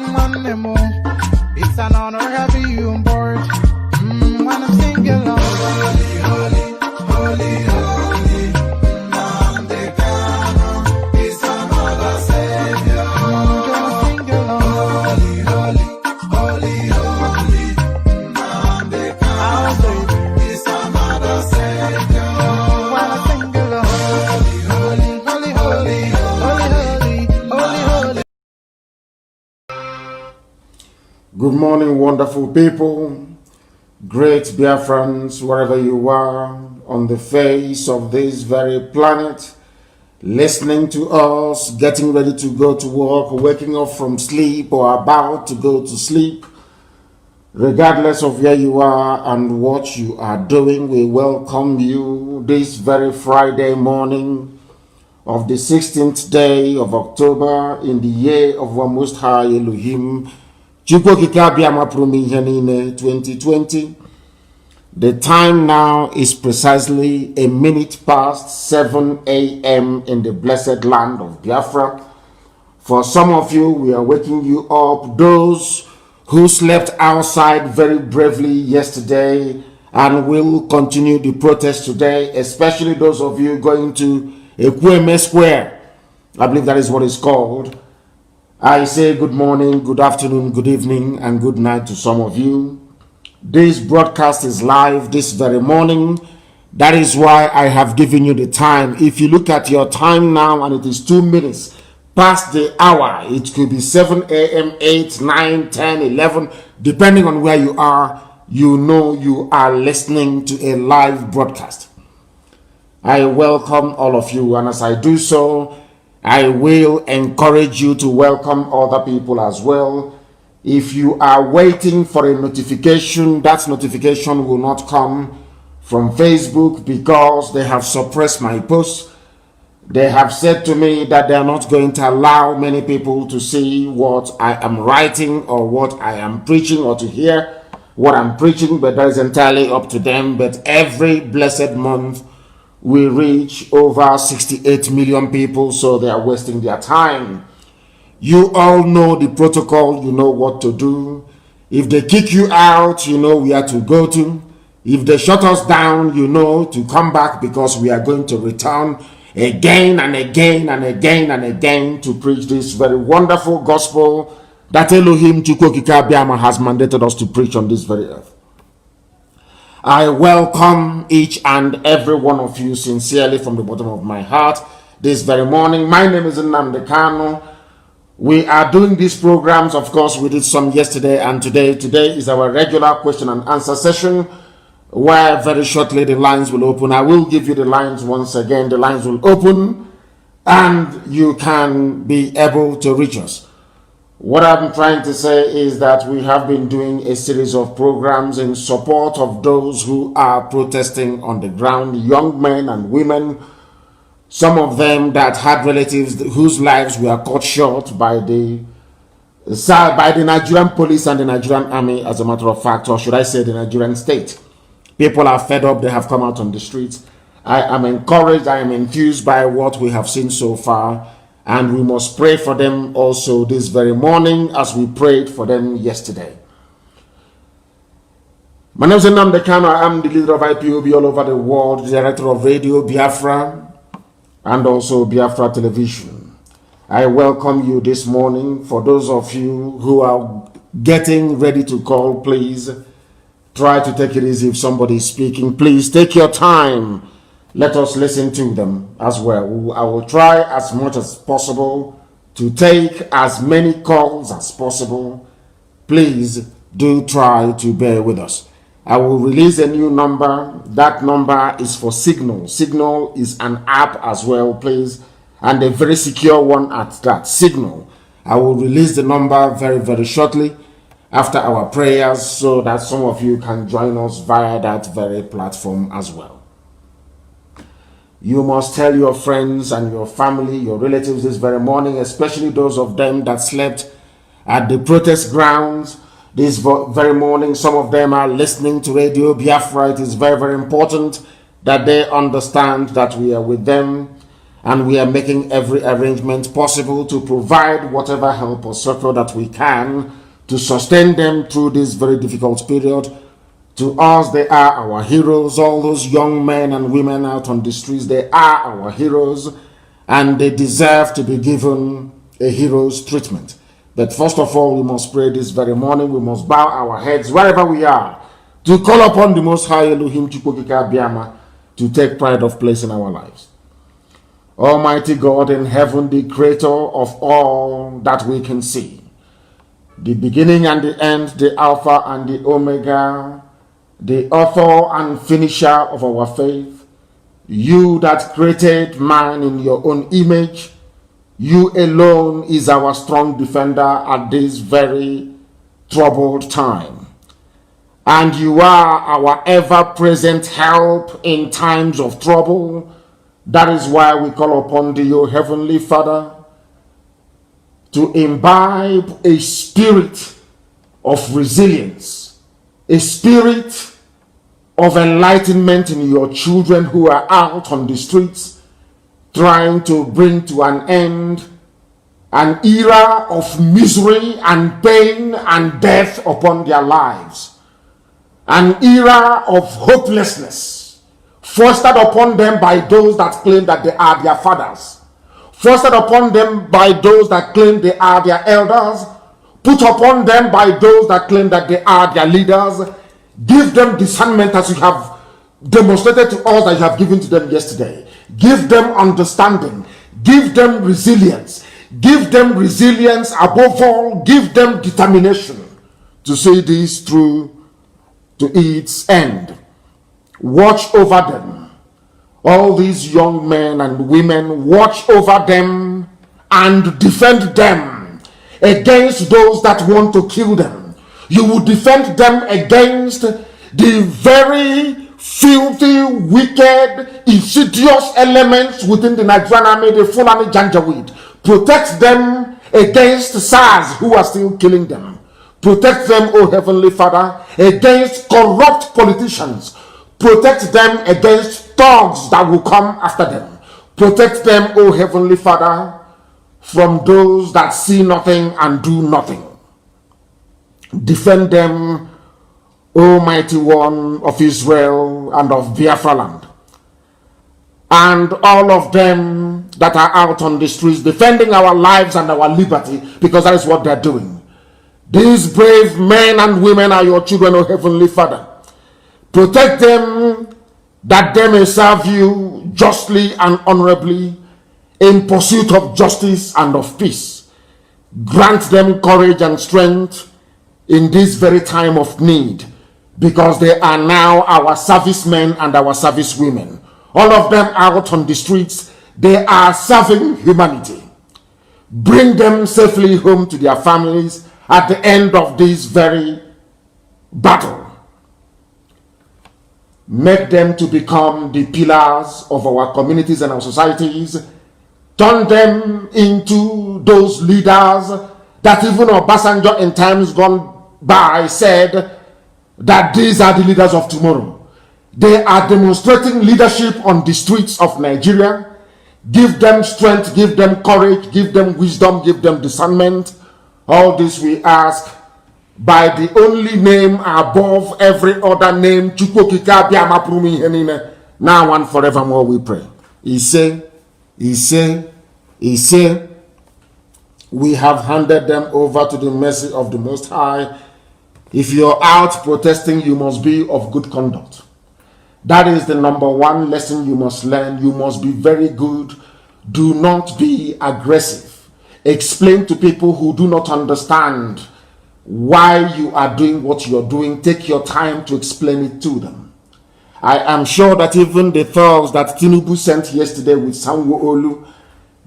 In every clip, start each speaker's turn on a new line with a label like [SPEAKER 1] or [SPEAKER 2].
[SPEAKER 1] It's an honor having you on board. When I'm singing along. Holy, holy, holy, holy. Nnamdi Kanu is another savior. Gonna sing along. Holy, holy, holy, holy. Nnamdi Kanu is another savior. When I sing along. Holy, holy, holy, holy, holy, holy, holy.
[SPEAKER 2] Good morning, wonderful people, great Biafrans, wherever you are on the face of this very planet, listening to us, getting ready to go to work, waking up from sleep, or about to go to sleep. Regardless of where you are and what you are doing, we welcome you this very Friday morning of the 16th day of October in the year of our Most High Elohim, 2020. The time now is precisely a minute past 7 a.m. in the blessed land of Biafra. For some of you, we are waking you up. Those who slept outside very bravely yesterday and will continue the protest today, especially those of you going to Ekweme Square. I believe that is what it's called. I say good morning, good afternoon, good evening, and good night to some of you. This broadcast is live this very morning. That is why I have given you the time. If you look at your time now and it is 2 minutes past the hour, it could be 7 a.m., 8, 9, 10, 11, depending on where you are, you know you are listening to a live broadcast. I welcome all of you, and as I do so, I will encourage you to welcome other people as well. If you are waiting for a notification, that notification will not come from Facebook because they have suppressed my posts. They have said to me that they are not going to allow many people to see what I am writing or what I am preaching, or to hear what I'm preaching, but that is entirely up to them. But every blessed month, we reach over 68 million people, so they are wasting their time. You all know the protocol, you know what to do. If they kick you out, you know where to go to. If they shut us down, you know to come back, because we are going to return again and again and again and again to preach this very wonderful gospel that Elohim Chukwokika Biama has mandated us to preach on this very earth. I welcome each and every one of you sincerely from the bottom of my heart this very morning. My name is Nnamdi Kanu. We are doing these programs, of course, we did some yesterday and today. Today is our regular question and answer session, where very shortly the lines will open. I will give you the lines once again. The lines will open and you can be able to reach us. What I'm trying to say is that we have been doing a series of programs in support of those who are protesting on the ground, young men and women, some of them that had relatives whose lives were cut short by the Nigerian police and the Nigerian army, as a matter of fact, or should I say the Nigerian state. People are fed up, they have come out on the streets. I am encouraged, I am enthused by what we have seen so far. And we must pray for them also this very morning, as we prayed for them yesterday. My name is Nnamdi Kanu. I am the leader of IPOB all over the world, the director of Radio Biafra and also Biafra Television. I welcome you this morning. For those of you who are getting ready to call, please try to take it easy. If somebody is speaking, please take your time. Let us listen to them as well. I will try as much as possible to take as many calls as possible. Please do try to bear with us. I will release a new number. That number is for Signal. Signal is an app as well, please, and a very secure one at that. Signal. I will release the number very, very shortly after our prayers, so that some of you can join us via that very platform as well. You must tell your friends and your family, your relatives this very morning, especially those of them that slept at the protest grounds this very morning. Some of them are listening to Radio Biafra. It is very, very important that they understand that we are with them. And we are making every arrangement possible to provide whatever help or support that we can to sustain them through this very difficult period. To us, they are our heroes. All those young men and women out on the streets, they are our heroes, and they deserve to be given a hero's treatment. But first of all, we must pray this very morning. We must bow our heads wherever we are to call upon the Most High Elohim Chukwukika Biama to take pride of place in our lives. Almighty God in heaven, the creator of all that we can see, the beginning and the end, the Alpha and the Omega, the author and finisher of our faith, you that created man in your own image, you alone is our strong defender at this very troubled time. And you are our ever-present help in times of trouble. That is why we call upon thee, O Heavenly Father, to imbibe a spirit of resilience, a spirit of enlightenment in your children who are out on the streets trying to bring to an end an era of misery and pain and death upon their lives, an era of hopelessness fostered upon them by those that claim that they are their fathers, fostered upon them by those that claim they are their elders, put upon them by those that claim that they are their leaders. Give them discernment as you have demonstrated to us that you have given to them yesterday. Give them understanding. Give them resilience. Give them resilience. Above all, give them determination to see this through to its end. Watch over them. All these young men and women, watch over them and defend them against those that want to kill them. You will defend them against the very filthy, wicked, insidious elements within the Nigerian army, the Fulani Janjaweed. Protect them against SARS who are still killing them. Protect them, O Heavenly Father, against corrupt politicians. Protect them against thugs that will come after them. Protect them, O Heavenly Father, from those that see nothing and do nothing. Defend them, O Mighty One of Israel and of Biafra land. And all of them that are out on the streets defending our lives and our liberty, because that is what they're doing. These brave men and women are your children, O Heavenly Father. Protect them that they may serve you justly and honorably in pursuit of justice and of peace. Grant them courage and strength in this very time of need, because they are now our servicemen and our servicewomen. All of them out on the streets, they are serving humanity. Bring them safely home to their families at the end of this very battle. Make them to become the pillars of our communities and our societies. Turn them into those leaders that even Obasanjo in times gone by said that these are the leaders of tomorrow. They are demonstrating leadership on the streets of Nigeria. Give them strength, give them courage, give them wisdom, give them discernment. All this we ask by the only name above every other name, Chukwukika Biama Prumi Henine, now and forevermore we pray. He say, we have handed them over to the mercy of the Most High. If you're out protesting, you must be of good conduct. That is the number one lesson you must learn. You must be very good. Do not be aggressive. Explain to people who do not understand why you are doing what you're doing. Take your time to explain it to them. I am sure that even the thugs that Tinubu sent yesterday with Sanwo-Olu,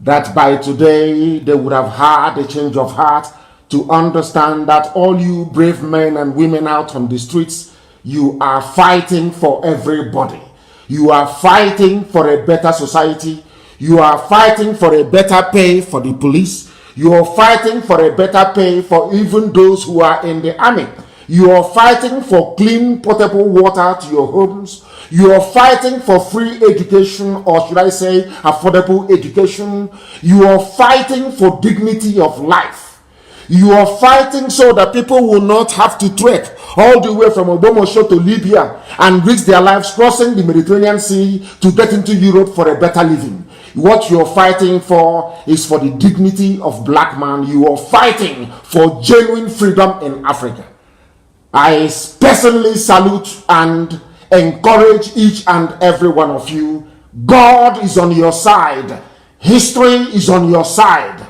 [SPEAKER 2] that by today they would have had a change of heart to understand that all you brave men and women out on the streets, you are fighting for everybody. You are fighting for a better society. You are fighting for a better pay for the police. You are fighting for a better pay for even those who are in the army. You are fighting for clean, potable water to your homes. You are fighting for free education, or should I say affordable education. You are fighting for dignity of life. You are fighting so that people will not have to trek all the way from Obomosho to Libya and risk their lives crossing the Mediterranean Sea to get into Europe for a better living. What you're fighting for is for the dignity of black man. You are fighting for genuine freedom in Africa. I personally salute and encourage each and every one of you. God is on your side. History is on your side.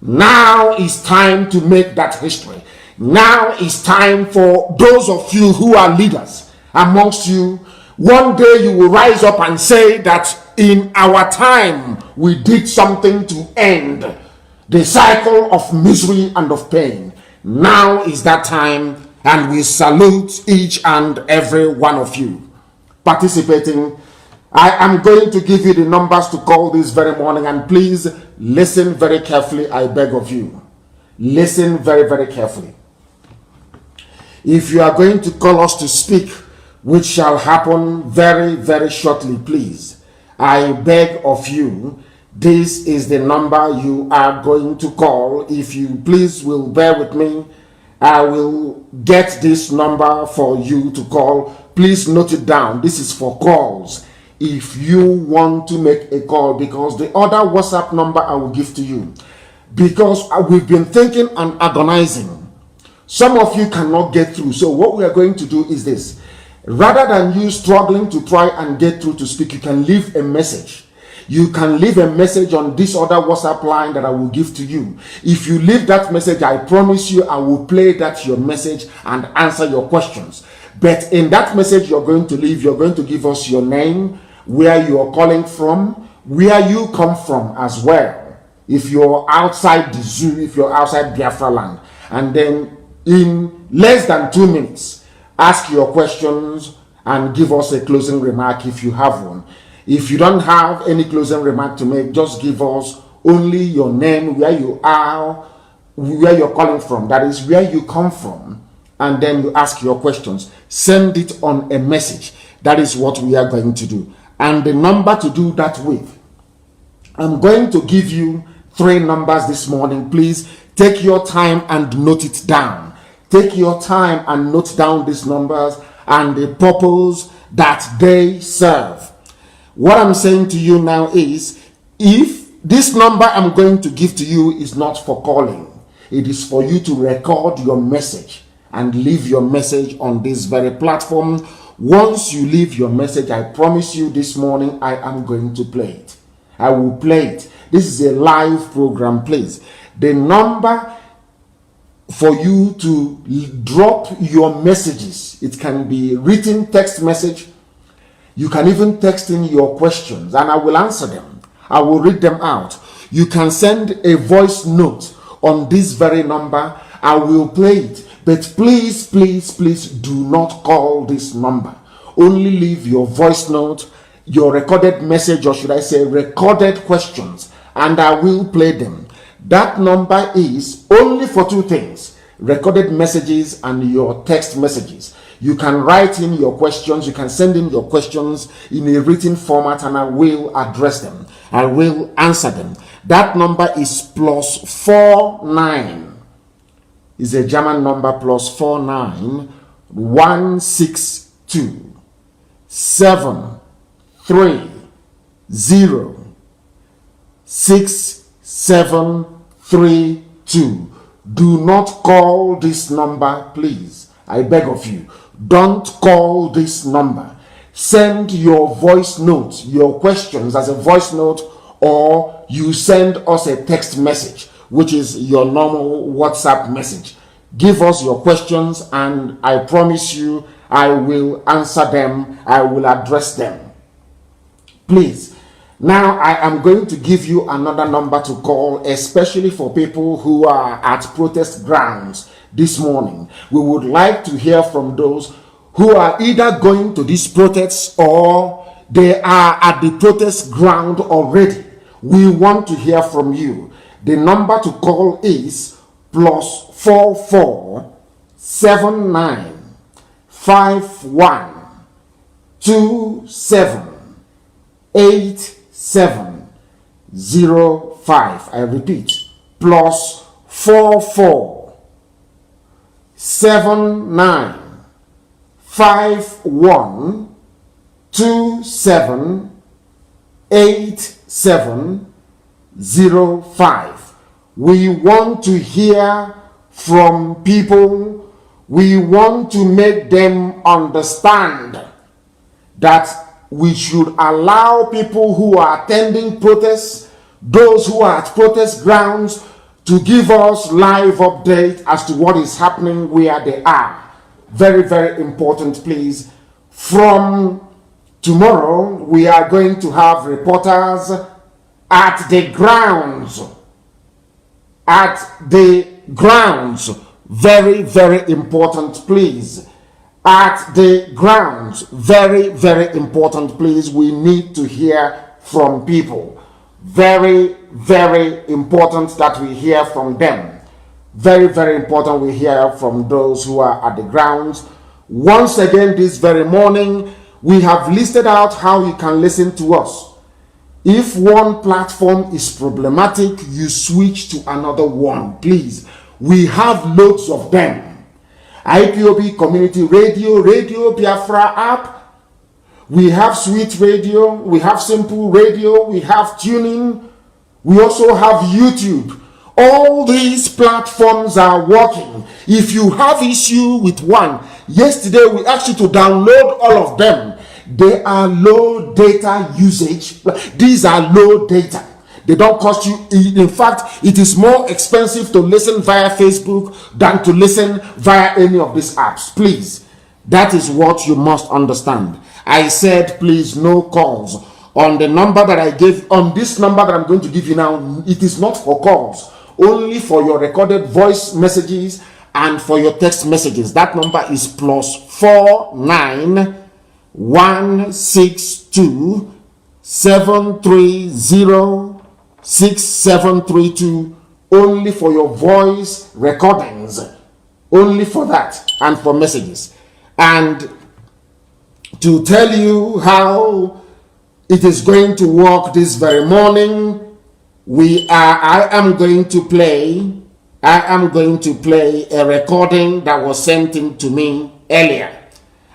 [SPEAKER 2] Now is time to make that history. Now is time for those of you who are leaders amongst you. One day you will rise up and say that in our time we did something to end the cycle of misery and of pain. Now is that time, and we salute each and every one of you participating. I am going to give you the numbers to call this very morning, and please listen very carefully. I beg of you, listen very, very carefully. If you are going to call us to speak, which shall happen very, very shortly, please, I beg of you, this is the number you are going to call. If you please will bear with me, I will get this number for you to call. Please note it down. This is for calls. If you want to make a call, because the other WhatsApp number I will give to you, because we've been thinking and agonizing. Some of you cannot get through. So what we are going to do is this. Rather than you struggling to try and get through to speak, you can leave a message. You can leave a message on this other WhatsApp line that I will give to you. If you leave that message, I promise you I will play that your message and answer your questions. But in that message you're going to leave, you're going to give us your name, where you are calling from, where you come from as well. If you're outside the zoo, if you're outside Biafra land, and then in less than 2 minutes, ask your questions and give us a closing remark if you have one. If you don't have any closing remark to make, just give us only your name, where you are, where you're calling from, that is where you come from, and then you ask your questions. Send it on a message. That is what we are going to do. And the number to do that with, I'm going to give you 3 numbers this morning. Please take your time and note it down. Take your time and note down these numbers and the purpose that they serve. What I'm saying to you now is, if this number I'm going to give to you is not for calling, it is for you to record your message and leave your message on this very platform. Once you leave your message, I promise you this morning I am going to play it. I will play it. This is a live program, please. The number for you to drop your messages, it can be written text message. You can even text in your questions and I will answer them. I will read them out. You can send a voice note on this very number. I will play it. But please, please, please do not call this number. Only leave your voice note, your recorded message, or should I say recorded questions, and I will play them. That number is only for 2 things: recorded messages and your text messages. You can write in your questions, you can send in your questions in a written format, and I will address them. I will answer them. That number is +49. It's a German number, +49 162 730 6732. Do not call this number, please. I beg of you. Don't call this number. Send your voice note, your questions as a voice note, or you send us a text message, which is your normal WhatsApp message. Give us your questions and I promise you I will answer them. I will address them. Please. Now I am going to give you another number to call, especially for people who are at protest grounds this morning. We would like to hear from those who are either going to these protests or they are at the protest ground already. We want to hear from you. The number to call is +44 79 51 2705. I repeat, plus 447951278705. We want to hear from people. We want to make them understand that we should allow people who are attending protests, those who are at protest grounds, to give us live update as to what is happening where they are. Very, very important, please. From tomorrow, we are going to have reporters at the grounds. At the grounds. Very, very important, please. At the grounds. Very, very important, please. We need to hear from people. Very, very important that we hear from them. Very, very important we hear from those who are at the grounds. Once again, this very morning, we have listed out how you can listen to us. If one platform is problematic, you switch to another one, please. We have loads of them. IPOB Community Radio, Radio Biafra app. We have Sweet Radio, we have Simple Radio, we have Tuning. We also have YouTube. All these platforms are working. If you have issue with one, yesterday we asked you to download all of them. They are low data usage. These are low data. They don't cost you. In fact, it is more expensive to listen via Facebook than to listen via any of these apps. Please, that is what you must understand. I said, please, no calls. On the number that I gave, on this number that I'm going to give you now, it is not for calls. Only for your recorded voice messages and for your text messages. That number is plus 49162 only for your voice recordings, only for that, and for messages. And to tell you how it is going to work this very morning, I am going to play a recording that was sent in to me earlier.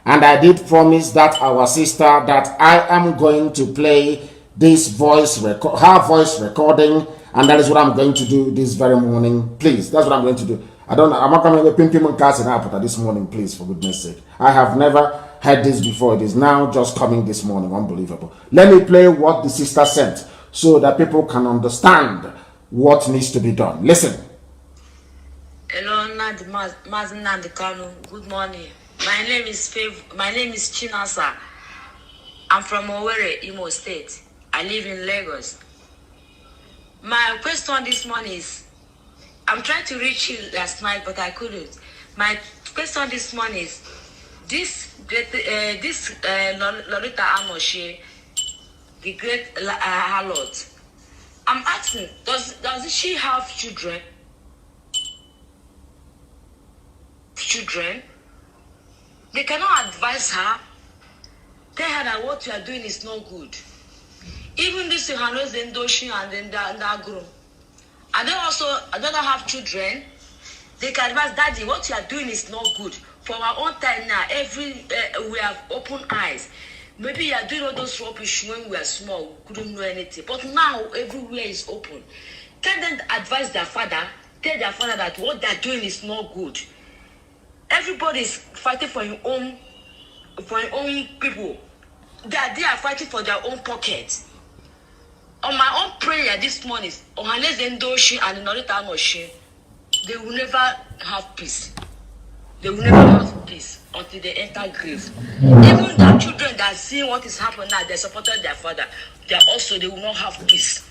[SPEAKER 2] And I did promise that our sister that I am going to play this her voice recording, and that is what I'm going to do this very morning. Please, that's what I'm going to do. I'm not going to pimp him cars in Apata this morning, please, for goodness sake. I have never heard this before. It is now just coming this morning. Unbelievable. Let me play what the sister sent so that people can understand what needs to be done. Listen.
[SPEAKER 3] Hello, Mazi Nnamdi Kanu. Good morning. My name is Chinasa. I'm from Owerri, Imo State. I live in Lagos. My question this morning is, I'm trying to reach you last night, but I couldn't. My question this morning is, this Lolita Amoshe, the great harlot, I'm asking, does she have children? They cannot advise her. Tell her that what you are doing is not good. Even this Yohanos Ndoshi and then Ndagro. I don't have children. They can advise, Daddy, what you are doing is not good. For our own time now, we have open eyes. Maybe you are doing all those rubbish when we are small, we couldn't know anything. But now everywhere is open. Tell them to advise their father. Tell their father that what they are doing is not good. Everybody is fighting for your own people. They are fighting for their own pockets. On my own prayer this morning, Ohanes Ndoshi and Norita Amoshe, they will never have peace. They will never have peace until they enter grave. Even the children that are seeing what is happening now, they supported their father. They will not have peace.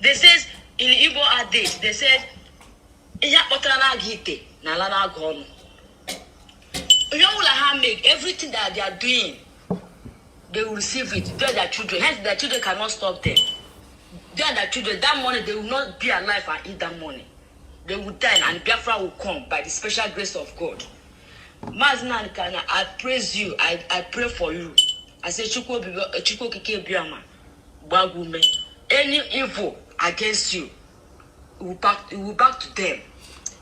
[SPEAKER 3] They says in Igbo adage, they said, everything that they are doing, they will receive it. They are their children. Hence, their children cannot stop them. They are their children. That money, they will not be alive and eat that money. They will die, and Biafra will come by the special grace of God. Mazi Nnamdi, I praise you. I pray for you. I say Chukwu Kike Biama, Bagume. Any evil against you, will back to them.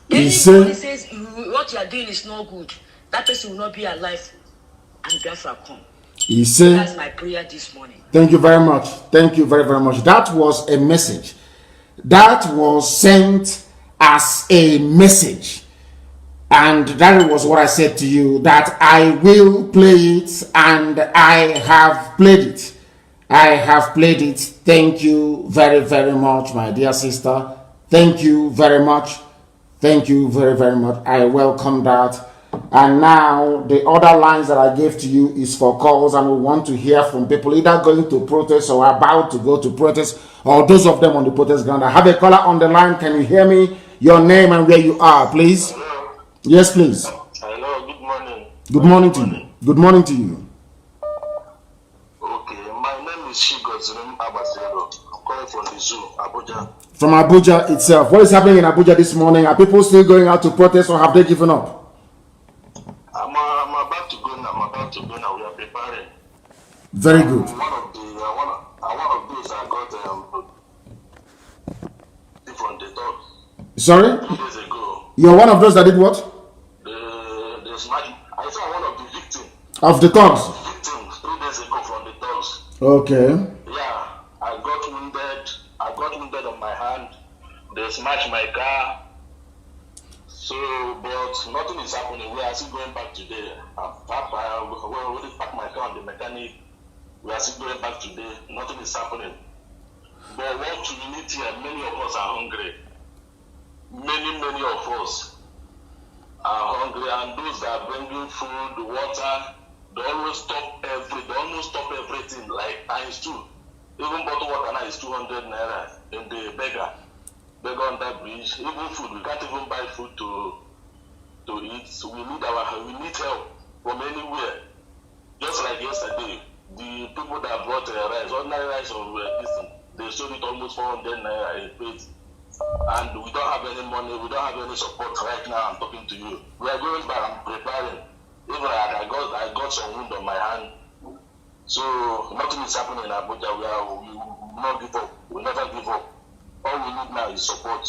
[SPEAKER 3] Anybody says what you are doing is not good, that person will not be alive and Biafra come. That's my prayer this morning.
[SPEAKER 2] Thank you very much. Thank you very, very much. That was a message. That was sent as a message. And that was what I said to you, that I will play it, and I have played it. I have played it. Thank you very, very much, my dear sister. Thank you very much. Thank you very, very much. I welcome that. And now the other lines that I gave to you is for calls, and we want to hear from people either going to protest or about to go to protest, or those of them on the protest ground. I have a caller on the line. Can you hear me? Your name and where you are, please.
[SPEAKER 4] Hello.
[SPEAKER 2] Yes, please.
[SPEAKER 4] Hello, good morning.
[SPEAKER 2] Good morning to you. Good morning to you.
[SPEAKER 4] Okay, my name is Shigozirim Abasero. I'm calling from the zoo, Abuja.
[SPEAKER 2] From Abuja itself. What is happening in Abuja this morning? Are people still going out to protest, or have they given up?
[SPEAKER 4] I'm about to go now. We are preparing.
[SPEAKER 2] Very good.
[SPEAKER 4] One of those I got from the dog.
[SPEAKER 2] Sorry?
[SPEAKER 4] 2 days ago.
[SPEAKER 2] You're one of those that did what?
[SPEAKER 4] I saw one of the victims.
[SPEAKER 2] Of the thugs?
[SPEAKER 4] 3 days ago from the dogs.
[SPEAKER 2] Okay.
[SPEAKER 4] Yeah, I got wounded on my hand. They smashed my car. So, but nothing is happening. We are still going back today. I already packed my car on the mechanic. We are still going back today. Nothing is happening. But what we need here, many of us are hungry. Many of us are hungry, and those that are bringing food, water, they almost stop everything like times 2. Even bottled water now is 200 naira in the beggar on that bridge. Even food, we can't even buy food to eat. So we need help from anywhere. Just like yesterday, the people that brought rice, ordinary rice or this thing, they sold it almost 400 naira a plate. And we don't have any money, we don't have any support right now. I'm talking to you. We are going back, I'm preparing. Even I got some wound on my hand. So nothing is happening in Abuja. We will not give up. We'll never give up. All we need now is support.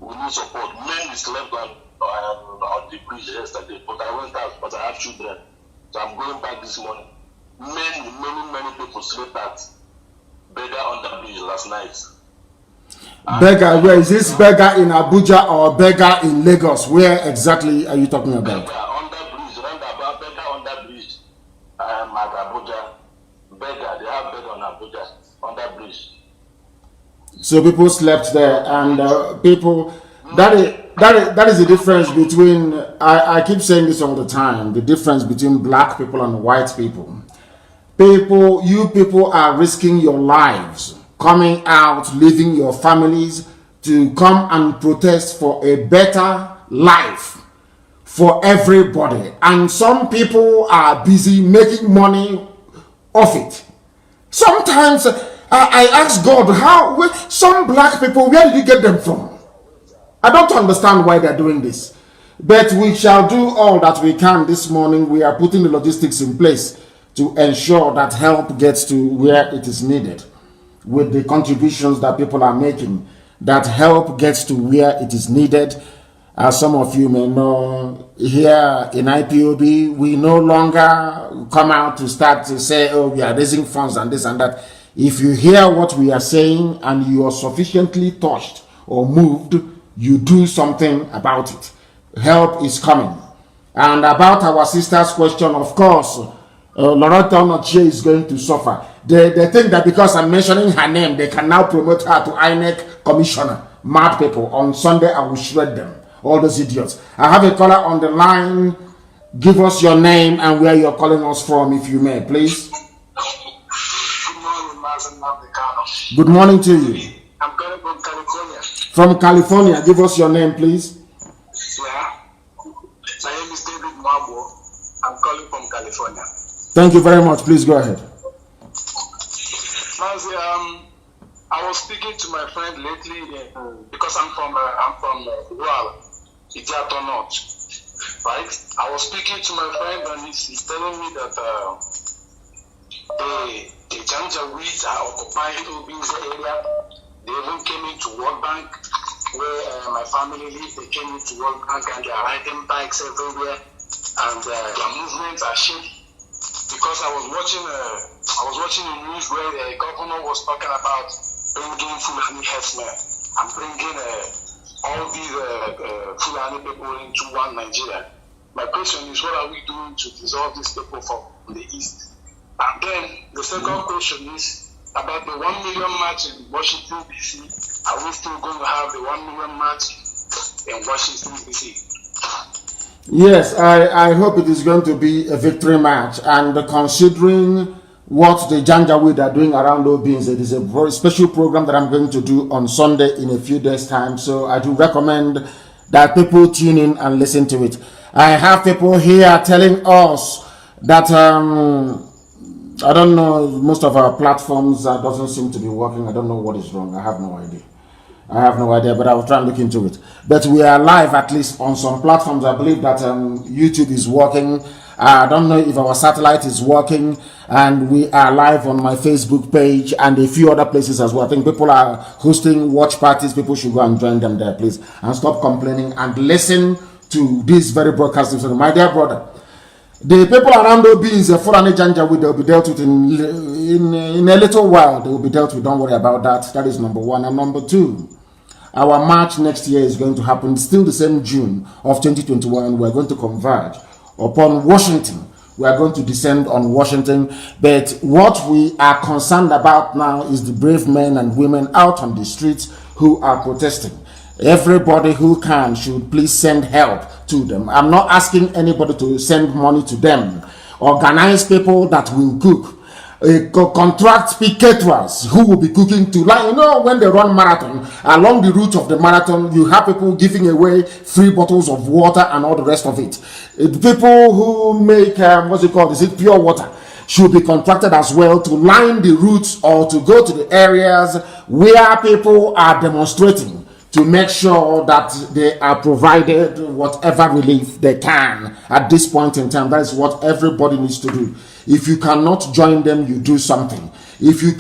[SPEAKER 4] We need support. Men slept on the bridge yesterday, but I went out, but I have children. So I'm going back this morning. Many people slept at beggar on the bridge last night.
[SPEAKER 2] Beggar, where is this? Beggar in Abuja or beggar in Lagos? Where exactly are you talking about?
[SPEAKER 4] Beggar on that bridge, roundabout, beggar on that bridge. At Abuja. Beggar, they have beggar on Abuja, on that bridge.
[SPEAKER 2] So people slept there, and people, that is the difference between, I keep saying this all the time, the difference between black people and white people. You people are risking your lives, coming out, leaving your families to come and protest for a better life for everybody. And some people are busy making money off it. Sometimes I ask God, some black people, where did you get them from? I don't understand why they're doing this. But we shall do all that we can this morning. We are putting the logistics in place to ensure that help gets to where it is needed. With the contributions that people are making, that help gets to where it is needed. As some of you may know, here in IPOB, we no longer come out to start to say, oh, we are raising funds and this and that. If you hear what we are saying and you are sufficiently touched or moved, you do something about it. Help is coming. And about our sister's question, of course, Loretta Onochie is going to suffer. They think that because I'm mentioning her name, they can now promote her to INEC commissioner. Mad people. On Sunday, I will shred them. All those idiots. I have a caller on the line. Give us your name and where you're calling us from, if you may, please.
[SPEAKER 4] Good morning, Mazi, Nnamdi, Kanu.
[SPEAKER 2] Good morning to you.
[SPEAKER 4] I'm calling from California.
[SPEAKER 2] From California. Give us your name, please.
[SPEAKER 4] Yeah. My name is David Mwabo. I'm calling from California.
[SPEAKER 2] Thank you very much. Please go ahead.
[SPEAKER 4] Mazi, I was speaking to my friend lately because I'm from Rural, Ijato North, right? I was speaking to my friend and he's telling me that
[SPEAKER 5] the Janjaweeds are occupying Obinze area. They even came into World Bank where my family lives. They came into World Bank and they are riding bikes everywhere, and their movements are shaky. Because I was watching the news where the governor was talking about bringing Fulani herdsmen and bringing all these Fulani people into one Nigeria. My question is, what are we doing to dissolve these people from the east? And then the second question is about the 1 million march in Washington, D.C. Are we still going to have the 1 million march in Washington, D.C.?
[SPEAKER 2] Yes, I hope it is going to be a victory match. And considering what the Janjaweed are doing around Obins, it is a very special program that I'm going to do on Sunday in a few days' time. So I do recommend that people tune in and listen to it. I have people here telling us that I don't know, most of our platforms doesn't seem to be working. I don't know what is wrong. I have no idea, but I will try and look into it. But we are live at least on some platforms. I believe that YouTube is working. I don't know if our satellite is working, and we are live on my Facebook page and a few other places as well. I think people are hosting watch parties. People should go and join them there, please, and stop complaining and listen to this very broadcasting. So, my dear brother, the people around Obins, the Fulani Janjaweed, they will be dealt with in a little while. They will be dealt with. Don't worry about that. That is number one. And number two, our march next year is going to happen still the same June of 2021. We are going to converge upon Washington. We are going to descend on Washington. But what we are concerned about now is the brave men and women out on the streets who are protesting. Everybody who can should please send help to them. I'm not asking anybody to send money to them. Organize people that will cook. Contract picketers who will be cooking to, like, you know, when they run marathon, along the route of the marathon, you have people giving away free bottles of water and all the rest of it. People who make, is it pure water, should be contracted as well to line the routes or to go to the areas where people are demonstrating, to make sure that they are provided whatever relief they can at this point in time. That is what everybody needs to do. If you cannot join them, you do something. If you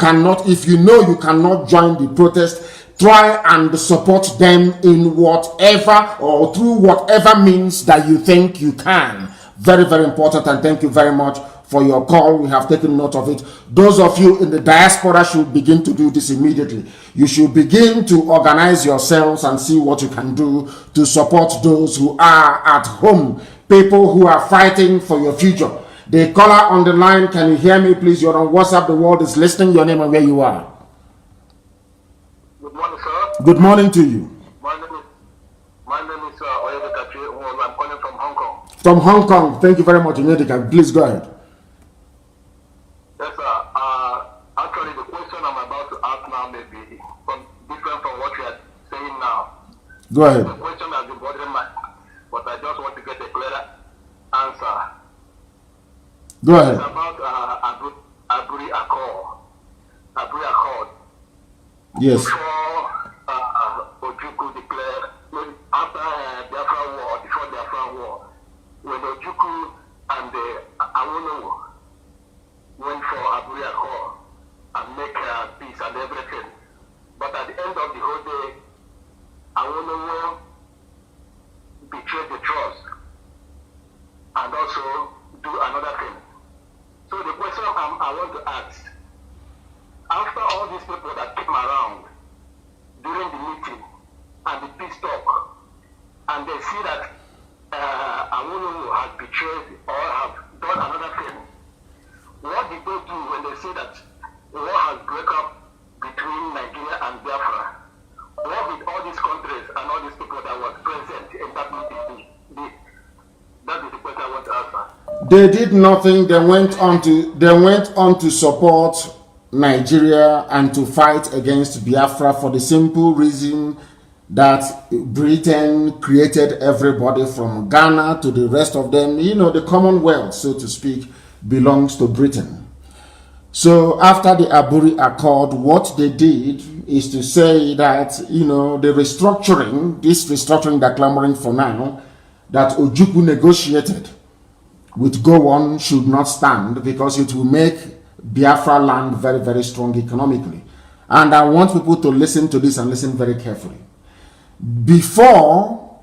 [SPEAKER 2] know you cannot join the protest, try and support them in whatever or through whatever means that you think you can. Very, very important, and thank you very much for your call. We have taken note of it. Those of you in the diaspora should begin to do this immediately. You should begin to organize yourselves and see what you can do to support those who are at home, people who are fighting for your future. The caller on the line, can you hear me, please? You're on WhatsApp. The world is listening. Your name and where you are.
[SPEAKER 5] Good morning, sir.
[SPEAKER 2] Good morning to you.
[SPEAKER 5] My name is I'm calling from Hong Kong.
[SPEAKER 2] From Hong Kong. Thank you very much, Nnamdi. Please go ahead.
[SPEAKER 5] Yes, sir. Actually, the question I'm about to ask now may be different from what you are saying now.
[SPEAKER 2] Go ahead.
[SPEAKER 5] The question has been bothering my heart, but I just want to get a clearer answer.
[SPEAKER 2] Go ahead.
[SPEAKER 5] It's about Aburi Accord.
[SPEAKER 2] Yes.
[SPEAKER 5] Before Ojukwu declared, after before Biafra War, when Ojukwu and Awolowo went for Aburi Accord and make peace and everything. But at the end of the whole day, Awolowo betrayed the trust and also do another thing. So the question I want to ask, after all these people that came around during the meeting and the peace talk, and they see that Awolowo has betrayed or have done another thing, what did they do when they see that war has broken up between Nigeria and Biafra? What did all these countries and all these people that were present in that meeting do? That is the question I want to answer.
[SPEAKER 2] They did nothing. They went on to support Nigeria and to fight against Biafra for the simple reason that Britain created everybody from Ghana to the rest of them. You know, the Commonwealth, so to speak, belongs to Britain. So after the Aburi Accord, what they did is to say that, you know, the restructuring, this restructuring they're clamoring for now, that Ojukwu negotiated with Gowon should not stand, because it will make Biafra land very, very strong economically. And I want people to listen to this and listen very carefully. Before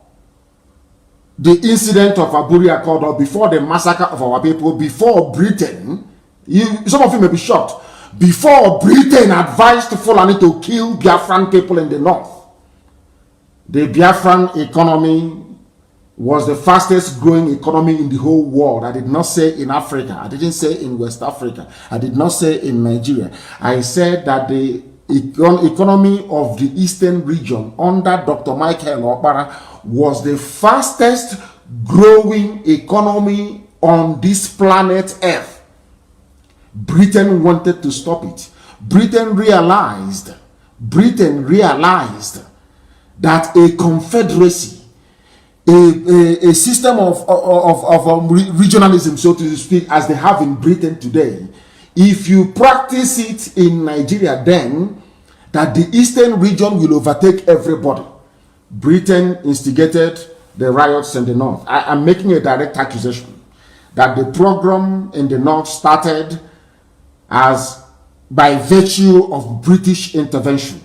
[SPEAKER 2] the incident of Aburi Accord, or before the massacre of our people, before Britain, some of you may be shocked, before Britain advised Fulani to kill Biafran people in the north, the Biafran economy was the fastest growing economy in the whole world. I did not say in Africa. I didn't say in West Africa. I did not say in Nigeria. I said that the economy of the eastern region under Dr. Michael Okpara was the fastest growing economy on this planet Earth. Britain wanted to stop it. Britain realized that a confederacy, a system of regionalism, so to speak, as they have in Britain today, if you practice it in Nigeria, then that the eastern region will overtake everybody. Britain instigated the riots in the north. I am making a direct accusation that the program in the north started as by virtue of British intervention.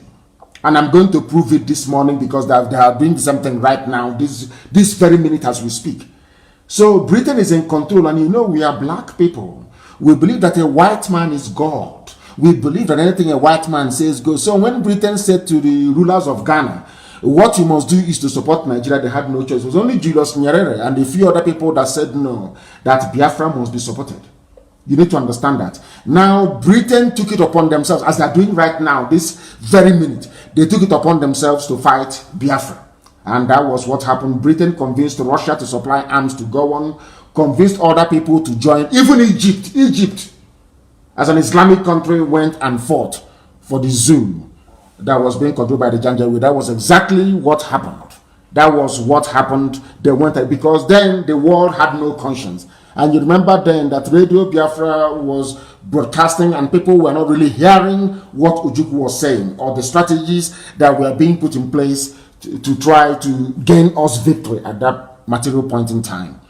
[SPEAKER 2] And I'm going to prove it this morning because they are doing something right now, this very minute as we speak. So Britain is in control, and you know we are black people. We believe that a white man is God. We believe that anything a white man says goes. So when Britain said to the rulers of Ghana, what you must do is to support Nigeria, they had no choice. It was only Julius Nyerere and a few other people that said no, that Biafra must be supported. You need to understand that. Now, Britain took it upon themselves, as they are doing right now, this very minute. They took it upon themselves to fight Biafra. And that was what happened. Britain convinced Russia to supply arms to go on, convinced other people to join. Even Egypt, as an Islamic country, went and fought for the zoo that was being controlled by the Janjaweed. That was exactly what happened. That was what happened. They went, because then the world had no conscience. And you remember then that Radio Biafra was broadcasting and people were not really hearing what Ojukwu was saying or the strategies that were being put in place to try to gain us victory at that material point in time.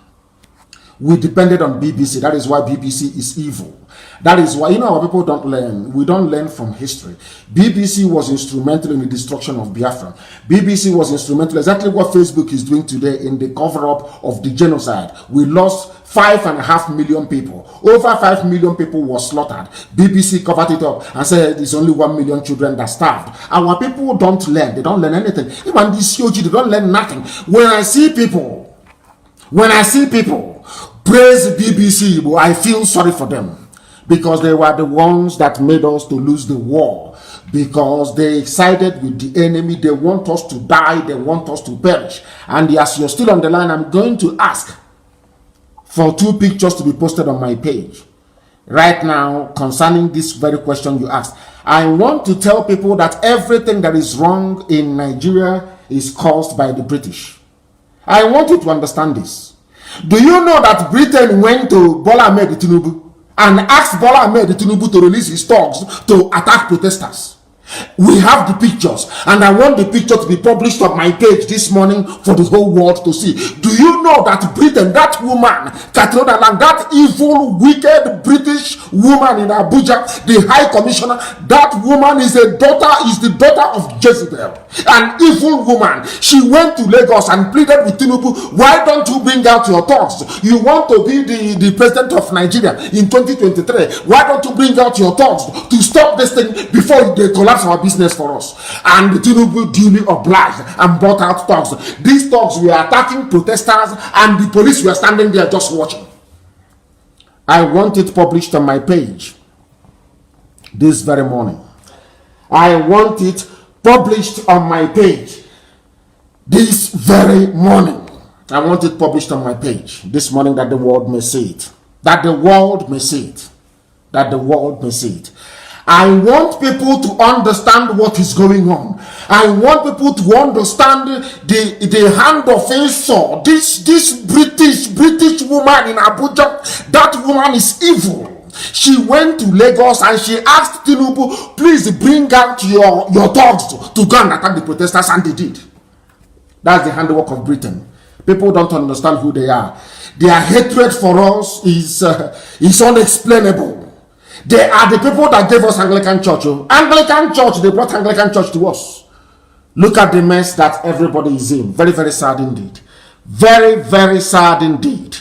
[SPEAKER 2] We depended on BBC. That is why BBC is evil. That is why, our people don't learn. We don't learn from history. BBC was instrumental in the destruction of Biafra. BBC was instrumental, exactly what Facebook is doing today, in the cover-up of the genocide. We lost 5.5 million people. Over 5 million people were slaughtered. BBC covered it up and said it's only 1 million children that starved. Our people don't learn. They don't learn anything. Even this COG, they don't learn nothing. When I see people praise BBC, I feel sorry for them. Because they were the ones that made us to lose the war. Because they sided with the enemy. They want us to die. They want us to perish. And as you're still on the line, I'm going to ask for 2 pictures to be posted on my page right now concerning this very question you asked. I want to tell people that everything that is wrong in Nigeria is caused by the British. I want you to understand this. Do you know that Britain went to Bola Ahmed Tinubu and asked Bola Ahmed Tinubu to release his thugs to attack protesters? We have the pictures, and I want the picture to be published on my page this morning for the whole world to see. Do you know that Britain, that woman, Katrina Lang, that evil, wicked British woman in Abuja, the High Commissioner, that woman is the daughter of Jezebel, an evil woman. She went to Lagos and pleaded with Tinubu, why don't you bring out your thugs? You want to be the president of Nigeria in 2023. Why don't you bring out your thugs to stop this thing before they collapse our business for us? And Tinubu duly obliged and brought out thugs. These thugs were attacking protesters and the police were standing there just watching. I want it published on my page this very morning. I want it published on my page this very morning. I want it published on my page this morning, that the world may see it. That the world may see it. That the world may see it. I want people to understand what is going on. I want people to understand the hand of Esau. This British woman in Abuja, that woman is evil. She went to Lagos and she asked Tinubu, please bring out your thugs to go and attack the protesters, and they did. That's the handwork of Britain. People don't understand who they are. Their hatred for us is unexplainable. They are the people that gave us Anglican Church. Oh. Anglican Church, they brought Anglican Church to us. Look at the mess that everybody is in. Very, very sad indeed. Very, very sad indeed.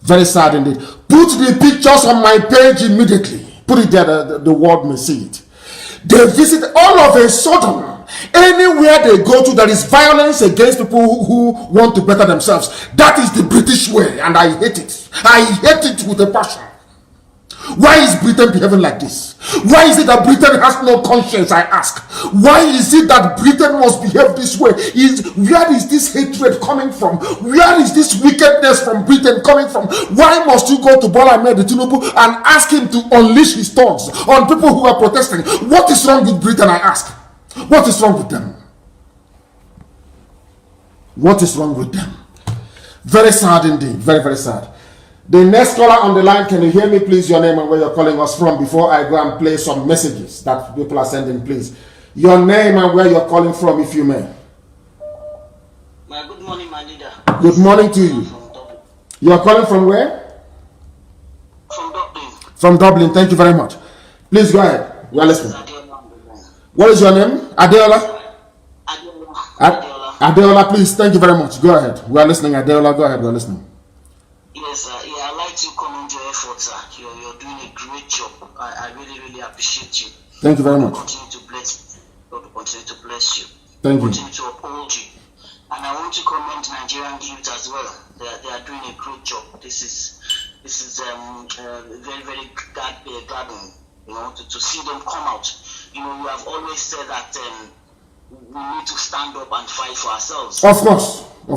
[SPEAKER 2] Very sad indeed. Put the pictures on my page immediately. Put it there, the world may see it. They visit all of a sudden. Anywhere they go to, there is violence against people who want to better themselves. That is the British way, and I hate it. I hate it with a passion. Why is Britain behaving like this? Why is it that Britain has no conscience, I ask? Why is it that Britain must behave this way? Where is this hatred coming from? Where is this wickedness from Britain coming from? Why must you go to Bola Ahmed Tinubu and ask him to unleash his thugs on people who are protesting? What is wrong with Britain, I ask? What is wrong with them? What is wrong with them? Very sad indeed. Very, very sad. The next caller on the line, can you hear me, please? Your name and where you're calling us from before I go and play some messages that people are sending, please. Your name and where you're calling from, if you may.
[SPEAKER 6] Good morning, my leader.
[SPEAKER 2] Good morning to you. You're calling from where?
[SPEAKER 6] From Dublin.
[SPEAKER 2] From Dublin. Thank you very much. Please go ahead. We are listening. What is your name? Adeola? Adeola, please. Thank you very much. Go ahead. We are listening. Adeola, go ahead. We are listening.
[SPEAKER 6] Yes, I'd like to commend your efforts, sir. You're doing a great job. I really, really appreciate you.
[SPEAKER 2] Thank you very much.
[SPEAKER 6] Continue to bless you. God continue to bless you.
[SPEAKER 2] Thank you.
[SPEAKER 6] Continue to uphold you. And I want to commend Nigerian youth as well. They are doing a great job. This is very, very gladdening, to see them come out. You have always said that we need to stand up and fight for ourselves.
[SPEAKER 2] Of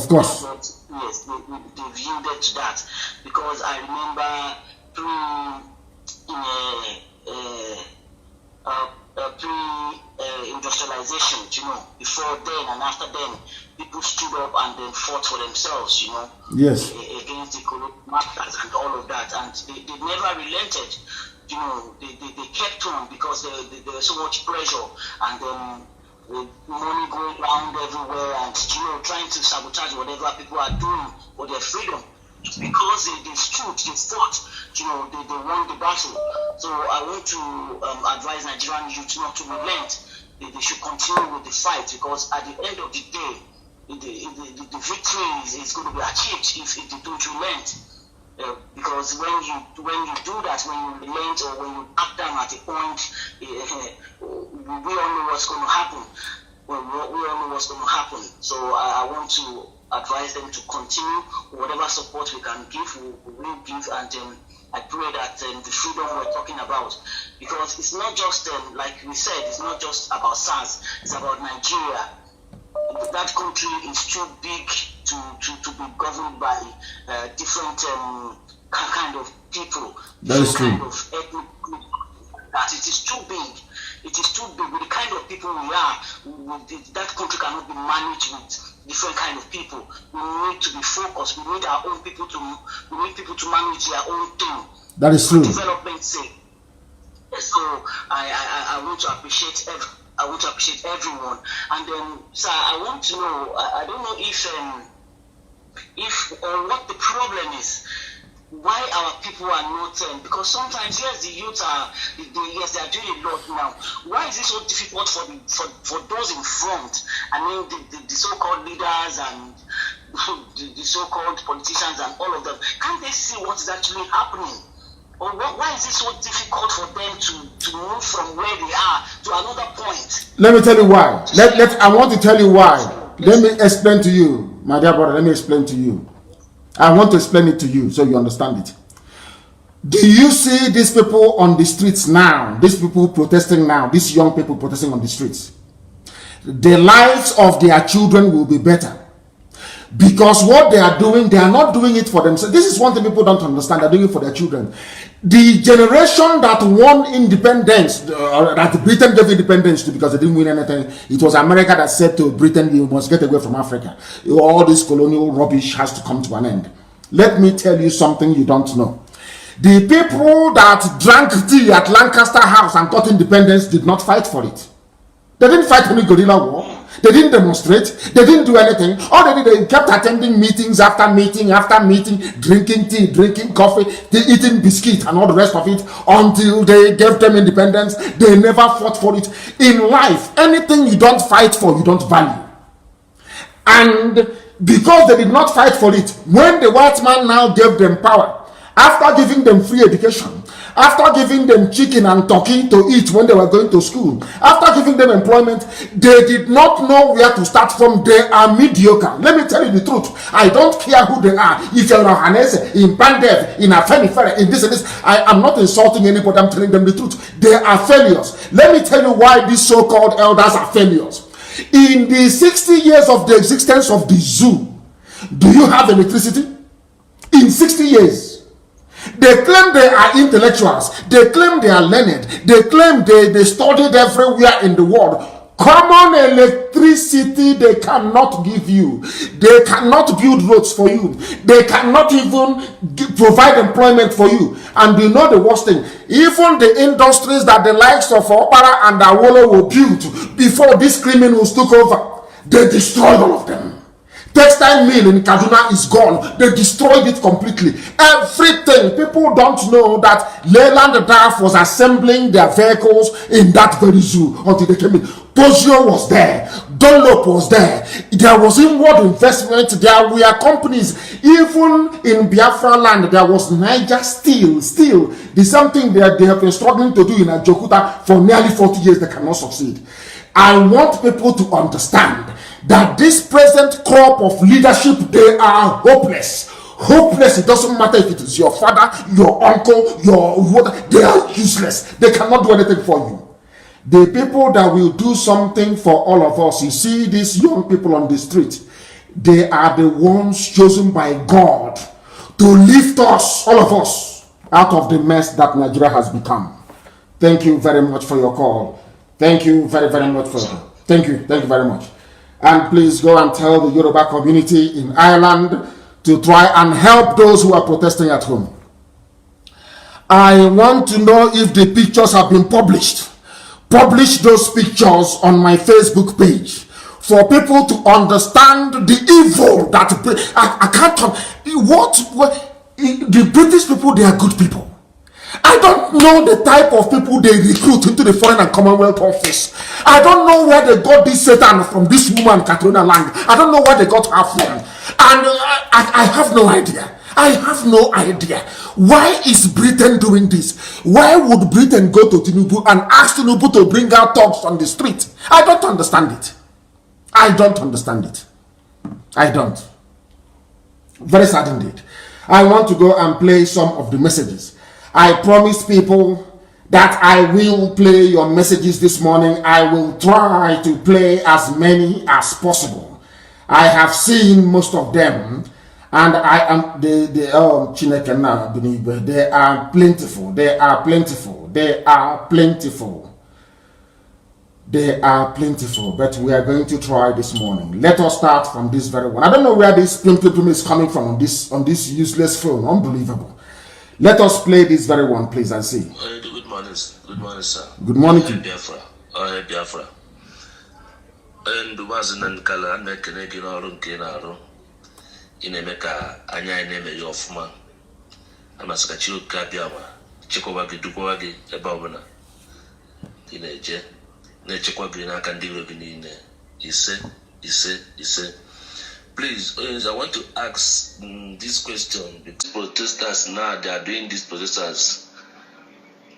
[SPEAKER 2] course.
[SPEAKER 6] Yes, they've yielded to that, because I remember pre-industrialization, before then and after then, people stood up and then fought for themselves,
[SPEAKER 2] yes,
[SPEAKER 6] against the colonial masters and all of that, and they never relented. They kept on because there was so much pressure, and then with money going around everywhere and trying to sabotage whatever people are doing for their freedom. Because they stood, they fought, they won the battle. So I want to advise Nigerian youth not to relent. They should continue with the fight, because at the end of the day, the victory is going to be achieved if they don't relent. Because when you do that, when you relent or when you back down at a point, we all know what's going to happen. We all know what's going to happen. So I want to advise them to continue. Whatever support we can give, we will give. And I pray that the freedom we're talking about, because it's not just, like we said, it's not just about SARS, it's about Nigeria. That country is too big to be governed by different kind of people.
[SPEAKER 2] That is true.
[SPEAKER 6] Kind of ethnic group. That it is too big. It is too big. With the kind of people we are, that country cannot be managed with different kind of people. We need to be focused. We need our own people to. We need people to manage their own thing.
[SPEAKER 2] That is true.
[SPEAKER 6] Development's sake. So I want to appreciate everyone. And then, sir, I want to know. I don't know if what the problem is. Why our people are not, because sometimes, yes, the youth are, yes, they are doing a lot now. Why is it so difficult for those in front? I mean, the so-called leaders and the so-called politicians and all of them. Can't they see what is actually happening? Or why is it so difficult for them to move from where they are to another point?
[SPEAKER 2] Let me tell you why. I want to tell you why. Let me explain to you, my dear brother. Let me explain to you. I want to explain it to you so you understand it. Do you see these people on the streets now? These people protesting now, these young people protesting on the streets. The lives of their children will be better. Because what they are doing, they are not doing it for themselves. This is one thing people don't understand. They're doing it for their children. The generation that won independence, that Britain gave independence to because they didn't win anything, it was America that said to Britain, you must get away from Africa. All this colonial rubbish has to come to an end. Let me tell you something you don't know. The people that drank tea at Lancaster House and got independence did not fight for it. They didn't fight any guerrilla war. They didn't demonstrate. They didn't do anything. All they did, they kept attending meetings after meeting after meeting, drinking tea, drinking coffee, eating biscuit and all the rest of it until they gave them independence. They never fought for it. In life, anything you don't fight for, you don't value. And because they did not fight for it, when the white man now gave them power, after giving them free education, after giving them chicken and turkey to eat when they were going to school, after giving them employment, they did not know where to start from. They are mediocre. Let me tell you the truth. I don't care who they are. If you're in Hanese, in Pandev, in Afenifere, in this and this, I am not insulting anybody. I'm telling them the truth. They are failures. Let me tell you why these so-called elders are failures. In the 60 years of the existence of the zoo, do you have electricity? In 60 years. They claim they are intellectuals. They claim they are learned. They claim they studied everywhere in the world. Common electricity they cannot give you. They cannot build roads for you. They cannot even provide employment for you. And you know the worst thing? Even the industries that the likes of Opara and Awolo were built before these criminals took over, they destroyed all of them. Textile mill in Kaduna is gone. They destroyed it completely. Everything. People don't know that Leyland Daf was assembling their vehicles in that very zoo until they came in. Pozio was there. Dunlop was there. There was inward investment. There were companies. Even in Biafra land, there was Niger Steel. The same thing that they have been struggling to do in Ajokuta for nearly 40 years. They cannot succeed. I want people to understand that this present crop of leadership, they are hopeless. Hopeless. It doesn't matter if it is your father, your uncle, your what, they are useless. They cannot do anything for you. The people that will do something for all of us, you see these young people on the street, they are the ones chosen by God to lift us, all of us, out of the mess that Nigeria has become. Thank you very much for your call. Thank you very, very much for that. Thank you very much. And please go and tell the Yoruba community in Ireland to try and help those who are protesting at home. I want to know if the pictures have been published. Publish those pictures on my Facebook page for people to understand the evil that I can't talk. What the British people, they are good people. I don't know the type of people they recruit into the Foreign and Commonwealth Office. I don't know where they got this Satan from, this woman, Katrina Lang. I don't know where they got her from. And I have no idea. I have no idea. Why is Britain doing this? Why would Britain go to Tinubu and ask Tinubu to bring out thugs on the street? I don't understand it. I don't understand it. I don't. Very sad indeed. I want to go and play some of the messages. I promise people that I will play your messages this morning. I will try to play as many as possible. I have seen most of them, and I am they are plentiful. They are plentiful. They are plentiful. They are plentiful. But we are going to try this morning. Let us start from this very one. I don't know where this plentiful is coming from on this useless phone. Unbelievable. Let us play this very one, please, and see.
[SPEAKER 4] Good morning, sir.
[SPEAKER 2] Good morning to you.
[SPEAKER 4] Biafra. And Mazi and Kala, and make an egg in our room, in a mecha, and I name a Yoffman. I must catch you, Kapiama, Chekowagi, Dukwagi, a Bobana. In a jet, Nechekwagi, I can deal with in there. He said. Please, I want to ask this question. Because protesters now, they are doing these protesters.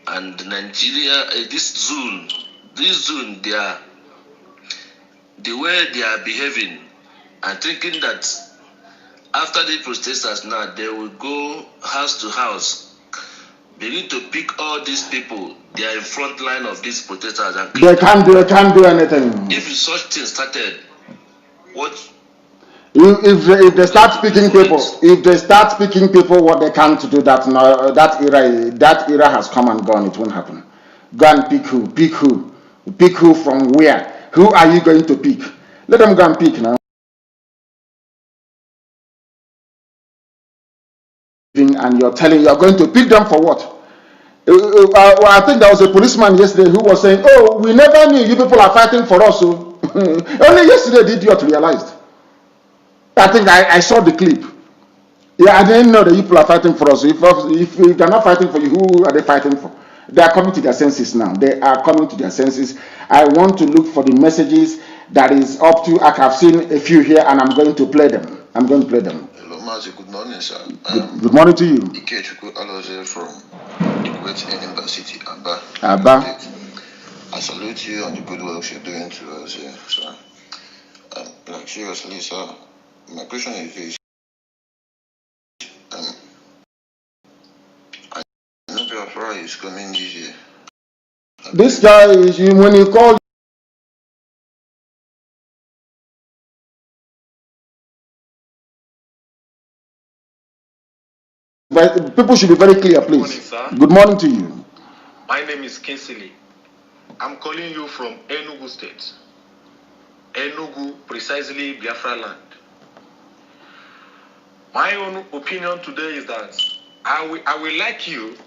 [SPEAKER 4] And Nigeria, this zone, they are, the way they are behaving, I'm thinking that after the protesters now, they will go house to house, begin to pick all these people. They are in front line of these protesters. And
[SPEAKER 2] they can't do anything.
[SPEAKER 4] If such thing started, what?
[SPEAKER 2] If they start speaking people, what they can't do that now, that era has come and gone. It won't happen. Go and pick who from where? Who are you going to pick? Let them go and pick now. And you're going to pick them for what? I think there was a policeman yesterday who was saying, "Oh, we never knew you people are fighting for us." So Only yesterday did you realized. I think I saw the clip. Yeah, I didn't know that you people are fighting for us. If they're not fighting for you, who are they fighting for? They are coming to their senses now. They are coming to their senses. I want to look for the messages that is up to. I have seen a few here, and I'm going to play them. I'm going to play them.
[SPEAKER 7] Hello, Mazi. Good morning, sir.
[SPEAKER 2] Good morning to you.
[SPEAKER 7] Ikechuku Aloze from Great Enimba City, Aba.
[SPEAKER 2] Abba.
[SPEAKER 7] I salute you on the good work you're doing to us here, sir. Like, seriously, sir, my question is this. I know Biafra is coming this year.
[SPEAKER 2] This guy is, when you call people should be very clear, please.
[SPEAKER 8] Good morning, sir.
[SPEAKER 2] Good morning to you.
[SPEAKER 8] My name is Kinsley. I'm calling you from Enugu State. Enugu, precisely Biafra land. My own opinion today is that I will like you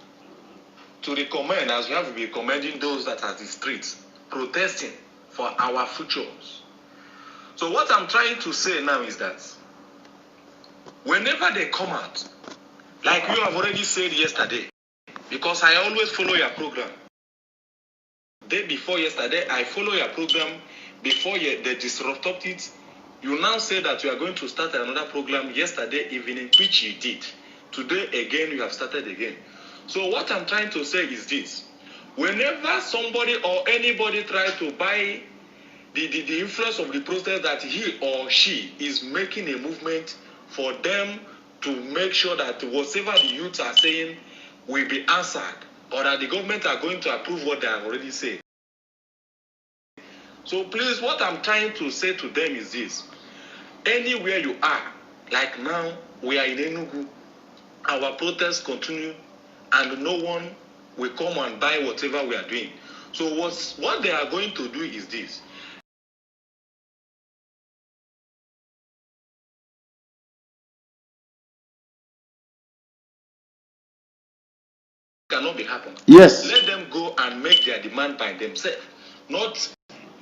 [SPEAKER 8] to recommend, as you have been recommending those that are the streets, protesting for our futures. So what I'm trying to say now is that whenever they come out, like you have already said yesterday, because I always follow your program. Day before yesterday, I follow your program before they disrupted it. You now say that you are going to start another program yesterday evening, which you did. Today again, you have started again. So what I'm trying to say is this. Whenever somebody or anybody tries to buy the influence of the protest that he or she is making a movement for them to make sure that whatever the youths are saying will be answered, or that the government are going to approve what they have already said. So please, what I'm trying to say to them is this. Anywhere you are, like now, we are in Enugu, our protests continue, and no one will come and buy whatever we are doing. So what they are going to do is this. Cannot be happening.
[SPEAKER 2] Yes.
[SPEAKER 8] Let them go and make their demand by themselves, not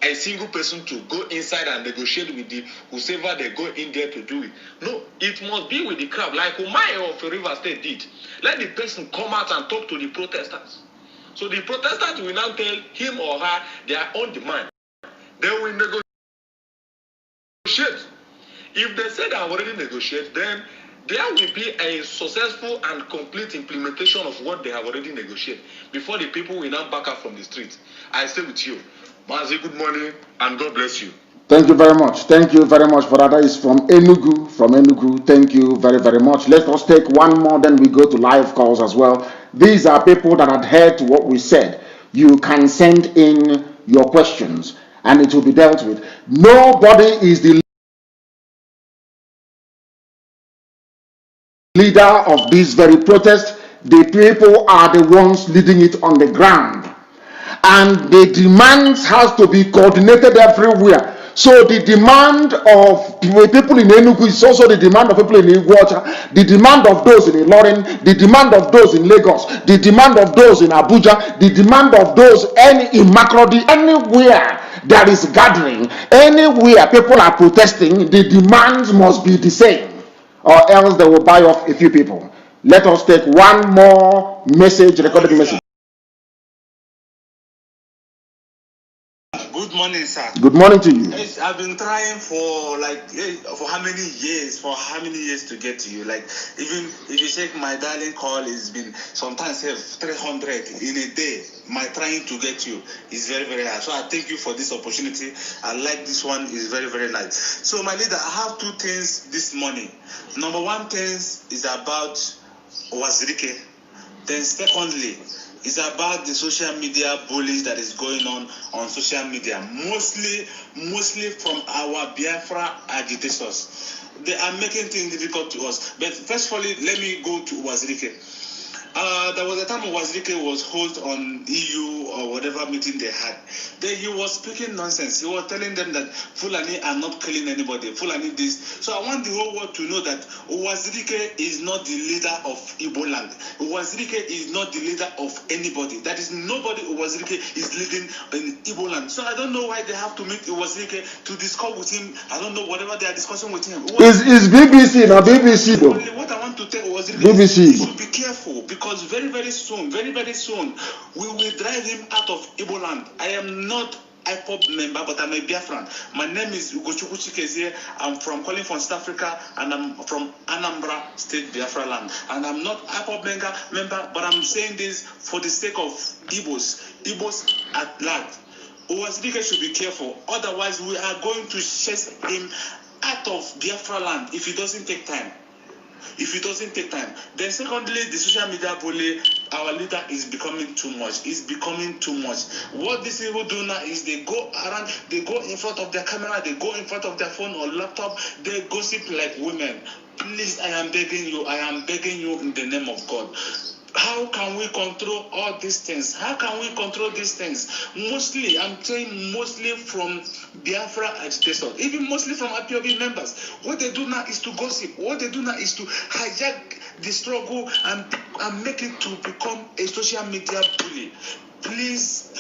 [SPEAKER 8] a single person to go inside and negotiate with the whoever they go in there to do it. No, it must be with the crowd, like Umaye of River State did. Let the person come out and talk to the protesters. So the protesters will now tell him or her their own demand. They will negotiate. If they say they have already negotiated, then there will be a successful and complete implementation of what they have already negotiated before the people will now back up from the street. I stay with you. Mazi, good morning, and God bless you.
[SPEAKER 2] Thank you very much. Thank you very much for that. That is from Enugu. From Enugu. Thank you very, very much. Let us take one more, then we go to live calls as well. These are people that adhere to what we said. You can send in your questions, and it will be dealt with. Nobody is the leader of this very protest. The people are the ones leading it on the ground. And the demands has to be coordinated everywhere. So the demand of people in Enugu is also the demand of people in Iguacha, the demand of those in Ilorin, the demand of those in Lagos, the demand of those in Abuja, the demand of those in Makurdi, anywhere there is gathering, anywhere people are protesting, the demands must be the same, or else they will buy off a few people. Let us take one more message, recorded message.
[SPEAKER 9] Good morning, sir.
[SPEAKER 2] Good morning to you.
[SPEAKER 9] Yes, I've been trying for how many years to get to you. Like, even if you check my dialing call, it's been sometimes 300 in a day. My trying to get you is very, very hard. So I thank you for this opportunity. I like this one. It's very, very nice. So my leader, I have two things this morning. Number one thing is about Wazirike. Then secondly, it's about the social media bullies that is going on social media, mostly from our Biafra agitators. They are making things difficult to us. But first of all, let me go to Wazirike. There was a time Wazirike was host on EU or whatever meeting they had. Then he was speaking nonsense. He was telling them that Fulani are not killing anybody. Fulani this. So I want the whole world to know that Wazirike is not the leader of Igbo land. Wazirike is not the leader of anybody. That is nobody Wazirike is leading in Igbo land. So I don't know why they have to meet Wazirike to discuss with him. I don't know whatever they are discussing with him.
[SPEAKER 2] Is BBC now BBC though?
[SPEAKER 9] What I want to tell Wazirike
[SPEAKER 2] BBC.
[SPEAKER 9] is to be careful because very soon, we will drive him out of Igbo land. I am not IPOB member, but I'm a Biafran. My name is Ugochukwu Chikezie. I'm calling from South Africa, and I'm from Anambra State, Biafra land. And I'm not IPOB member, but I'm saying this for the sake of Igbos at large. Owazirike should be careful. Otherwise, we are going to chase him out of Biafra land if he doesn't take time. Then secondly, the social media bully, our leader is becoming too much. What these people do now is they go around, they go in front of their camera, they go in front of their phone or laptop, they gossip like women. Please, I am begging you in the name of God. How can we control all these things? Mostly, I'm saying mostly from Biafra agitators, even mostly from IPOB members. What they do now is to gossip. What they do now is to hijack the struggle and make it to become a social media bully. Please,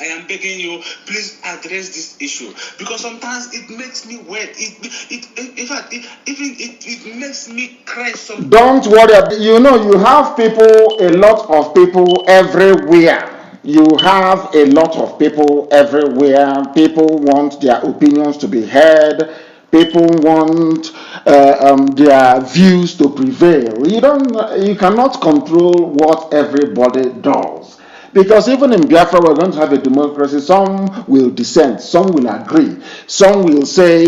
[SPEAKER 9] I am begging you, please address this issue because sometimes it makes me wet. It makes me cry.
[SPEAKER 2] Don't worry. You know, you have people, a lot of people everywhere. People want their opinions to be heard. People want their views to prevail. You cannot control what everybody does. Because even in Biafra, we're going to have a democracy. Some will dissent, some will agree, some will say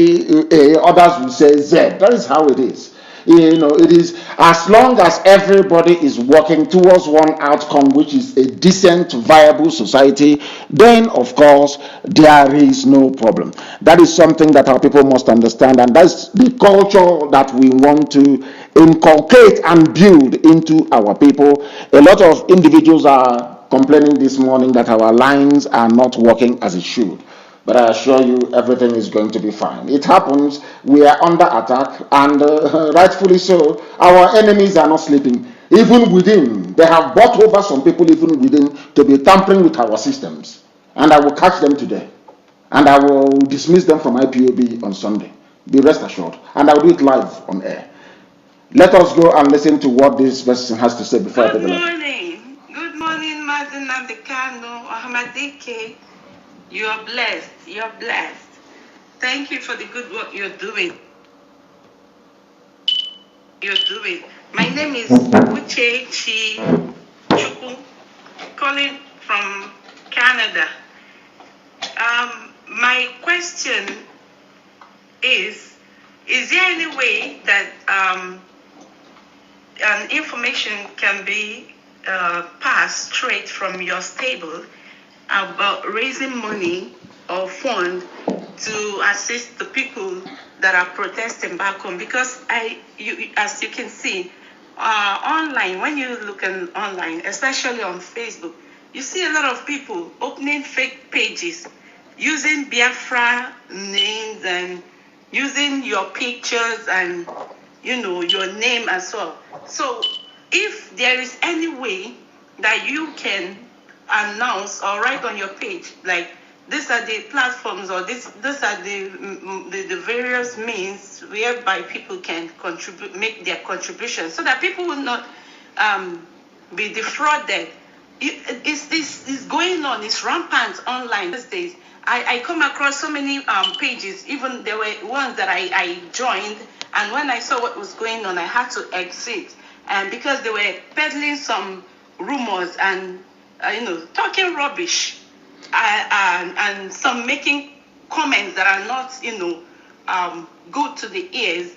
[SPEAKER 2] A, others will say Z. That is how it is. It is as long as everybody is working towards one outcome, which is a decent, viable society, then of course there is no problem. That is something that our people must understand, and that's the culture that we want to inculcate and build into our people. A lot of individuals are complaining this morning that our lines are not working as it should. But I assure you, everything is going to be fine. It happens. We are under attack, and rightfully so. Our enemies are not sleeping. Even within, they have bought over some people, even within, to be tampering with our systems. And I will catch them today. And I will dismiss them from IPOB on Sunday. Be rest assured. And I will do it live on air. Let us go and listen to what this person has to say before I take the line.
[SPEAKER 10] Good morning, Mazi, Nnamdi, Kanu, Ahmadike. You are blessed. Thank you for the good work you're doing. My name is Uche Chukwu, calling from Canada. My question is there any way that an information can be passed straight from your stable about raising money or fund to assist the people that are protesting back home? Because as you can see, online, when you look online, especially on Facebook, you see a lot of people opening fake pages, using Biafra names and using your pictures and your name as well. So if there is any way that you can announce or write on your page, like these are the platforms or these are the various means whereby people can make their contribution, so that people will not be defrauded. It's going on. It's rampant online these days. I come across so many pages. Even there were ones that I joined, and when I saw what was going on, I had to exit, and because they were peddling some rumors and talking rubbish, and some making comments that are not good to the ears,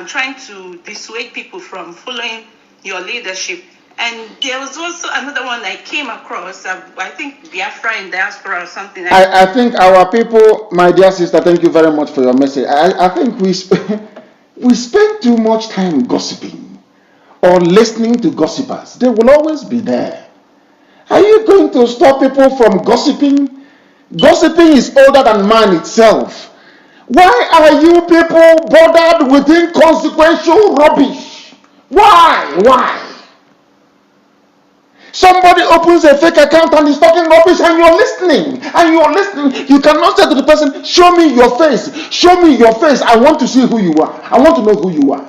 [SPEAKER 10] trying to dissuade people from following your leadership. And there was also another one I came across, I think Biafra in diaspora or something.
[SPEAKER 2] I think our people, my dear sister, thank you very much for your message. I think we spend too much time gossiping. or listening to gossipers. They will always be there. Are you going to stop people from gossiping? Gossiping is older than man itself. Why are you people bothered with inconsequential rubbish? Why? Why? Somebody opens a fake account and is talking rubbish and you're listening. And you're listening. You cannot say to the person, show me your face. Show me your face. I want to see who you are. I want to know who you are.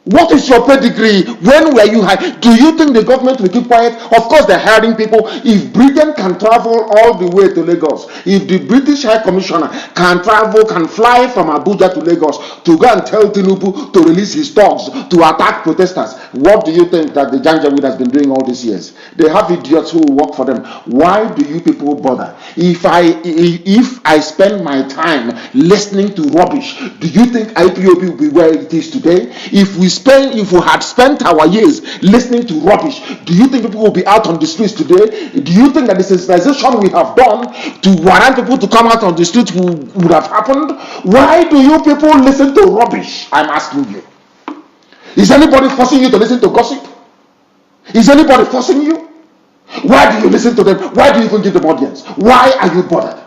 [SPEAKER 2] What is your pedigree? When were you hired? Do you think the government will keep quiet? Of course, they're hiring people. If Britain can travel all the way to Lagos, if the British High Commissioner can travel, can fly from Abuja to Lagos to go and tell Tinubu to release his dogs to attack protesters, what do you think that the Janjaweed has been doing all these years? They have idiots who work for them. Why do you people bother? If I spend my time listening to rubbish, do you think IPOB will be where it is today? If we had spent our years listening to rubbish, do you think people will be out on the streets today? Do you think that the sensitization we have done to warrant people to come out on the streets would have happened? Why do you people listen to rubbish? I'm asking you. Is anybody forcing you to listen to gossip? Is anybody forcing you? Why do you listen to them? Why do you even give them audience? Why are you bothered?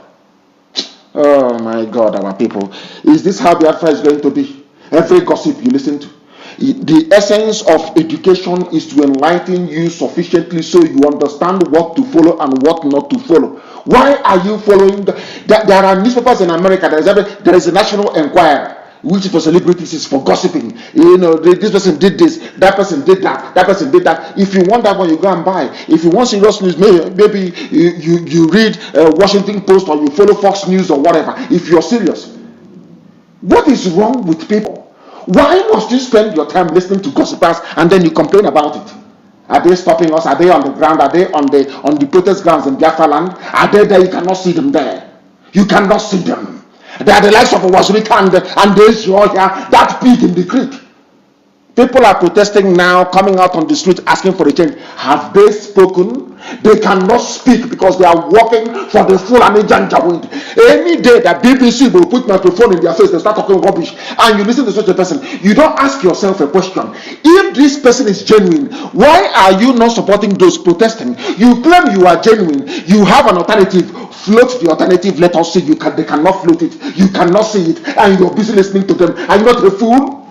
[SPEAKER 2] Oh my God, our people. Is this how Biafra is going to be? Every gossip you listen to. The essence of education is to enlighten you sufficiently so you understand what to follow and what not to follow. Why are you following? There are newspapers in America. There is a National Enquirer, which for celebrities is for gossiping. You know, this person did this, that person did that, that person did that. If you want that one, you go and buy. If you want serious news, maybe you read Washington Post or you follow Fox News or whatever. If you're serious, what is wrong with people? Why must you spend your time listening to gossipers and then you complain about it? Are they stopping us? Are they on the ground? Are they on the protest grounds in Biafra land? Are they there? You cannot see them there. You cannot see them. They are the likes of Wazirika and there's your here, that pig in the creek. People are protesting now, coming out on the street asking for a change. Have they spoken? They cannot speak because they are working for the Fulani Janjaweed. Any day that BBC will put microphone in their face, they start talking rubbish, and you listen to such a person, you don't ask yourself a question. If this person is genuine, why are you not supporting those protesting? You claim you are genuine. You have an alternative. Float the alternative. Let us see. They cannot float it. You cannot see it, and you're busy listening to them. Are you not a fool?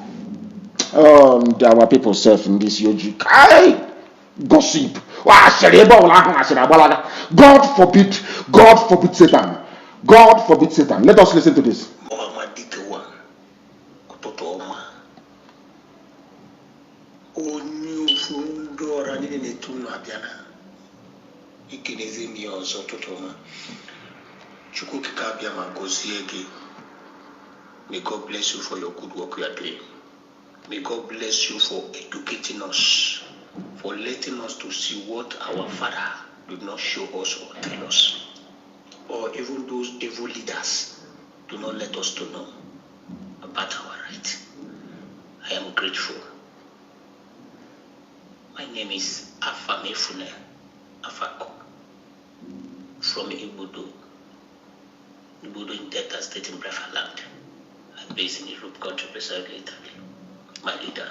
[SPEAKER 2] Our people serve in this yoji. Gossip. God forbid Satan. God forbid Satan. Let us listen to this.
[SPEAKER 6] May God bless you for your good work you are doing. May God bless you for educating us, for letting us to see what our Father did not show us or tell us. Or even those evil leaders do not let us to know about our right. I am grateful. My name is Afamefune Afako from Ibudu in Delta State in Biafra land. I'm based in Europe country, precisely Italy. My leader,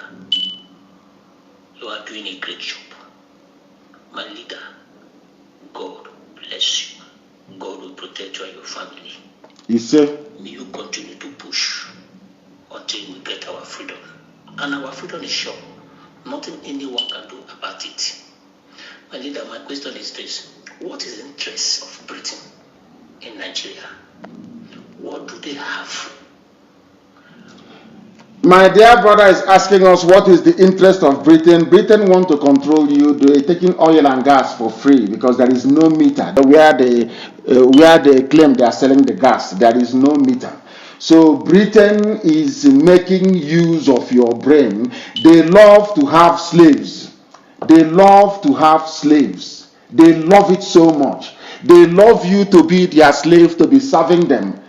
[SPEAKER 6] you are doing a great job. My leader, God bless you. God will protect you and your family.
[SPEAKER 2] You say?
[SPEAKER 6] May you continue to push until we get our freedom. And our freedom is sure. Nothing anyone can do about it. My leader, my question is this. What is the interest of Britain in Nigeria? What do they have?
[SPEAKER 2] My dear brother is asking us what is the interest of Britain. Britain want to control you. They're taking oil and gas for free because there is no meter. Where they claim they are selling the gas, there is no meter. So Britain is making use of your brain. They love to have slaves. They love to have slaves. They love it so much. They love you to be their slave, to be serving them.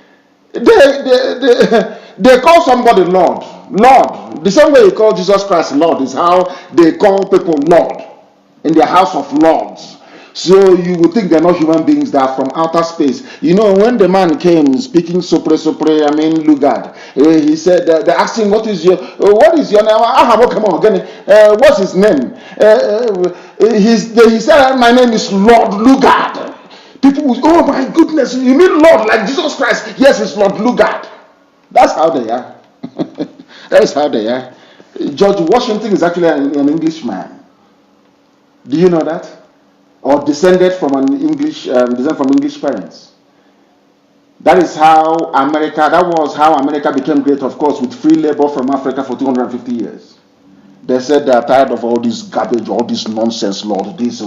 [SPEAKER 2] They call somebody Lord. Lord. The same way you call Jesus Christ Lord is how they call people Lord in their house of lords. So you would think they're not human beings, they are from outer space. You know, when the man came speaking Lugard, he said, they asked him, what is your name? What's his name? He said, my name is Lord Lugard. People will, oh my goodness, you mean Lord like Jesus Christ? Yes, it's Lord Lugard. That's how they are. That's how they are. George Washington is actually an Englishman. Do you know that? Or descended from English parents. That was how America became great, of course, with free labor from Africa for 250 years. They said they are tired of all this garbage, all this nonsense, Lord, this.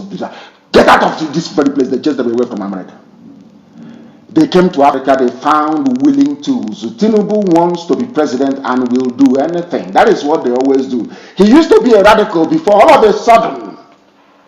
[SPEAKER 2] Get out of this very place. They chased them away from America. They came to Africa, they found willing tools. Tinubu wants to be president and will do anything. That is what they always do. He used to be a radical before, all of a sudden,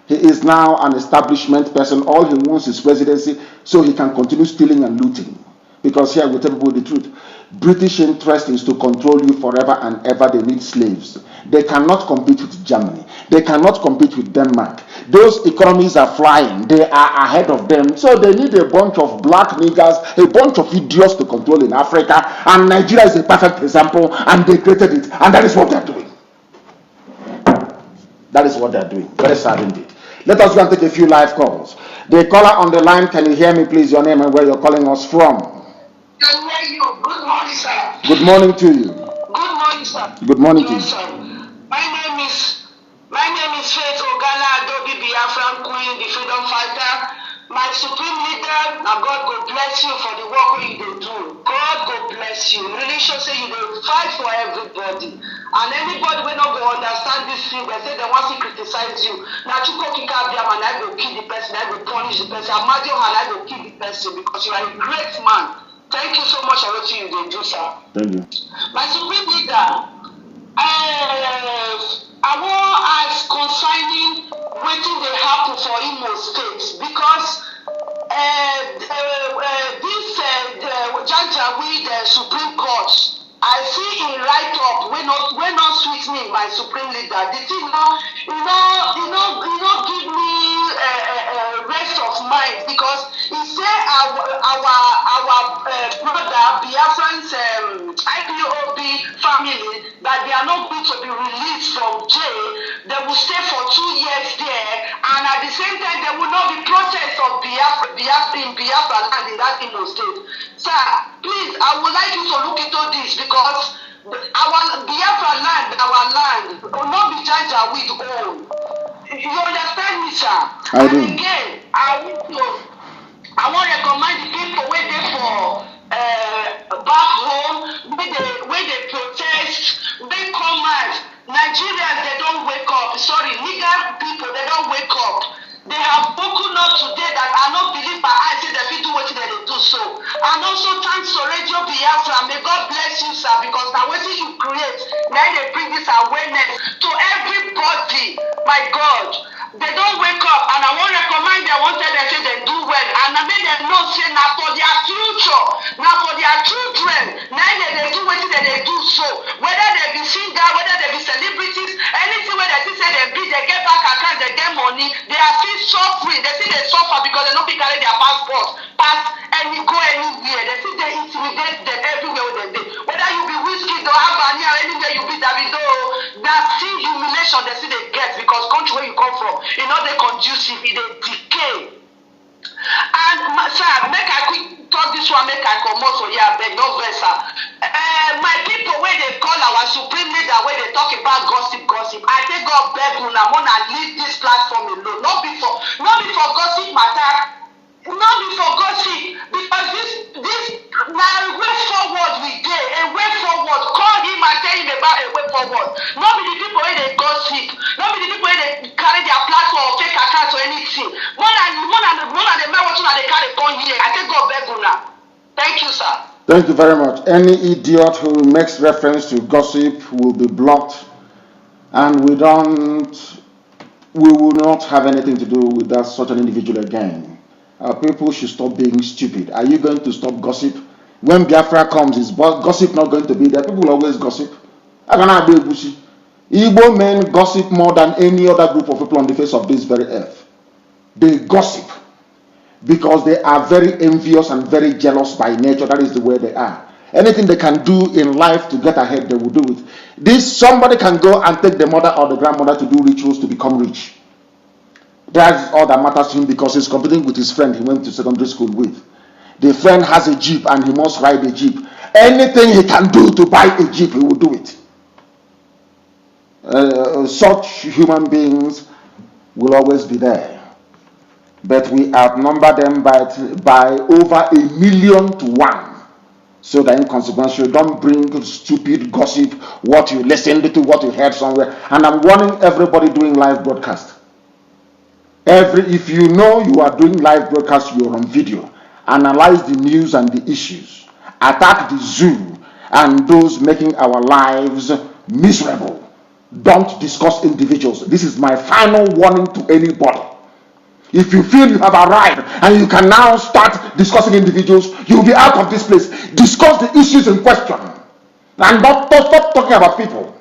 [SPEAKER 2] he is now an establishment person. All he wants is presidency so he can continue stealing and looting. Because here, I will tell people the truth. British interest is to control you forever and ever. They need slaves. They cannot compete with Germany. They cannot compete with Denmark. Those economies are flying. They are ahead of them. So they need a bunch of black niggers, a bunch of idiots to control in Africa. And Nigeria is a perfect example. And they created it. And that is what they are doing. That is what they are doing. Very sad indeed. Let us go and take a few live calls. The caller on the line, can you hear me, please? Your name and where you're calling us from.
[SPEAKER 11] Good morning, sir.
[SPEAKER 2] Good morning to you.
[SPEAKER 11] Good morning, sir.
[SPEAKER 2] Good morning to you.
[SPEAKER 11] Sir. My name is Faith Ogala Adobe Biafran Queen, the freedom fighter. My supreme leader, now God go bless you for the work you dey do. God go bless you. Really sure say you dey fight for everybody. And anybody will not go understand this thing, they say they want to criticize you. Now you go kick out them and I go kill the person, I go punish the person. Imagine how I go kill the person because you are a great man. Thank you so much for what you do, sir.
[SPEAKER 2] Thank you.
[SPEAKER 11] My supreme leader, I want to ask concerning what they happen for Imo State because this Janjaweed Supreme Court, I see in write-up when not sweet me, my supreme leader. The thing give me rest of mind because he say our brother Biafran's IPOB family that they are not going to be released from jail. They will stay for 2 years there, and at the same time there will not be protest of Biafra in Biafra land in that Imo State. Sir, please, I would like you to look into this because our Biafra land, will not be Janjaweed own. You understand me, sir?
[SPEAKER 2] I do.
[SPEAKER 11] And again, I want to recommend the people where they for back home, where they protest, they come out. Nigerians, they don't wake up. Sorry, nigger people, they don't wake up. They have woken up today that I don't believe my eyes say they do what they do so. And also thanks to Radio Biafra. May God bless you, sir, because now what you create, now they bring this awareness to everybody. My God, they don't wake up, and I want to recommend them. One time they say they do well, and I make them know say now for their future, now for their children, now they do what they do so. Whether they be singer, whether they be celebrities, anything where they say they be, they get back account, they get money, they are still suffering. They say they suffer because they don't carry their passport, pass and go anywhere. They say they intimidate them everywhere where they do. Whether you be whiskey or Abani or anywhere you be Davido, that's still humiliation they see they get because country where you come from, you know they conducive, they decay. And sir, make I quick talk this one, make I come out so yeah, beg no versa. My people where they call our supreme leader, where they talk about gossip. I take God beg una wanna leave this platform alone. Not before gossip matter. Not before gossip, because this now way forward we get a way forward. Call him and tell him about a way forward. Not be the people where they gossip, not be the people where they carry their platform or fake accounts or anything. More than the man what they carry come here. I take God beg una. Thank you, sir.
[SPEAKER 2] Thank you very much. Any idiot who makes reference to gossip will be blocked, and we will not have anything to do with that such an individual again. People should stop being stupid. Are you going to stop gossip? When Biafra comes, is gossip not going to be there? People will always gossip. Igbo men gossip more than any other group of people on the face of this very earth. They gossip because they are very envious and very jealous by nature. That is the way they are. Anything they can do in life to get ahead, they will do it. Somebody can go and take the mother or the grandmother to do rituals to become rich. That's all that matters to him because he's competing with his friend he went to secondary school with. The friend has a jeep and he must ride a jeep. Anything he can do to buy a jeep, he will do it. Such human beings will always be there. But we outnumber them by over 1,000,000 to 1. So that inconsequential, don't bring stupid gossip, what you listened to, what you heard somewhere. And I'm warning everybody doing live broadcast. If you know you are doing live broadcast, you're on video, analyze the news and the issues. Attack the zoo and those making our lives miserable. Don't discuss individuals. This is my final warning to anybody. If you feel you have arrived and you can now start discussing individuals, you'll be out of this place. Discuss the issues in question and stop talking about people.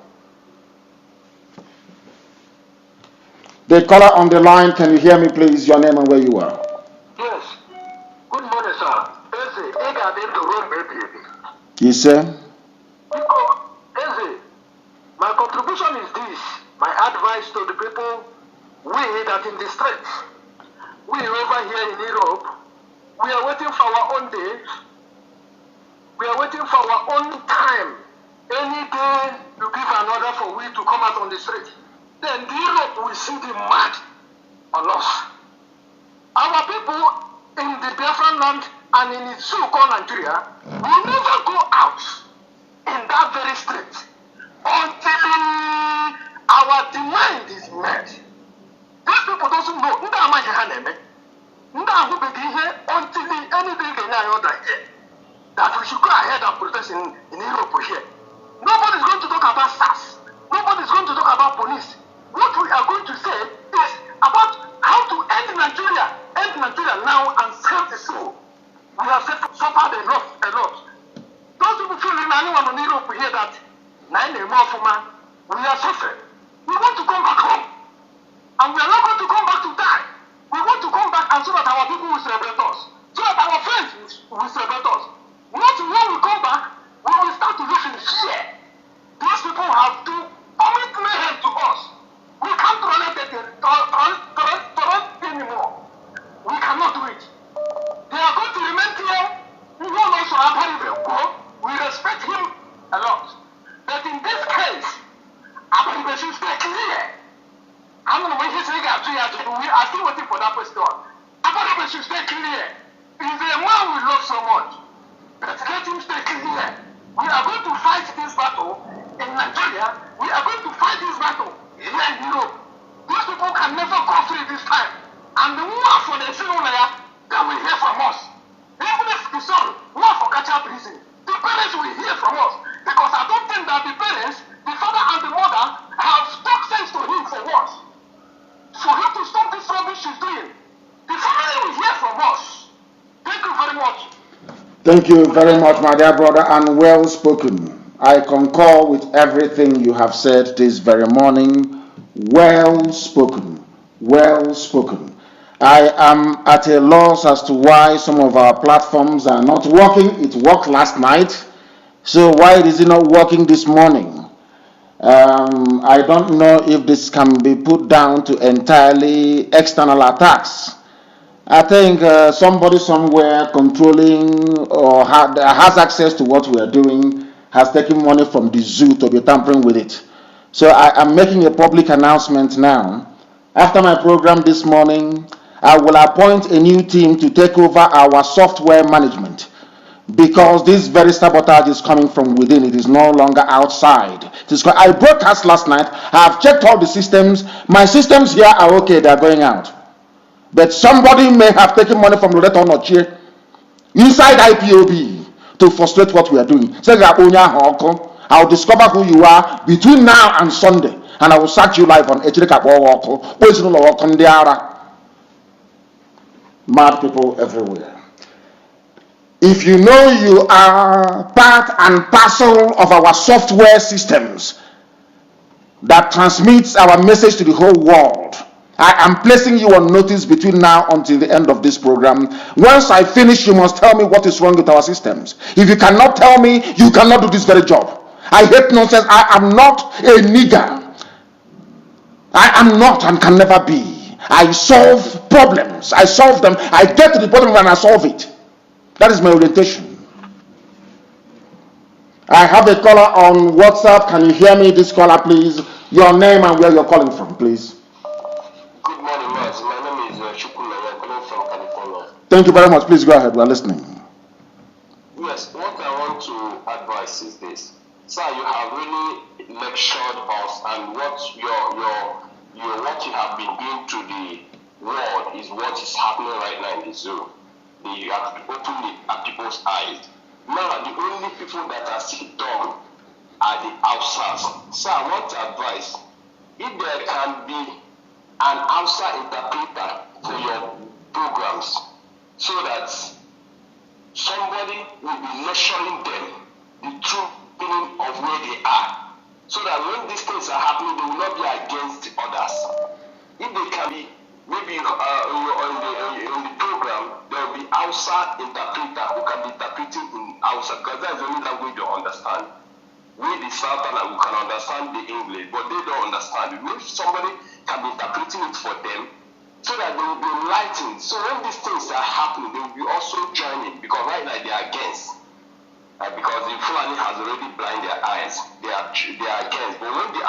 [SPEAKER 2] The caller on the line, can you hear me please? Your name and where you are.
[SPEAKER 5] Yes. Good morning, sir.
[SPEAKER 2] Yes, sir.
[SPEAKER 5] My contribution is this. My advice to the people, we that in the streets, we over here in Europe, we are waiting for our own day. We are waiting for our own time. Any day you give an order for we to come out on the street, then the Europe will see the mad on us. Our people in the Biafran land and in its so-called Nigeria will never go out in that very street until our demand is met. These people doesn't know. Until anything can order here that we should go ahead and protest in Europe here. Nobody's going to talk about SARS. Nobody's going to talk about police. What we are going to say is about how to end Nigeria now and save the soul. We have suffered a lot. Those people feeling anyone in Europe here that we are suffering. We want to come back home. And we are not going to come back to die. We want to come back and so that our people will celebrate us. So that our friends will celebrate us. Not when we come back, we will start to live in fear. These people have to commit mayhem to us. We can't tolerate anymore. We cannot do it. They are going to remain here. We will also we respect him a lot. But in this case, I should stay clear. I'm going to wait here we are still waiting for that question. I should stay clear. He's a man we love so much. But let him stay clear. We are going to fight this battle in Nigeria. We are going to fight this battle here in Europe. These people can never go free this time. And the war for the Syria that will hear from us. Even if the son, war for catch-up prison, the parents will hear from us. Because I don't think that the parents, the father and the mother, have talked sense to him for once. For him to stop this rubbish he's doing. The family will hear from us. Thank you very much.
[SPEAKER 2] Thank you very much, my dear brother, and well spoken. I concur with everything you have said this very morning. Well spoken. Well spoken. I am at a loss as to why some of our platforms are not working. It worked last night. So why is it not working this morning? I don't know if this can be put down to entirely external attacks. I think somebody somewhere controlling or has access to what we are doing has taken money from the zoo to be tampering with it. So I am making a public announcement now. After my program this morning, I will appoint a new team to take over our software management. Because this very sabotage is coming from within, it is no longer outside. I broadcast last night, I have checked all the systems. My systems here are okay, they are going out. But somebody may have taken money from Loretta Onochie inside IPOB to frustrate what we are doing. I'll discover who you are between now and Sunday, and I will search you live on mad people everywhere. If you know you are part and parcel of our software systems that transmits our message to the whole world, I am placing you on notice between now until the end of this program. Once I finish, you must tell me what is wrong with our systems. If you cannot tell me, you cannot do this very job. I hate nonsense. I am not a nigger. I am not and can never be. I solve problems. I solve them. I get to the bottom and I solve it. That is my orientation. I have a caller on WhatsApp. Can you hear me? This caller, please. Your name and where you're calling from, please.
[SPEAKER 5] Good morning, Mazi. My name is Shukula. I'm calling from California.
[SPEAKER 2] Thank you very much. Please go ahead. We are listening.
[SPEAKER 5] Yes, what I want to advise is this. Sir, you have really lectured us, and what you have been doing to the world is what is happening right now in the zoo. You have opened people's eyes. Now, the only people that are still dumb are the outsiders. So I want to advise, if there can be an outside interpreter for your programs, so that somebody will be lecturing them the true meaning of where they are, so that when these things are happening, they will not be against the others. If they can be, maybe on the program, there will be outside interpreter who can be interpreting in outside, because that is the only language they understand. We the Southern, we can understand the English, but they don't understand it. If somebody can be interpreting it for them, so that they will be enlightened. So when these things are happening, they will be also joining, because right now they are against. Because the Fulani has already blinded their eyes. They are against. But when they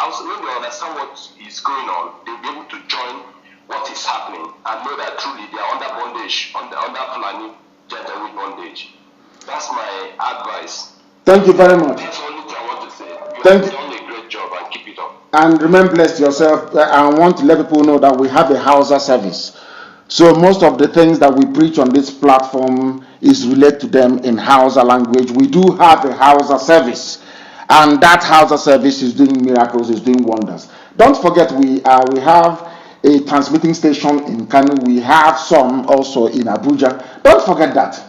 [SPEAKER 5] understand what is going on, they'll be able to join what is happening and know that truly they are under bondage, under Fulani gender with bondage. That's my advice.
[SPEAKER 2] Thank you very much.
[SPEAKER 5] That's the only thing I want to say. You have done a great job, and keep it up.
[SPEAKER 2] And remain blessed yourself. I want to let people know that we have a Hausa service. So most of the things that we preach on this platform is related to them in Hausa language. We do have a Hausa service, and that Hausa service is doing miracles, is doing wonders. Don't forget, we have a transmitting station in Kanu. We have some also in Abuja. Don't forget that.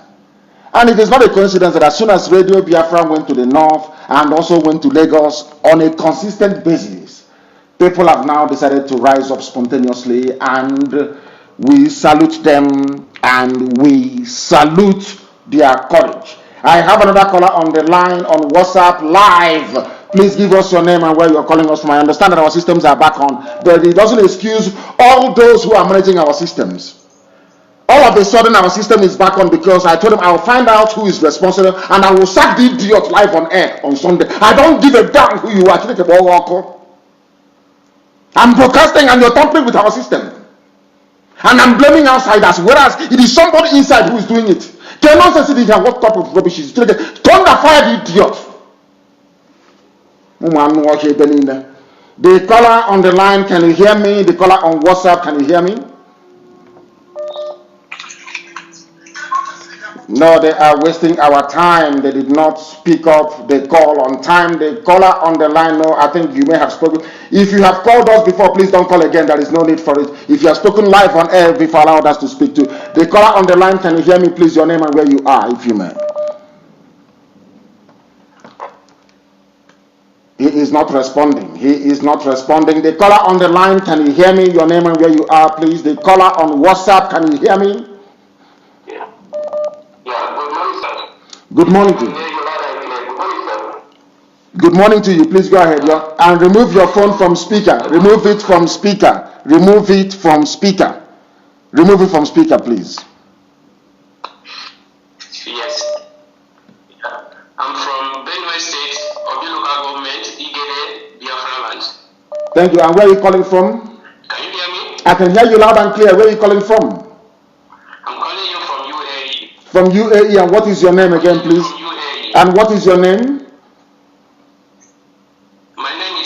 [SPEAKER 2] And it is not a coincidence that as soon as Radio Biafra went to the north and also went to Lagos on a consistent basis, people have now decided to rise up spontaneously, and we salute them and we salute their courage. I have another caller on the line on WhatsApp live. Please give us your name and where you're calling us from. I understand that our systems are back on, but it doesn't excuse all those who are managing our systems. All of a sudden, our system is back on because I told him I will find out who is responsible and I will sack the idiot live on air on Sunday. I don't give a damn who you are. I'm broadcasting and you're tampering with our system. And I'm blaming outsiders, whereas it is somebody inside who is doing it. Cannot say sitting here, what type of rubbish is it? Thunder fire the idiot. The caller on the line, can you hear me? The caller on WhatsApp, can you hear me? No, they are wasting our time. They did not speak up the call on time. The caller on the line, no, I think you may have spoken. If you have called us before, please don't call again. There is no need for it. If you have spoken live on air, we've allowed us to speak to. The caller on the line, can you hear me, please? Your name and where you are, if you may. He is not responding. He is not responding. The caller on the line, can you hear me? Your name and where you are, please. The caller on WhatsApp, can you hear me? Good morning to you. Good morning to you. Please go ahead. And remove your phone from speaker. Remove it from speaker. Remove it from speaker. Remove it from speaker, please.
[SPEAKER 5] Yes. I'm from Benue State, of the local government, Igede, Biafra land.
[SPEAKER 2] Thank you. And where are you calling from?
[SPEAKER 5] Can you hear me?
[SPEAKER 2] I can hear you loud and clear. Where are you calling from?
[SPEAKER 5] I'm calling you from UAE.
[SPEAKER 2] From UAE, and what is your name again, please?
[SPEAKER 5] From UAE.
[SPEAKER 2] And what is your name?
[SPEAKER 5] My name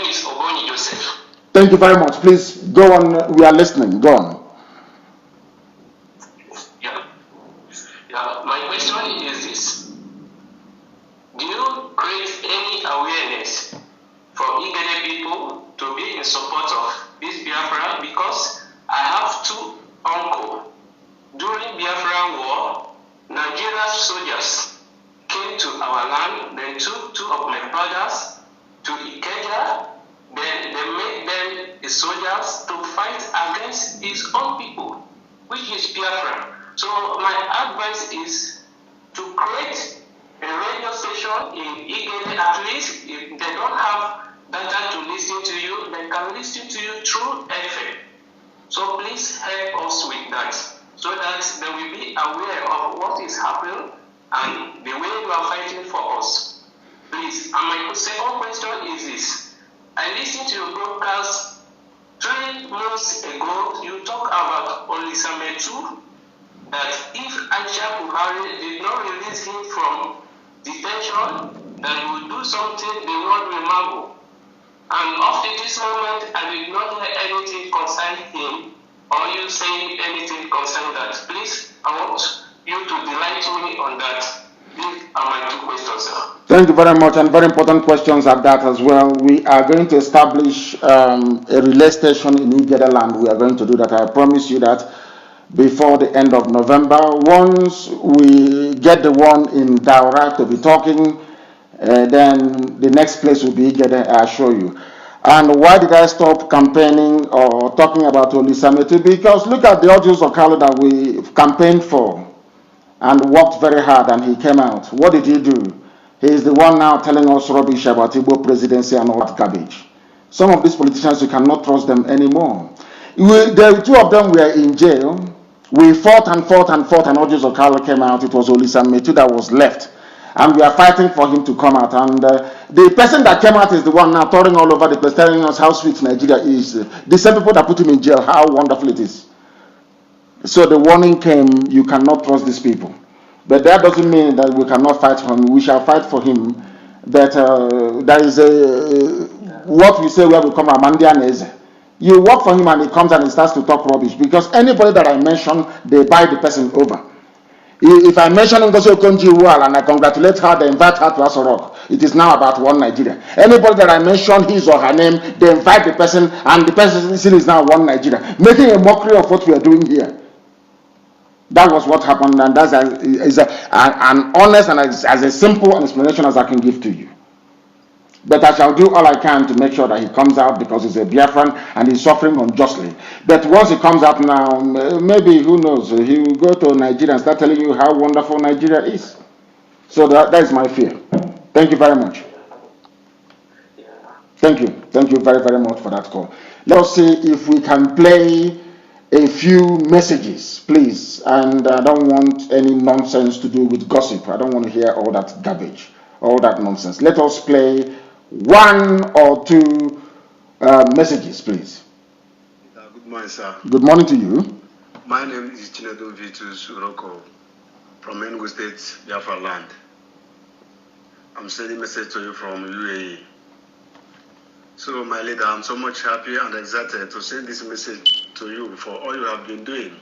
[SPEAKER 5] is Oboni Joseph.
[SPEAKER 2] Thank you very much. Please go on. We are listening. Go on.
[SPEAKER 5] Yeah. My question is this: do you create any awareness for Igede people to be in support of this Biafra? Because I have two uncles. During Biafra War, Nigerian soldiers came to our land. They took two of my brothers to Ikeja. Then they made them
[SPEAKER 4] the soldiers to fight against his own people, which is Biafra. So my advice is to create a radio station in Igede. At least if they don't have data to listen to you, they can listen to you through FM. So please help us with that, so that they will be aware of what is happening and the way you are fighting for us. Please. And my second question is this. I listened to your broadcast 3 months ago. You talk about Olisametu, that if Aisha Buhari did not release him from detention, that he would do something they won't remember. And up to this moment, I did not hear anything concerning him, or you saying anything concerning that. Please, I want you to delight me on that. These are my 2 questions, sir.
[SPEAKER 2] Thank you very much, and very important questions at that as well. We are going to establish a relay station in Igede. We are going to do that. I promise you that before the end of November. Once we get the one in Daura to be talking, then the next place will be Igede, I assure you. And why did I stop campaigning or talking about Olisametu? Because look at the audios of Kanu that we campaigned for and worked very hard, and he came out. What did he do? He is the one now telling us rubbish about Igbo presidency and all that garbage. Some of these politicians, you cannot trust them anymore. The 2 of them were in jail. We fought, and audios of Kanu came out. It was Olisametu that was left. And we are fighting for him to come out. And the person that came out is the one now touring all over the place, telling us how sweet Nigeria is. The same people that put him in jail, how wonderful it is. So the warning came, you cannot trust these people. But that doesn't mean that we cannot fight for him. We shall fight for him. But there is what we say where we come, Amandianese. You work for him and he comes and he starts to talk rubbish. Because anybody that I mention, they buy the person over. If I mention Ngozi Okonjo-Iweala and I congratulate her, they invite her to Aso Rock. It is now about one Nigeria. Anybody that I mention his or her name, they invite the person, and the person is now one Nigeria, making a mockery of what we are doing here. That was what happened, and that's an honest and as a simple explanation as I can give to you. But I shall do all I can to make sure that he comes out, because he's a Biafran and he's suffering unjustly. But once he comes out now, maybe, who knows, he will go to Nigeria and start telling you how wonderful Nigeria is. So that is my fear. Thank you very much. Thank you. Thank you very, very much for that call. Let us see if we can play a few messages, please. And I don't want any nonsense to do with gossip. I don't want to hear all that garbage, all that nonsense. Let us play 1 or 2 messages, please.
[SPEAKER 12] Good morning, sir.
[SPEAKER 2] Good morning to you.
[SPEAKER 12] My name is Chinedu Vitus Uroko from Enugu State, Biafra land. I'm sending a message to you from UAE. So, my leader, I'm so much happy and excited to send this message to you for all you have been doing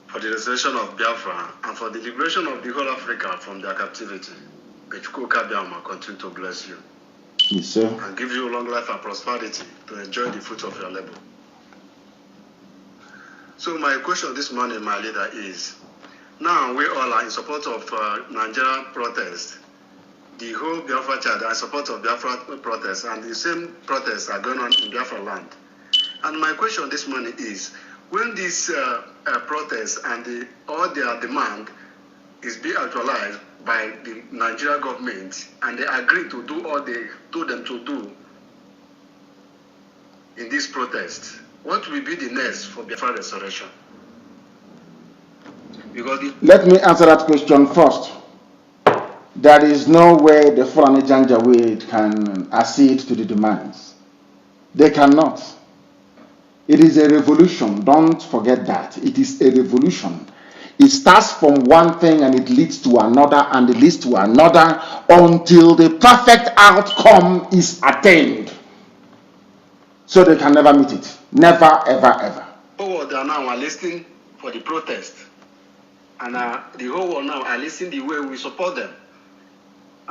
[SPEAKER 12] for the restoration of Biafra and for the liberation of the whole Africa from their captivity. May Chukwuka continue to bless you.
[SPEAKER 2] Yes, sir.
[SPEAKER 12] And give you long life and prosperity to enjoy the fruit of your labor. So my question this morning, my leader, is, now we all are in support of Nigerian protest. The whole Biafra child are in support of Biafra protest, and the same protests are going on in Biafra land. And my question this morning is, when this protest and all their demand is being actualized by the Nigerian government, and they agree to do all they told them to do in this protest, what will be the next for Biafra restoration? Because
[SPEAKER 2] let me answer that question first. There is no way the Fulani Janjaweed can accede to the demands. They cannot. It is a revolution. Don't forget that. It is a revolution. It starts from one thing and it leads to another and it leads to another until the perfect outcome is attained. So they can never meet it. Never, ever, ever.
[SPEAKER 12] The whole world now are listening for the protest. And the whole world now are listening the way we support them.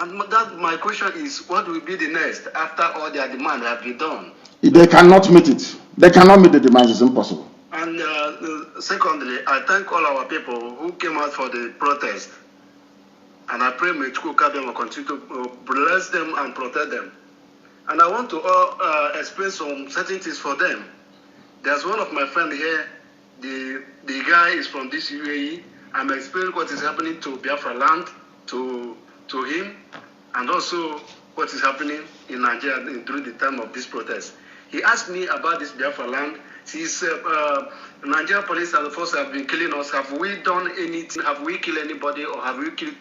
[SPEAKER 12] And that my question is, what will be the next after all their demands have been done?
[SPEAKER 2] They cannot meet it. They cannot meet the demands. It's impossible.
[SPEAKER 12] And secondly, I thank all our people who came out for the protest. And I pray may Chukwuka will continue to bless them and protect them. And I want to explain some certain things for them. There's one of my friends here, the guy is from this UAE. I'm explaining what is happening to Biafra land, to him, and also what is happening in Nigeria during the time of this protest. He asked me about this Biafra land. He said, Nigerian police and the force have been killing us. Have we done anything? Have we killed anybody, or have we killed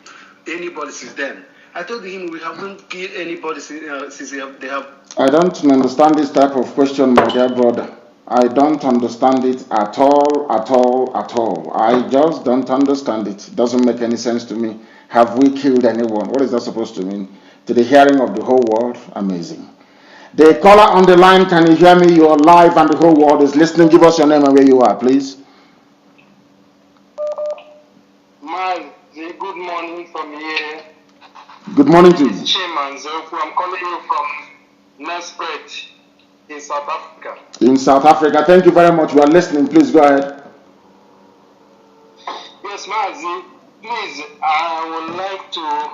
[SPEAKER 12] anybody since then? I told him we haven't killed anybody since they have.
[SPEAKER 2] I don't understand this type of question, my dear brother. I don't understand it at all, at all, at all. I just don't understand it. It doesn't make any sense to me. Have we killed anyone? What is that supposed to mean? To the hearing of the whole world? Amazing. The caller on the line, can you hear me? You are live and the whole world is listening. Give us your name and where you are, please.
[SPEAKER 5] Mazi, good morning from here.
[SPEAKER 2] Good morning to you.
[SPEAKER 5] I'm calling you from Nelspruit in South Africa.
[SPEAKER 2] In South Africa. Thank you very much. We are listening. Please go ahead.
[SPEAKER 5] Yes, Mazi, please, I would like to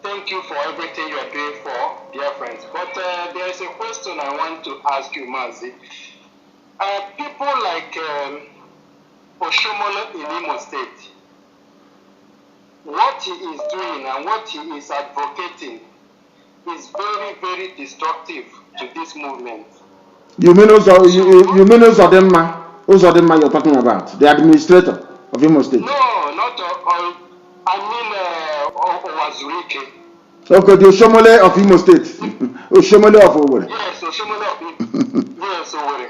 [SPEAKER 5] thank you for everything you are doing for dear friends. But there is a question I want to ask you, Mazi. People like Oshomole in Imo State, what he is doing and what he is advocating is very, very destructive to this movement.
[SPEAKER 2] You mean Uzodinma? Uzodinma you're talking about, the administrator of Imo State?
[SPEAKER 5] No, not I mean Owazurike.
[SPEAKER 2] Okay, the Oshomole of Imo State. Oshomole of Owerri.
[SPEAKER 5] Yes, Oshomole of Imo. Yes, Owerri.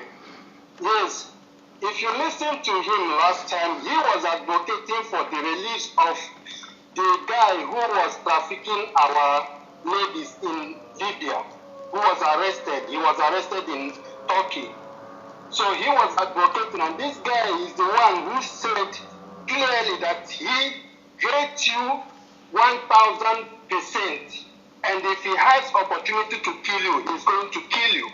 [SPEAKER 5] Yes. If you listen to him last time, he was advocating for the release of the guy who was trafficking our ladies in Libya, who was arrested. He was arrested in Turkey. So he was advocating, and this guy is the one who said clearly that he hates you 1,000%, and if he has opportunity to kill you, he's going to kill you.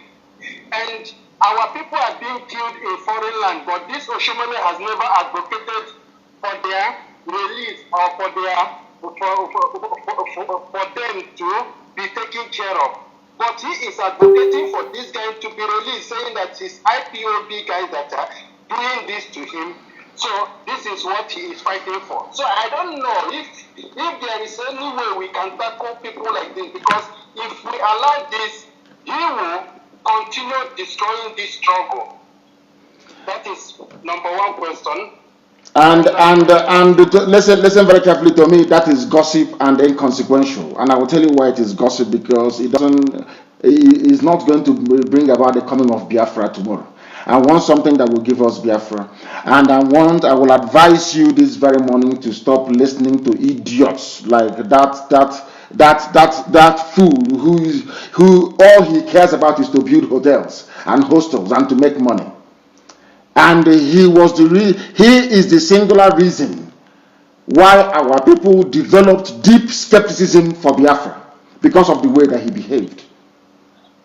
[SPEAKER 5] And our people are being killed in foreign land, but this Oshomole has never advocated for their release or for them to be taken care of. But he is advocating for this guy to be released, saying that his IPOB guys that are doing this to him. So this is what he is fighting for. So I don't know if there is any way we can tackle people like this, because if we allow this, he will continue destroying this struggle. That is number one question.
[SPEAKER 2] And listen very carefully to me. That is gossip and inconsequential. And I will tell you why it is gossip, because it is not going to bring about the coming of Biafra tomorrow. I want something that will give us Biafra. And I will advise you this very morning to stop listening to idiots like that fool who all he cares about is to build hotels and hostels and to make money. And he is the singular reason why our people developed deep skepticism for Biafra, because of the way that he behaved.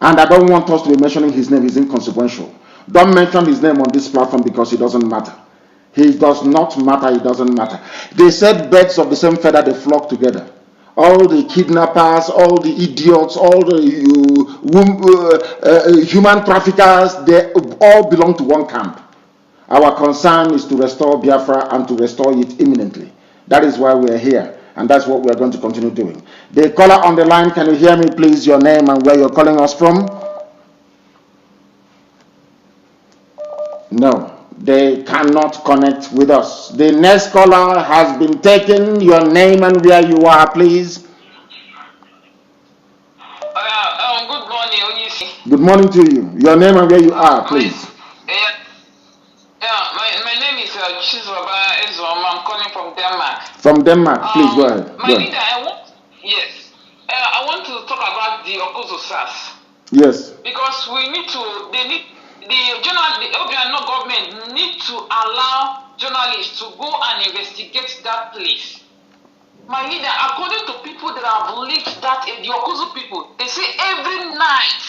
[SPEAKER 2] And I don't want us to be mentioning his name. He's inconsequential. Don't mention his name on this platform, because it doesn't matter. He does not matter. It doesn't matter. They said birds of the same feather, they flock together. All the kidnappers, all the idiots, all the human traffickers, they all belong to one camp. Our concern is to restore Biafra and to restore it imminently. That is why we are here, and that's what we are going to continue doing. The caller on the line, can you hear me, please? Your name and where you're calling us from? No, they cannot connect with us. The next caller has been taken. Your name and where you are, please.
[SPEAKER 13] Good morning, Onyisi.
[SPEAKER 2] Good morning to you. Your name and where you are, please.
[SPEAKER 13] My name is Chizwaba Ezom. I'm calling from Denmark.
[SPEAKER 2] From Denmark, please go ahead.
[SPEAKER 13] My leader, I want to talk about the Okozo SARS.
[SPEAKER 2] Yes.
[SPEAKER 13] Because the Obiano government need to allow journalists to go and investigate that place. My leader, according to people that have lived that, the Okozo people, they say every night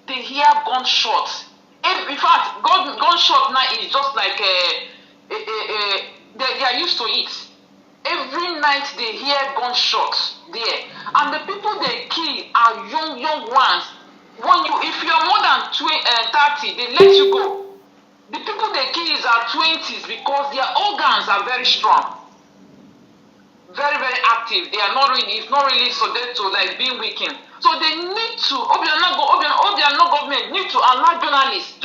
[SPEAKER 13] they hear gunshots. In fact, gunshot now is just like they are used to it. Every night they hear gunshots there, and the people they kill are young ones if you're more than 30, they let you go. The people they kill is our 20s because their organs are very strong, very, very active. They are not really, it's not really subject to like being weakened. So they need to, Obiano government need to allow journalists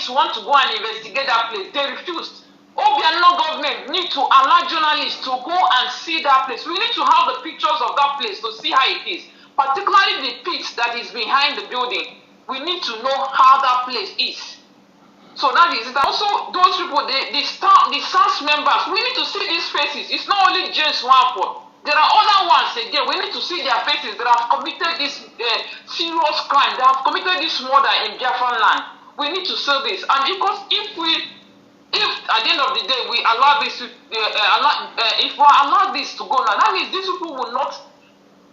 [SPEAKER 13] who want to go and investigate that place. They refused. Obiano government need to allow journalists to go and see that place. We need to have the pictures of that place to see how it is, particularly the pit that is behind the building. We need to know how that place is. So that is it. Also, those people, the SARS members, we need to see these faces. It's not only James Wafford. There are other ones again. We need to see their faces that have committed this serious crime. They have committed this murder in Biafran land. We need to see this. And because if at the end of the day we allow this, if we allow this to go now, that means these people will not,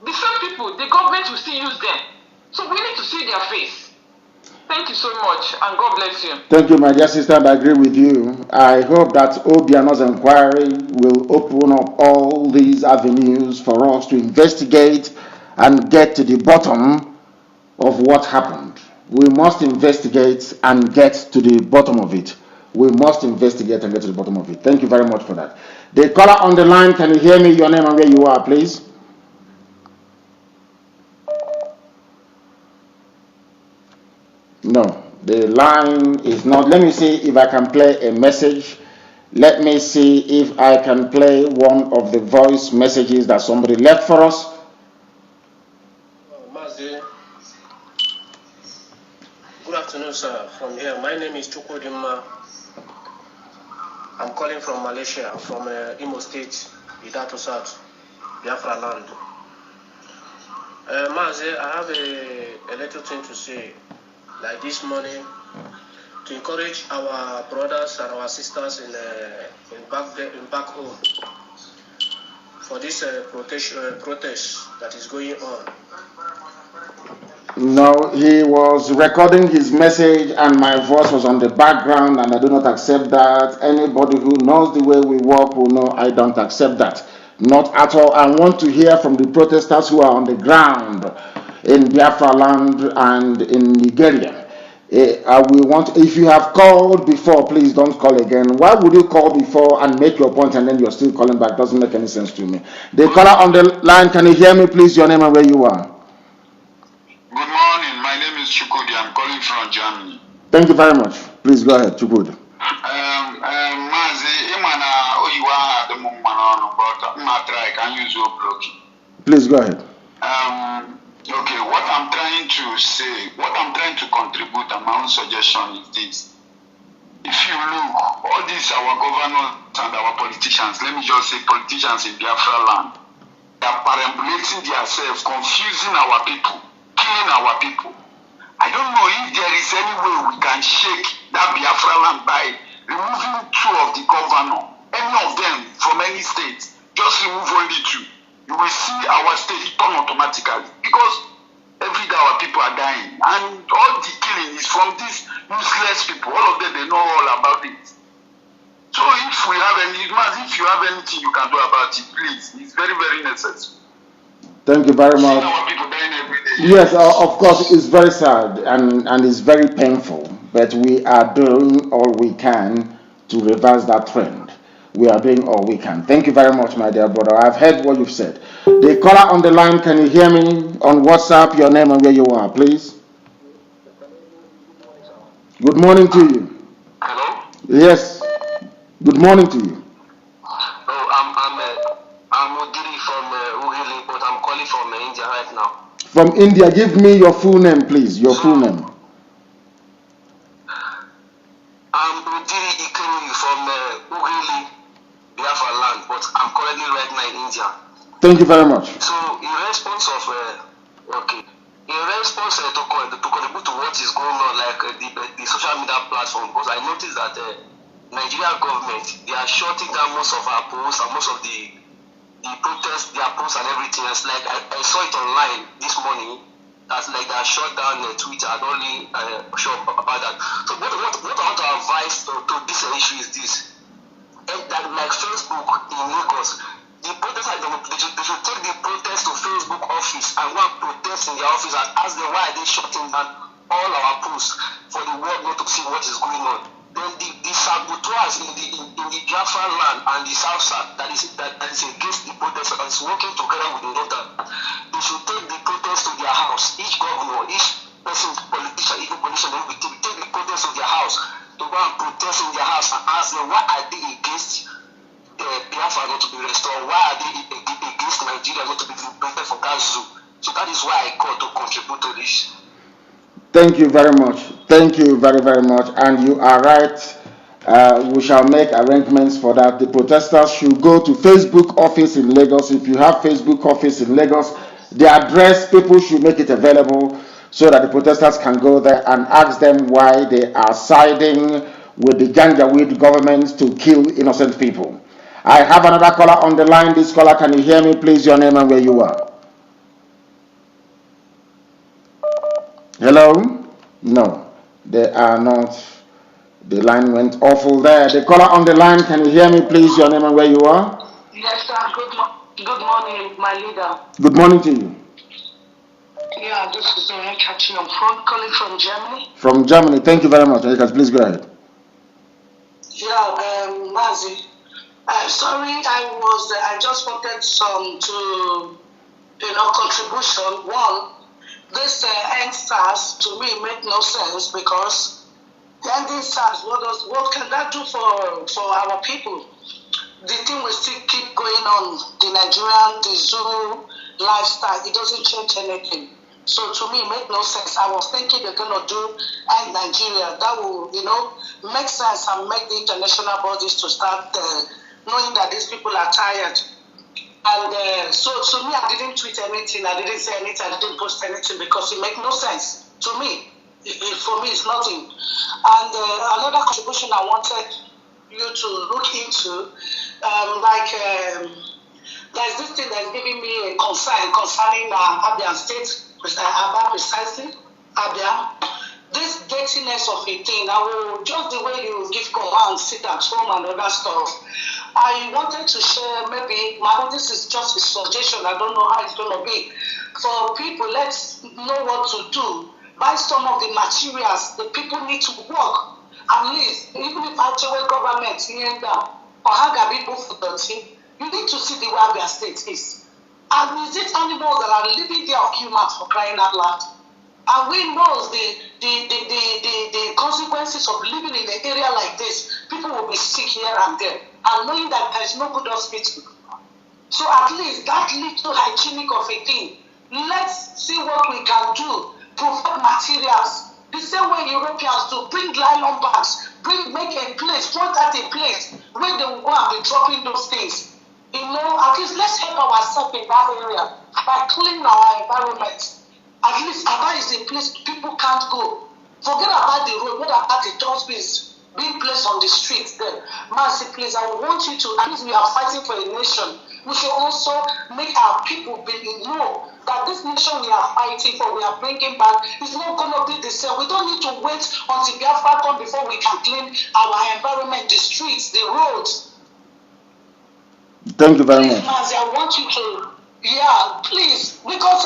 [SPEAKER 13] the same people, the government will still use them. So we need to see their face. Thank you so much, and God bless you.
[SPEAKER 2] Thank you, my dear sister. I agree with you. I hope that Obiano's inquiry will open up all these avenues for us to investigate and get to the bottom of what happened. We must investigate and get to the bottom of it. We must investigate and get to the bottom of it. Thank you very much for that. The caller on the line, can you hear me? Your name and where you are, please. No, the line is not. Let me see if I can play a message. Let me see if I can play one of the voice messages that somebody left for us.
[SPEAKER 14] Mazi, good afternoon, sir. From here, my name is Chukwudimma. I'm calling from Malaysia, from Imo State, Idato South, Biafra land. Mazi, I have a little thing to say. Like this morning, to encourage our brothers and our sisters in back home for this protest that is going on.
[SPEAKER 2] No, he was recording his message and my voice was on the background, and I do not accept that. Anybody who knows the way we work will know I don't accept that. Not at all. I want to hear from the protesters who are on the ground in Biafra land and in Nigeria. If you have called before, please don't call again. Why would you call before and make your point and then you're still calling back? Doesn't make any sense to me. The caller on the line, can you hear me, please? Your name and where you are.
[SPEAKER 15] Good morning. My name is Chukudi. I'm calling from Germany.
[SPEAKER 2] Thank you very much. Please go ahead, Chukudi.
[SPEAKER 15] Mazi, imana oyiwa the mumano, but I'm try. Can use your blocking.
[SPEAKER 2] Please go ahead.
[SPEAKER 15] Okay, what I'm trying to say, what I'm trying to contribute, and my own suggestion is this. If you look, all these our governors and our politicians, let me just say politicians in Biafra land, they are perambulating themselves, confusing our people, killing our people. I don't know if there is any way we can shake that Biafra land by removing 2 of the governors, any of them from any state, just remove only 2. You will see our state turn automatically, because every day our people are dying, and all the killing is from these useless people. All of them, they know all about it. So if you have anything you can do about it, please, it's very, very necessary.
[SPEAKER 2] Thank you very much.
[SPEAKER 15] Our people dying every day.
[SPEAKER 2] Yes, of course, it's very sad and it's very painful, but we are doing all we can to reverse that trend. We are doing all we can. Thank you very much, my dear brother. I've heard what you've said. The caller on the line, can you hear me on WhatsApp? Your name and where you are, please. Good morning to you.
[SPEAKER 5] Hello?
[SPEAKER 2] Yes. Good morning to you.
[SPEAKER 5] I'm Odiri from Ugili, but I'm calling from India right now.
[SPEAKER 2] From India, give me your full name, please. Your full name.
[SPEAKER 5] I'm Odiri Ikenu from Ugili, Biafra land, but I'm currently right now in India.
[SPEAKER 2] Thank you very much.
[SPEAKER 5] So, in response to contribute to what is going on, like the social media platform, because I noticed that Nigerian government, they are shutting down most of our posts and most of the protests, their posts and everything else. Like I saw it online this morning, that's like they are shut down Twitter. I don't really sure about that. So what I want to advise to this issue is this: that like Facebook in Lagos, the protesters they should take the protest to Facebook office and go and protest in their office and ask them why are they shutting down news for the world not to see what is going on. Then the saboteurs in the Biafra land and the South that is against the protest and is working together with the Northern, they should take the protest to their house. Each governor, each person, politician, even politician, they will take the protest to their house to go and protest in their house and ask them why are they against Biafra not to be restored? Why are they against Nigeria not to be liberated from that zoo? So that is why I called to contribute to this.
[SPEAKER 2] Thank you very much. Thank you very, very much. And you are right. We shall make arrangements for that. The protesters should go to Facebook office in Lagos. If you have Facebook office in Lagos, the address, people should make it available so that the protesters can go there and ask them why they are siding with the Janjaweed government to kill innocent people. I have another caller on the line. This caller, can you hear me? Please, your name and where you are. Hello? No, they are not. The line went awful there. The caller on the line, can you hear me, please? Your name and where you are?
[SPEAKER 11] Yes, sir. Good morning, my leader.
[SPEAKER 2] Good morning to you.
[SPEAKER 11] Yeah, this is Catching on phone, calling from Germany.
[SPEAKER 2] From Germany. Thank you very much. Please go ahead.
[SPEAKER 11] Yeah, Mazi. Sorry, I just wanted some contribution. One, this end SARS to me make no sense because ending SARS, what can that do for our people? The thing will still keep going on. The Nigerian, the Zulu lifestyle, it doesn't change anything. So to me, it make no sense. I was thinking they're gonna do end Nigeria. That will, make sense and make the international bodies to start knowing that these people are tired. And so to me, I didn't tweet anything, I didn't say anything, I didn't post anything because it makes no sense to me. For me, it's nothing. And another contribution I wanted you to look into, there's this thing that's giving me a concern concerning Abia State, Abia precisely, Abia. This dirtiness of a thing, just the way you give command, sit at home and other stuff. I wanted to share this is just a suggestion, I don't know how it's going to be. For people, let's know what to do. Buy some of the materials, the people need to work. At least, even if actually government here down, or how people for 13, you need to see the way Abia State is. And is it animals that are living there of humans for crying out loud? And we know the consequences of living in an area like this. People will be sick here and there. And knowing that there is no good hospital. So at least that little hygienic of a thing, let's see what we can do. Provide materials. The same way Europeans do. Bring nylon bags. Make a place, point at a place where they will go and be dropping those things. At least let's help ourselves in that area by cleaning our environment. At least Aba is a place people can't go. Forget about the road. What about the dustbins being placed on the streets there? Mazi, please, I want you to, at least we are fighting for a nation. We should also make our people know that this nation we are fighting for, we are bringing back, is not going to be the same. We don't need to wait until Biafra come before we can clean our environment, the streets, the roads.
[SPEAKER 2] Thank you very much.
[SPEAKER 11] Mazi, I want you to, please, because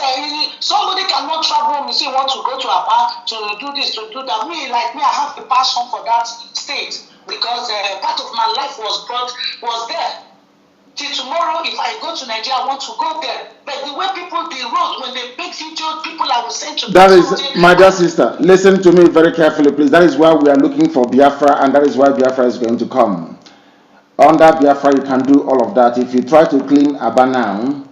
[SPEAKER 11] somebody cannot travel and say want to go to Aba to do this, to do that. Me, I have a passion for that state because part of my life was there. Till tomorrow, if I go to Nigeria, I want to go there. But the way the road, when they make videos, people I will send to.
[SPEAKER 2] That is, my dear sister, listen to me very carefully, please. That is why we are looking for Biafra, and that is why Biafra is going to come. Under Biafra, you can do all of that. If you try to clean Aba now,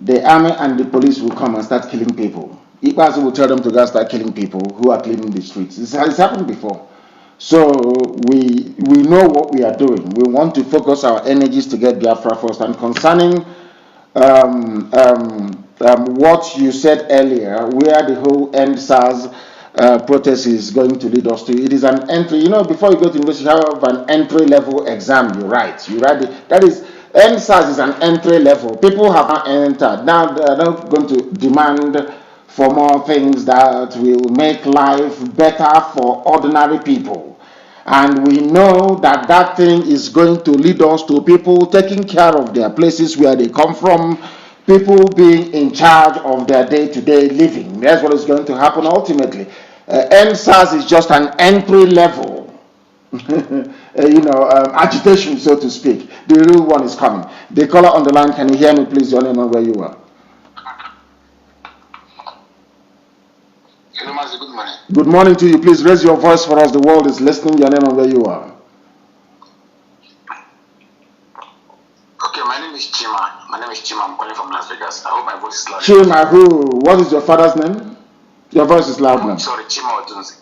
[SPEAKER 2] the army and the police will come and start killing people. Ibazi will tell them to go start killing people who are cleaning the streets. This has happened before. So we know what we are doing. We want to focus our energies to get Biafra first. And concerning what you said earlier, where the whole end SARS protest is going to lead us to, it is an entry. Before you go to university, you have an entry level exam. You write it. That is, end SARS is an entry level. People have not entered. Now they are not going to demand for more things that will make life better for ordinary people. And we know that that thing is going to lead us to people taking care of their places where they come from, people being in charge of their day-to-day living. That's what is going to happen ultimately. NSAS is just an entry level, agitation, so to speak. The real one is coming. The caller on the line, can you hear me, please? Your name and where you are.
[SPEAKER 15] Hello, Mazi, good morning.
[SPEAKER 2] Good morning to you. Please raise your voice for us. The world is listening. Your name and where you are.
[SPEAKER 15] Okay, my name is Chima. I'm calling from Las Vegas. I hope my voice is loud.
[SPEAKER 2] Chima who? What is your father's name? Your voice is loud now.
[SPEAKER 15] Sorry, Chima Odunze.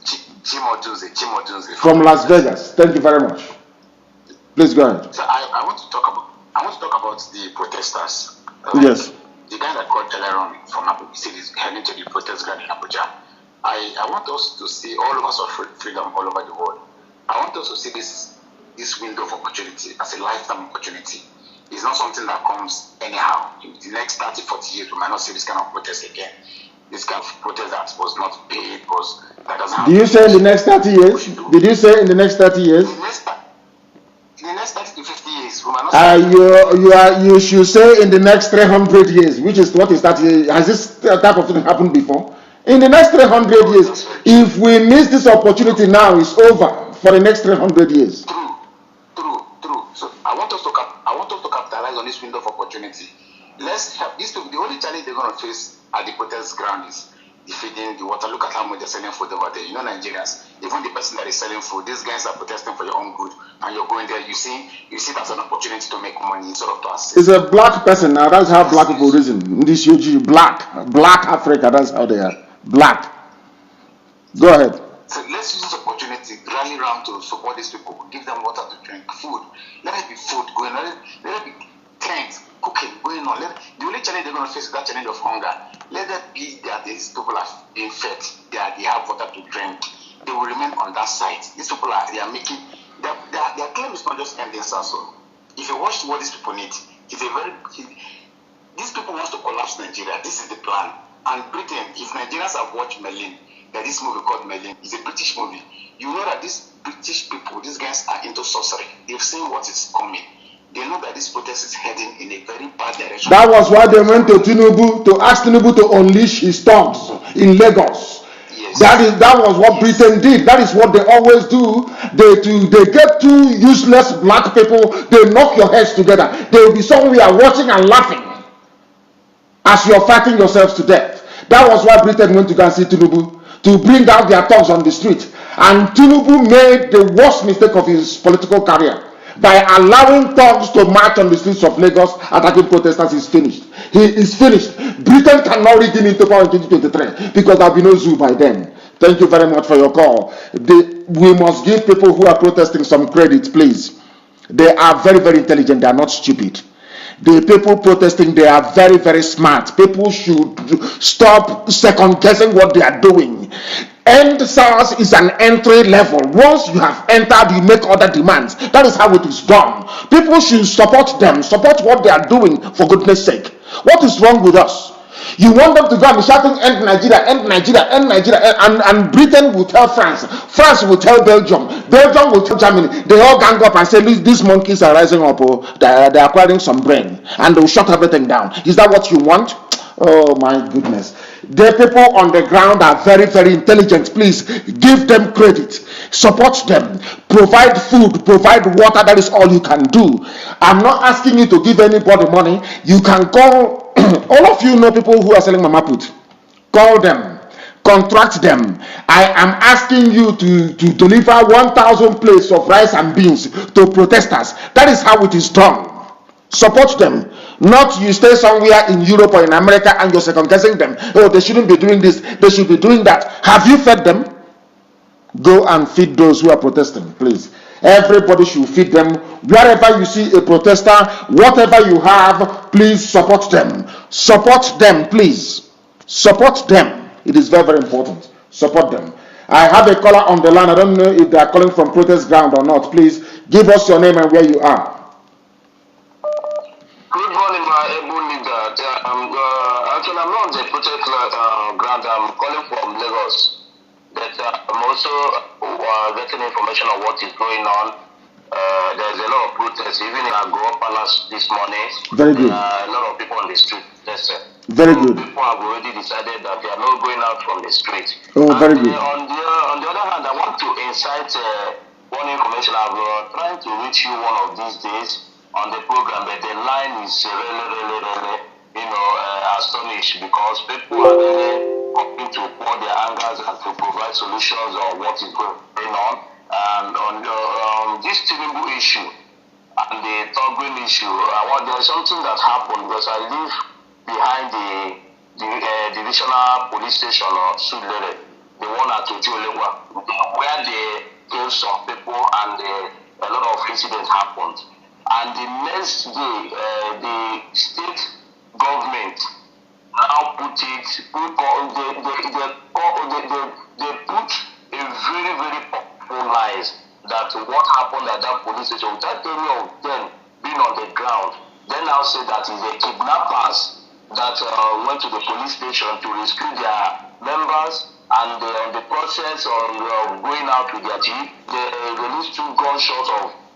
[SPEAKER 2] From Las Vegas. Thank you very much. Please go ahead.
[SPEAKER 15] So I want to talk about the protesters.
[SPEAKER 2] Yes.
[SPEAKER 15] The guy that called Teleron from Abuja said he's heading to the protest ground in Abuja. I want us to see, all of us of freedom all over the world. I want us to see this window of opportunity as a lifetime opportunity. It's not something that comes anyhow. In the next 30, 40 years, we might not see this kind of protest again. This kind of protest that was not paid, that doesn't have.
[SPEAKER 2] Do you say in the next 30 years? Did you say in the next 30 years?
[SPEAKER 15] In the next 30 to 50 years, we might not see.
[SPEAKER 2] You should say in the next 300 years, which is what is that? Has this type of thing happened before? In the next 300 years, if we miss this opportunity now, it's over for the next 300 years.
[SPEAKER 15] True. So I want us to capitalize on this window of opportunity. Let's help these people. The only challenge they're going to face at the protest ground is the feeding, the water. Look at how much they're selling food over there. You know, Nigerians, even the person that is selling food, these guys are protesting for your own good, and you're going there. You see it as an opportunity to make money instead of to assist.
[SPEAKER 2] It's a black person now. That's how black people reason. This UG, black Africa. That's how they are. Black. Go ahead.
[SPEAKER 15] So let's use this opportunity, rally around to support these people, give them water to drink, food. Let it be food going on. Let it be tents, cooking going on. The only challenge they're going to face is that challenge of hunger. Let them be that these people are being fed, they have water to drink. They will remain on that side. These people are making their claim is not just ending Sasso. If you watch what these people need, these people want to collapse Nigeria. This is the plan. And Britain, if Nigerians have watched Merlin, that this movie called Merlin is a British movie, you know that these British people, these guys are into sorcery. They've seen what is coming. They know that this protest is heading in a very bad direction.
[SPEAKER 2] That was why they went to Tinubu to ask Tinubu to unleash his thugs in Lagos. Yes. That was what Britain did. That is what they always do. They get two useless black people, they knock your heads together. They will be somewhere watching and laughing as you're fighting yourselves to death. That was why Britain went to go and see Tinubu to bring out their thugs on the street. And Tinubu made the worst mistake of his political career by allowing thugs to march on the streets of Lagos attacking protesters. He's finished. He is finished. Britain cannot rig him into power in 2023 because there will be no zoo by then. Thank you very much for your call. We must give people who are protesting some credit, please. They are very, very intelligent. They are not stupid. The people protesting, they are very, very smart. People should stop second guessing what they are doing. SARS is an entry level. Once you have entered, you make other demands. That is how it is done. People should support them, support what they are doing, for goodness sake. What is wrong with us? You want them to go and be shouting, end Nigeria, end Nigeria, end Nigeria, and Britain will tell France, France will tell Belgium, Belgium will tell Germany. They all gang up and say, these monkeys are rising up, they're acquiring some brain, and they'll shut everything down. Is that what you want? Oh my goodness. The people on the ground are very, very intelligent. Please give them credit, support them, provide food, provide water. That is all you can do. I'm not asking you to give anybody money. You can call. All of you know people who are selling mama put. Call them, contract them. I am asking you to deliver 1,000 plates of rice and beans to protesters. That is how it is done. Support them. Not you stay somewhere in Europe or in America and you're second guessing them. Oh, they shouldn't be doing this, they should be doing that. Have you fed them? Go and feed those who are protesting, please. Everybody should feed them. Wherever you see a protester, whatever you have, please support them. Support them, please. Support them. It is very, very important. Support them. I have a caller on the line. I don't know if they are calling from protest ground or not. Please give us your name and where you are.
[SPEAKER 5] Good morning, my able leader. Actually, I'm not on the protest ground. I'm calling from Lagos. But I'm also getting information on what is going on. There's a lot of protests, even in Agro Palace this morning.
[SPEAKER 2] Very good.
[SPEAKER 5] A lot of people on the street. Yes, sir.
[SPEAKER 2] Very good.
[SPEAKER 5] People have already decided that they are not going out from the street.
[SPEAKER 2] Oh,
[SPEAKER 5] And
[SPEAKER 2] very good.
[SPEAKER 5] on the other hand, I want to incite one information. I'm trying to reach you one of these days on the program, but the line is really, astonished because people are really coming to pour their angers and to provide solutions on what is going on. And on this Tinubu issue and the Togwin issue, there's something that happened because I live behind the divisional police station of Sudlere, the one at Ojuolewa, where they killed some people and a lot of incidents happened. And the next day, the state government now put a very, very powerful lies that what happened at that police station without any of them being on the ground. They now say that is the kidnappers that went to the police station to rescue their members, and on the process of going out with their jeep, they released 2 gunshots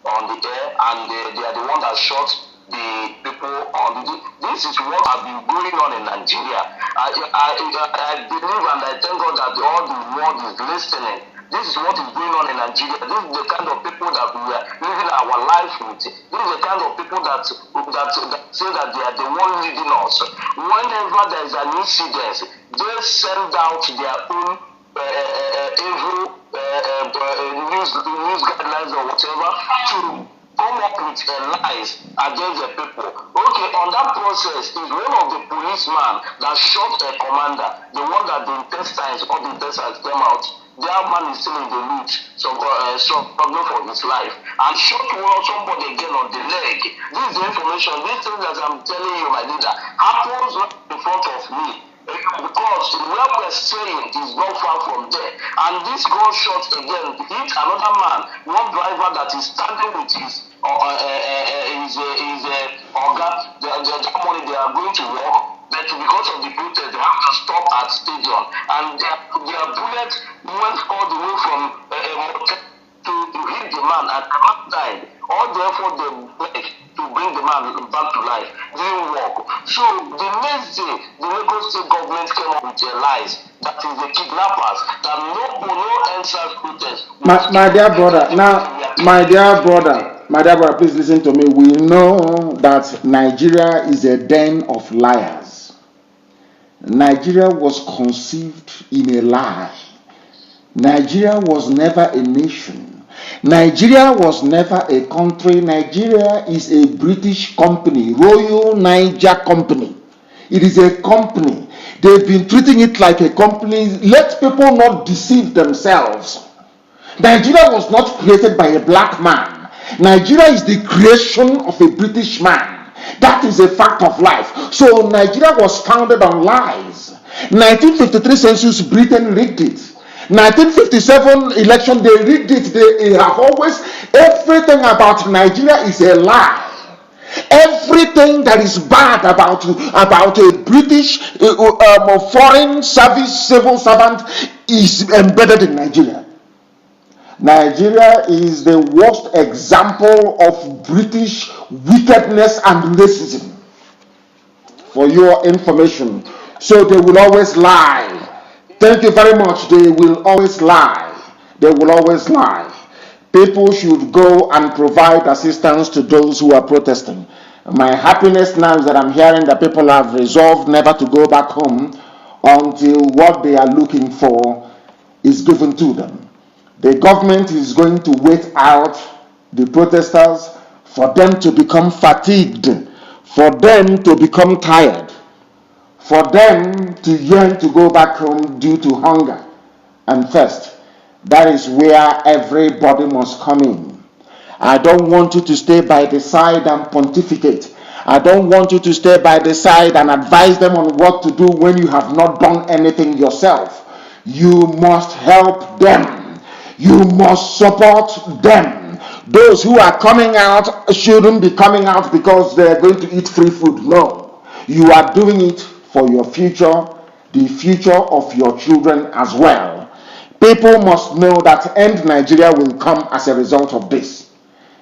[SPEAKER 5] on the air, and they are the one that shot the people on the. This is what has been going on in Nigeria. I believe and I thank God that all the world is listening. This is what is going on in Nigeria. This is the kind of people that we are living our life with. This is the kind of people that say that they are the one leading us. Whenever there is an incident, they send out their own evil news guidelines or whatever to come up with lies against the people. Okay, on that process is one of the policemen that shot a commander, the one that the intestines came out. That man is still in the loot, struggling for his life, and shot somebody again on the leg. This is the information. These things that I'm telling you, my leader, happens right in front of me. Because where we're staying is not far from there, and this gunshot again hit another man, one driver that is standing with his that morning they are going to work, but because of the protest they have to stop at stadium, and their bullet went all the way from to hit the man, and the man died. All therefore they beg to bring the man back to life. Didn't work. So the next day, the Lagos state government came up with their lies. That is the kidnappers. That no answers protest.
[SPEAKER 2] My dear brother, now, my dear brother, please listen to me. We know that Nigeria is a den of liars. Nigeria was conceived in a lie. Nigeria was never a nation. Nigeria was never a country. Nigeria is a British company, Royal Niger Company. It is a company. They've been treating it like a company. Let people not deceive themselves. Nigeria was not created by a black man. Nigeria is the creation of a British man. That is a fact of life. So Nigeria was founded on lies. 1953 census, Britain rigged it. 1957 election, they rigged it. They have always, everything about Nigeria is a lie. Everything that is bad about a British foreign service civil servant is embedded in Nigeria. Nigeria is the worst example of British wickedness and racism, for your information. So they will always lie. Thank you very much. They will always lie. They will always lie. People should go and provide assistance to those who are protesting. My happiness now is that I'm hearing that people have resolved never to go back home until what they are looking for is given to them. The government is going to wait out the protesters for them to become fatigued, for them to become tired, for them to yearn to go back home due to hunger and thirst. That is where everybody must come in. I don't want you to stay by the side and pontificate. I don't want you to stay by the side and advise them on what to do when you have not done anything yourself. You must help them. You must support them. Those who are coming out shouldn't be coming out because they're going to eat free food. No. You are doing it for your future, the future of your children as well. People must know that end Nigeria will come as a result of this.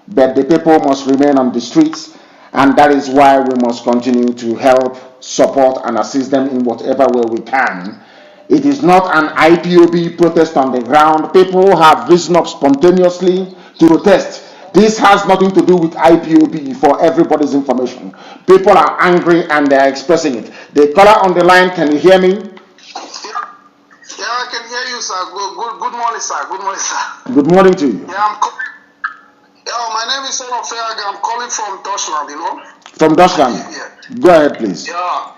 [SPEAKER 2] But the people must remain on the streets And that is why we must continue to help, support, and assist them in whatever way we can. It is not an IPOB protest on the ground. People have risen up spontaneously to protest. This has nothing to do with IPOB, for everybody's information. People are angry and they are expressing it. The caller on the line, can you hear me?
[SPEAKER 5] Yeah, I can hear you, sir. Good morning, sir. Good morning, sir.
[SPEAKER 2] Good morning to you.
[SPEAKER 5] Yeah, I'm calling. Yeah, my name is Son of Ferg. I'm calling from Deutschland, you know.
[SPEAKER 2] From Deutschland?
[SPEAKER 5] Yeah.
[SPEAKER 2] Go ahead, please.
[SPEAKER 5] Yeah,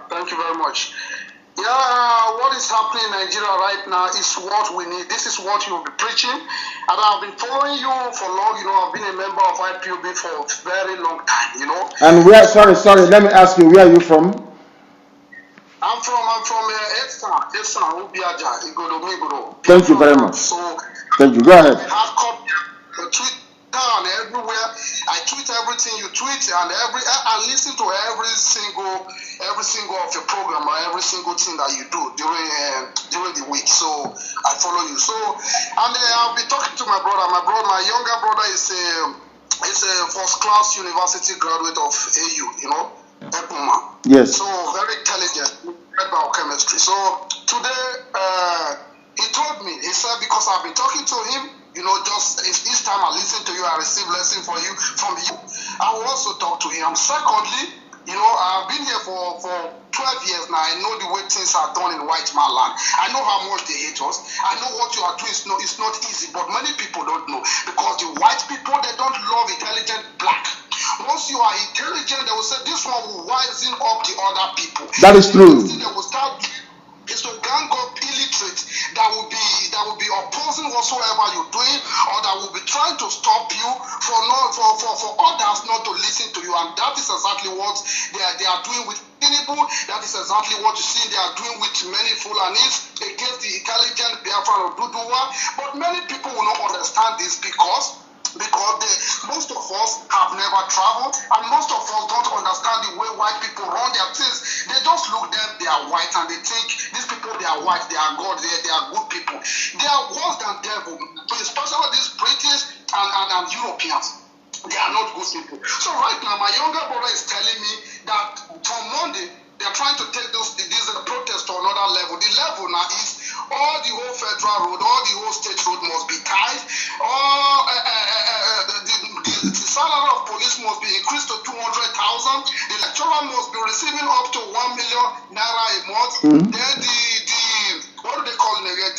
[SPEAKER 5] thank you very much. Yeah, what is happening in Nigeria right now is what we need. This is what you'll be preaching. And I've been following you for long, you know. I've been a member of IPOB for a very long time, you know.
[SPEAKER 2] And where, sorry, let me ask you, where are you from?
[SPEAKER 5] I'm from Edson, Ubiaja, Igodo.
[SPEAKER 2] Thank you very much.
[SPEAKER 5] So,
[SPEAKER 2] thank you. Go ahead.
[SPEAKER 5] Twitter and everywhere. I tweet everything you tweet, and I listen to every single of your program or every single thing that you do during the week. So I follow you. So and I'll be talking to my brother. My younger brother is a first class university graduate of AU. You know, Epuma.
[SPEAKER 2] Yes.
[SPEAKER 5] So very intelligent, read biochemistry. So today he told me. He said, because I've been talking to him. You know, just each time I listen to you, I receive lesson from you. I will also talk to him. Secondly, you know, I've been here for 12 years now. I know the way things are done in white man land. I know how much they hate us. I know what you are doing is not easy, but many people don't know, because the white people, they don't love intelligent black. Once you are intelligent, they will say this one will wisen up the other people.
[SPEAKER 2] That is true.
[SPEAKER 5] They will start is to gang up illiterate that will be opposing whatsoever you're doing, or that will be trying to stop you for others not to listen to you. And that is exactly what they are doing with Tinubu. That is exactly what you see they are doing with many Fulanis against the intelligent Biafran of Duduwa. But many people will not understand this because most of us have never traveled, and most of us don't understand the way white people run their things. They just look them, they are white, and they think these people, they are white, they are God, they are good people. They are worse than devil, especially these British and Europeans. They are not good people. So right now, my younger brother is telling me that from Monday, they are trying to take this protest to another level. The level now is all the whole federal road, all the whole state road must be tied. All the salary of police must be increased to 200,000. The lecturer must be receiving up to 1 million naira a month. Then what do they call it again?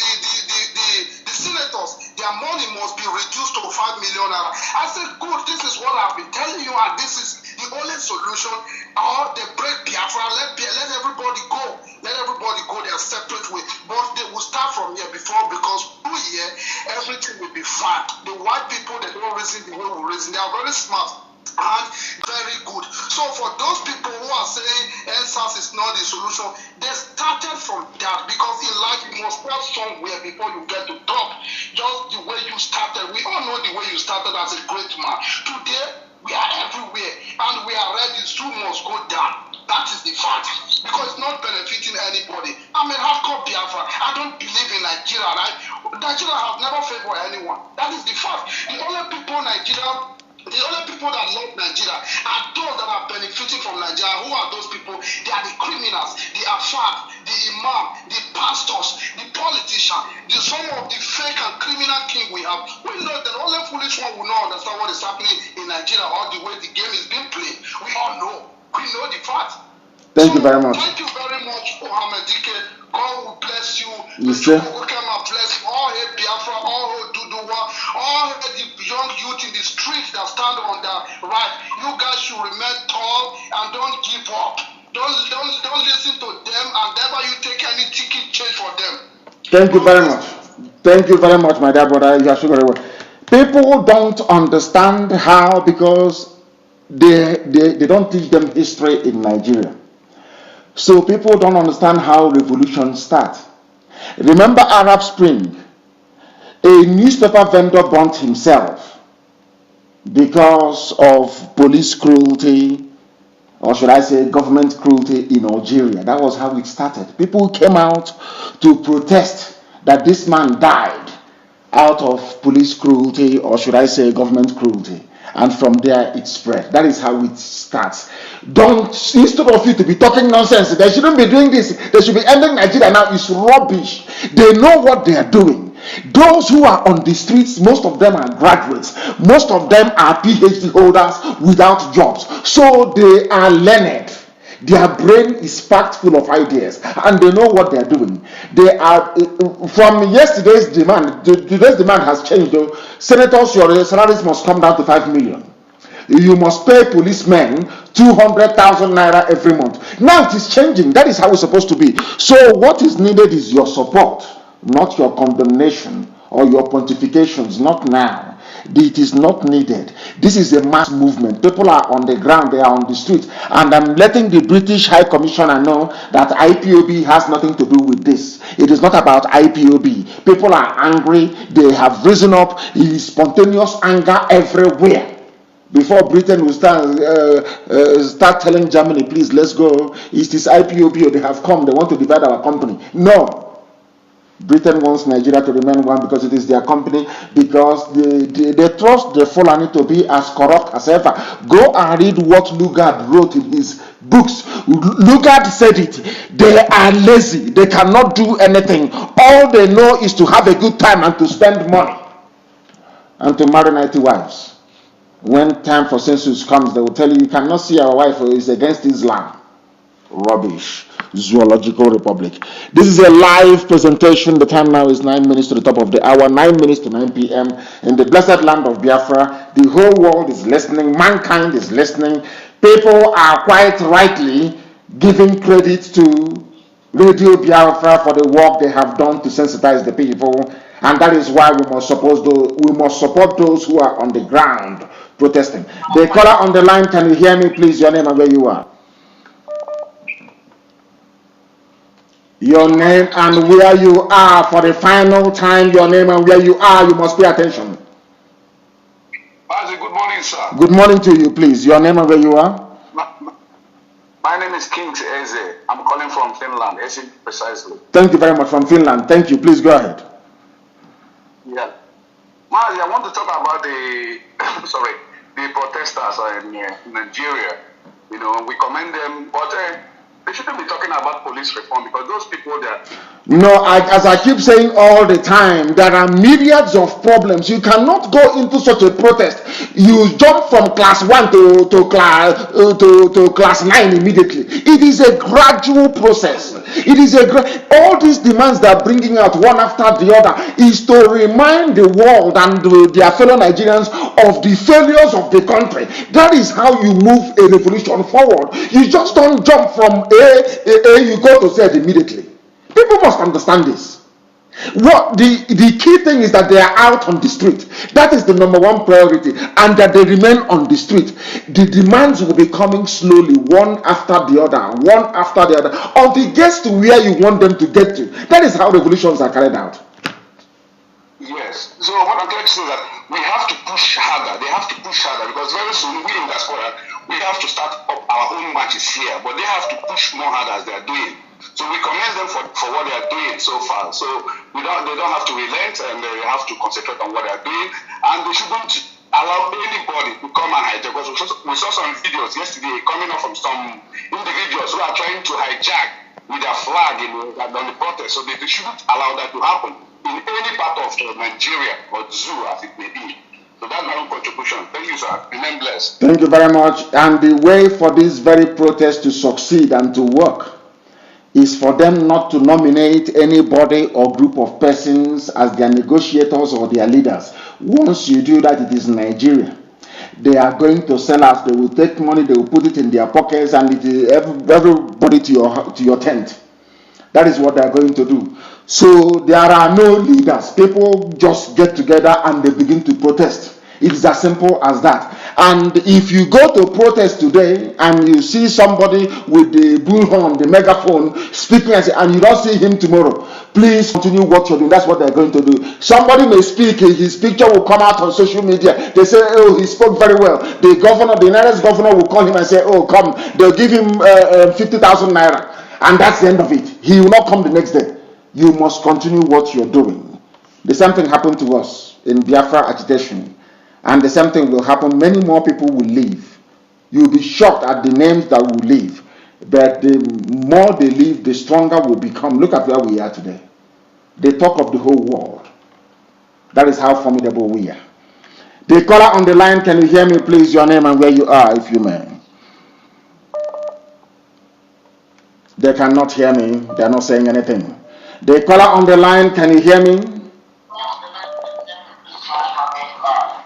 [SPEAKER 5] The senators, their money must be reduced to 5 million naira. I said, good, this is what I've been telling you, and this is the only solution. Or they break Biafra, let everybody go. Let everybody go their separate way. But they will start from here because through here, everything will be fine. The white people, they don't reason the way we reason. They are very smart and very good. So for those people who are saying NSAS is not the solution, they started from that, because in life you must start somewhere before you get to top. Just the way you started. We all know the way you started as a great man. Today, we are everywhere, and we are ready. Two must go down. That is the fact, because it's not benefiting anybody. I mean, hardcore Biafra. I don't believe in Nigeria, right? Nigeria has never favored anyone. That is the fact. The only people that love Nigeria are those that are benefiting from Nigeria. Who are those people? They are the criminals, the afab, the imam, the pastors, the politicians, some of the fake and criminal king we have. We know that only foolish one will not understand what is happening in Nigeria, or the way the game is being played. We all know. We know the fact.
[SPEAKER 2] Thank you very much.
[SPEAKER 5] Thank you very much, Mohammed Dike. God will bless you.
[SPEAKER 2] Yes, sir.
[SPEAKER 5] Bless all hail Biafra, all hail Duduwa, all hail the young youth in the street that stand on the right. You guys should remain tall and don't give up. Don't listen to them, and never you take any ticket change for them.
[SPEAKER 2] Thank you very much. Thank you very much, my dear brother. You are so very well. People don't understand how, because they don't teach them history in Nigeria. So people don't understand how revolutions start. Remember Arab Spring? A newspaper vendor burnt himself because of police cruelty, or should I say government cruelty in Algeria. That was how it started. People came out to protest that this man died out of police cruelty, or should I say government cruelty. and from there it spread. That is how it starts. Don't, instead of you to be talking nonsense, they shouldn't be doing this, they should be ending Nigeria now. It's rubbish. They know what they are doing. Those who are on the streets, most of them are graduates, most of them are PhD holders without jobs, so they are learned. Their brain is packed full of ideas, and they know what they are doing. They are from yesterday's demand. Today's demand has changed. Though, senators, your salaries must come down to 5 million. You must pay policemen 200,000 naira every month. Now it is changing. That is how it's supposed to be. So what is needed is your support, not your condemnation or your pontifications. Not now. It is not needed. This is a mass movement. People are on the ground, they are on the street, and I'm letting the British High Commissioner know that IPOB has nothing to do with this. It is not about IPOB. People are angry, they have risen up. It is spontaneous anger everywhere. Before Britain will start telling Germany, please, let's go. It is IPOB, or they have come, they want to divide our company. No. Britain wants Nigeria to remain one because it is their company, because they trust the Fulani to be as corrupt as ever. Go and read what Lugard wrote in his books. Lugard said it. They are lazy. They cannot do anything. All they know is to have a good time and to spend money and to marry 90 wives. When time for census comes, they will tell you cannot see our wife, or it's against Islam. Rubbish. Zoological Republic. This is a live presentation. The time now is 9 minutes to the top of the hour, 9 minutes to 9 p.m. in the blessed land of Biafra. The whole world is listening. Mankind is listening. People are quite rightly giving credit to Radio Biafra for the work they have done to sensitize the people, and that is why we must support those who are on the ground protesting. The caller on the line, can you hear me, please? Your name and where you are. Your name and where you are for the final time. Your name and where you are. You must pay attention.
[SPEAKER 15] Mazi, good morning, sir.
[SPEAKER 2] Good morning to you, please. Your name and where you are.
[SPEAKER 15] My name is Kings Eze. I'm calling from Finland, Eze precisely.
[SPEAKER 2] Thank you very much, from Finland. Thank you. Please go ahead.
[SPEAKER 15] Yeah. Mazi, I want to talk about the protesters in Nigeria. You know, we commend them, but they shouldn't be talking about police reform, because those people there.
[SPEAKER 2] No, as I keep saying all the time, there are myriads of problems. You cannot go into such a protest. You jump from class 1 to class 9 immediately. It is a gradual process. It is all these demands they are bringing out one after the other is to remind the world and their fellow Nigerians of the failures of the country. That is how you move a revolution forward. You just don't jump from A, you go to Z immediately. People must understand this. What the key thing is that they are out on the street. That is the number one priority, and that they remain on the street. The demands will be coming slowly, one after the other, until it gets to where you want them to get to. That is how revolutions are carried out.
[SPEAKER 15] Yes. So what I'm trying to say is that we have to push harder. They have to push harder, because very soon we in diaspora, we have to start up our own matches here, but they have to push more harder as they are doing. So we commend them for what they are doing so far. So they don't have to relent, and they have to concentrate on what they are doing, and they shouldn't allow anybody to come and hijack. Because we saw some videos yesterday coming up from some individuals who are trying to hijack with their flag on the protest. So they shouldn't allow that to happen in any part of Nigeria or zoo, as it may be. So that's my own contribution. Thank you, sir. Remain blessed.
[SPEAKER 2] Thank you very much. And the way for this very protest to succeed and to work is for them not to nominate anybody or group of persons as their negotiators or their leaders. Once you do that, it is Nigeria. They are going to sell us. They will take money, they will put it in their pockets, and it is everybody to your tent. That is what they are going to do. So there are no leaders. People just get together and they begin to protest. It is as simple as that. And if you go to protest today and you see somebody with the bullhorn, the megaphone, speaking, and you don't see him tomorrow, please continue what you're doing. That's what they're going to do. Somebody may speak, his picture will come out on social media. They say, oh, he spoke very well. The governor, the nearest governor will call him and say, oh, come. They'll give him 50,000 naira. And that's the end of it. He will not come the next day. You must continue what you're doing. The same thing happened to us in Biafra agitation. And the same thing will happen. Many more people will leave. You'll be shocked at the names that will leave. But the more they leave, the stronger will become. Look at where we are today. The talk of the whole world. That is how formidable we are. The caller on the line, can you hear me, please? Your name and where you are, if you may. They cannot hear me. They are not saying anything. The caller on the line, can you hear me?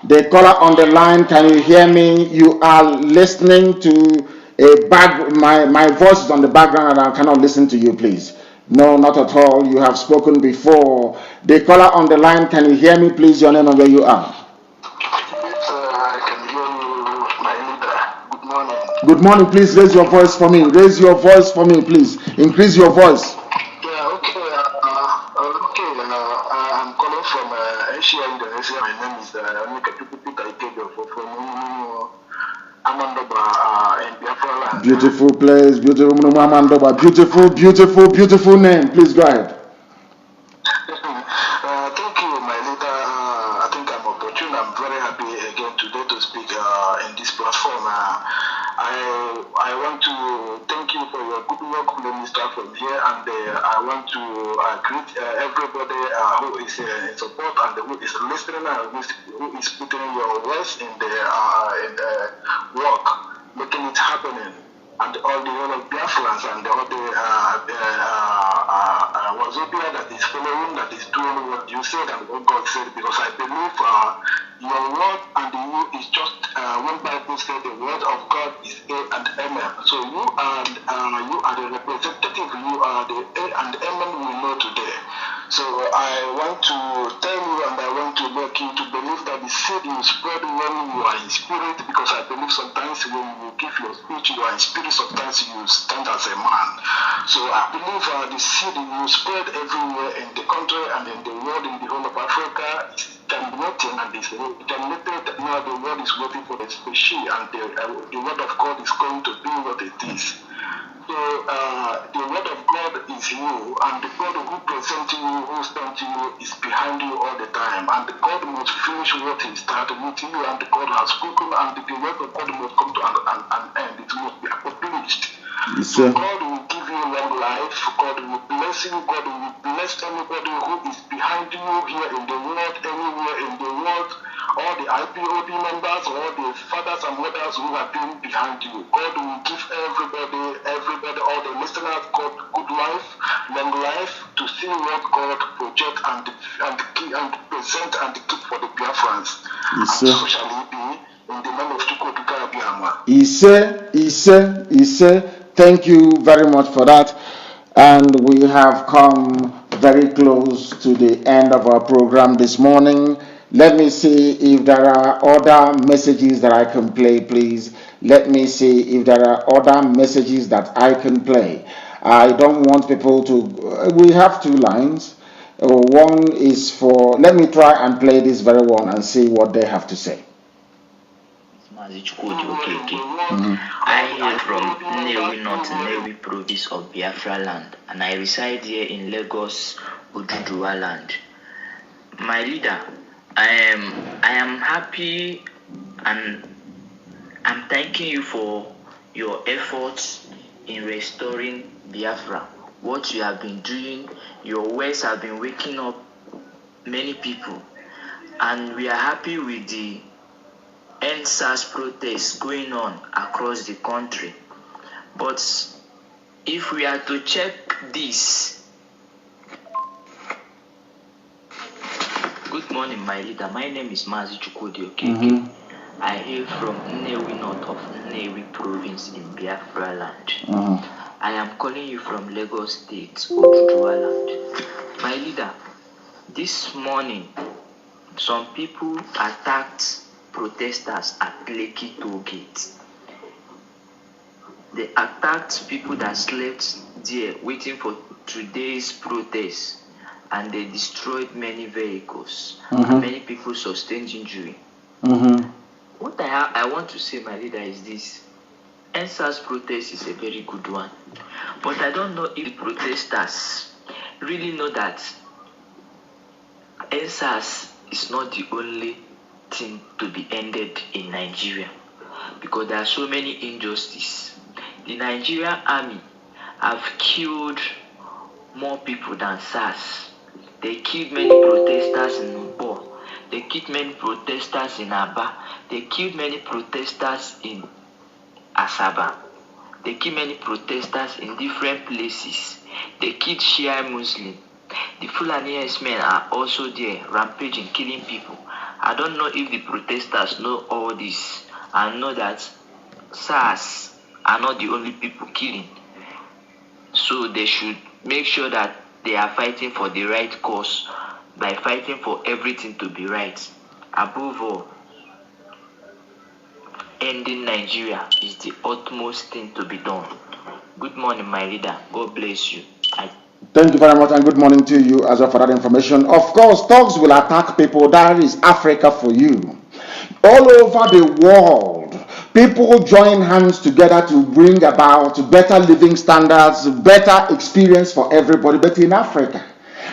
[SPEAKER 2] The caller on the line, can you hear me? You are listening to my voice is on the background and I cannot listen to you, please. No, not at all. You have spoken before. The caller on the line, can you hear me, please? Your name and where you are.
[SPEAKER 5] I can hear you, my leader. Good morning.
[SPEAKER 2] Good morning. Please raise your voice for me. Raise your voice for me, please. Increase your voice.
[SPEAKER 5] Yeah, okay. I'm calling from Asia, Indonesia. My name is Amandoba in Biafra land.
[SPEAKER 2] Beautiful place, beautiful Amandoba. Beautiful, beautiful, beautiful name. Please go ahead.
[SPEAKER 5] Thank you, my leader. I think I'm opportune. I'm very happy again today to speak in this platform. I want to thank you for your good work, Minister, from here, and I want to greet everybody who is in support and who is listening and who is putting your voice in the work, making it happening. And all the whole of Biafrans and all the Wazobia that is following, that is doing what you said and what God said, because I believe your word and the word is just one Bible said the word of God is A and Amen. So you are the representative, you are the A and Amen we know today. So I want to tell you and I want to make you to believe that the seed you spread when you are in spirit, because I believe sometimes when you give your speech you are in spirit, sometimes you stand as a man. So I believe the seed you spread everywhere in the country and in the world, in the whole of Africa, is germinating and is germinated. Now the world is waiting for the species and the word of God is going to be what it is. So the word of God is you, and the God who presents you, who stands you, is behind you all the time. And God must finish what He started with you, and God has spoken, and the word of God must come to an end. It must be accomplished.
[SPEAKER 2] Yes,
[SPEAKER 5] so God will give you long life. God will bless you. God will bless anybody who is behind you here in the world, anywhere in the world. All the IPOB members, all the fathers and mothers who have been behind you. God will give everybody, all the listeners, God, good life, long life, to see what God project and present and keep for the Biafrans.
[SPEAKER 2] Yes,
[SPEAKER 5] and so shall it be in the name of Chukwuka Abiyama.
[SPEAKER 2] He said, thank you very much for that. And we have come very close to the end of our program this morning. Let me see if there are other messages that I can play, please. Let me see if there are other messages that I can play. I don't want people to... we have two lines. One is for... let me try and play this very one and see what they have to say.
[SPEAKER 16] Mazi, I hail from Nnewi North, Nnewi province of Biafra land, and I reside here in Lagos, Oduduwa land. My leader, I am happy and I'm thanking you for your efforts in restoring Biafra. What you have been doing, your words have been waking up many people, and we are happy with the NSAS protests going on across the country. But if we are to check this, good morning, my leader. My name is Mazi Chukwudi. I hail from Nnewi North of Nnewi province in Biafra land. I am calling you from Lagos State, Oduduwa land. My leader, this morning, some people attacked protesters at Lekki Toll Gate. They attacked people that slept there waiting for today's protest, and they destroyed many vehicles, and many people sustained injury. What I want to say, my leader, is this. NSAS protest is a very good one, but I don't know if the protesters really know that NSAS is not the only thing to be ended in Nigeria, because there are so many injustices. The Nigerian army have killed more people than SARS. They killed many protesters in Mpo. They killed many protesters in Aba. They killed many protesters in Asaba. They killed many protesters in different places. They killed Shia Muslim. The Fulani men are also there, rampaging, killing people. I don't know if the protesters know all this and know that SARS are not the only people killing. So they should make sure that they are fighting for the right cause by fighting for everything to be right. Above all, ending Nigeria is the utmost thing to be done. Good morning, my leader. God bless you.
[SPEAKER 2] Thank you very much, and good morning to you as well for that information. Of course, thugs will attack people. That is Africa for you. All over the world, people join hands together to bring about better living standards, better experience for everybody. But in Africa,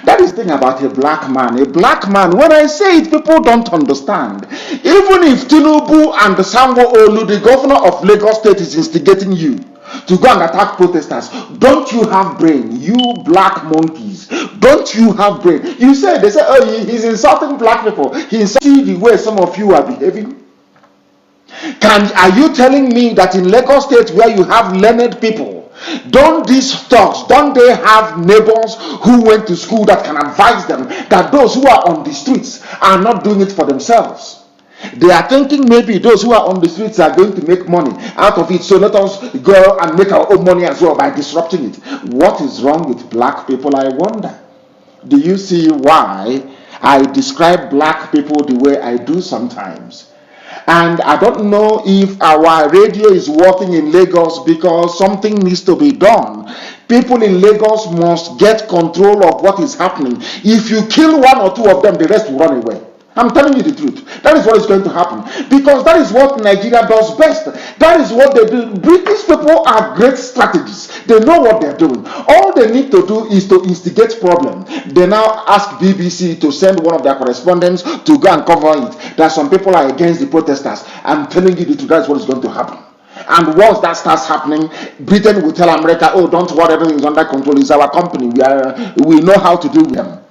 [SPEAKER 2] that is the thing about a black man. A black man, when I say it, people don't understand. Even if Tinubu and Sanwo-Olu, the governor of Lagos State, is instigating you to go and attack protesters, don't you have brain? You black monkeys, don't you have brain? You say, they say, oh, he's insulting black people. He insulted the way some of you are behaving. Are you telling me that in Lagos State, where you have learned people, don't these thugs, don't they have neighbors who went to school that can advise them that those who are on the streets are not doing it for themselves? They are thinking maybe those who are on the streets are going to make money out of it, so let us go and make our own money as well by disrupting it. What is wrong with black people, I wonder? Do you see why I describe black people the way I do sometimes? And I don't know if our radio is working in Lagos, because something needs to be done. People in Lagos must get control of what is happening. If you kill one or two of them, the rest will run away. I'm telling you the truth. That is what is going to happen, because that is what Nigeria does best. That is what they do. British people are great strategists. They know what they're doing. All they need to do is to instigate problem. They now ask BBC to send one of their correspondents to go and cover it, that some people are against the protesters. I'm telling you the truth. That's what is going to happen. And once that starts happening, Britain will tell America, oh, don't worry, everything is under control. It's our company. We know how to deal with them.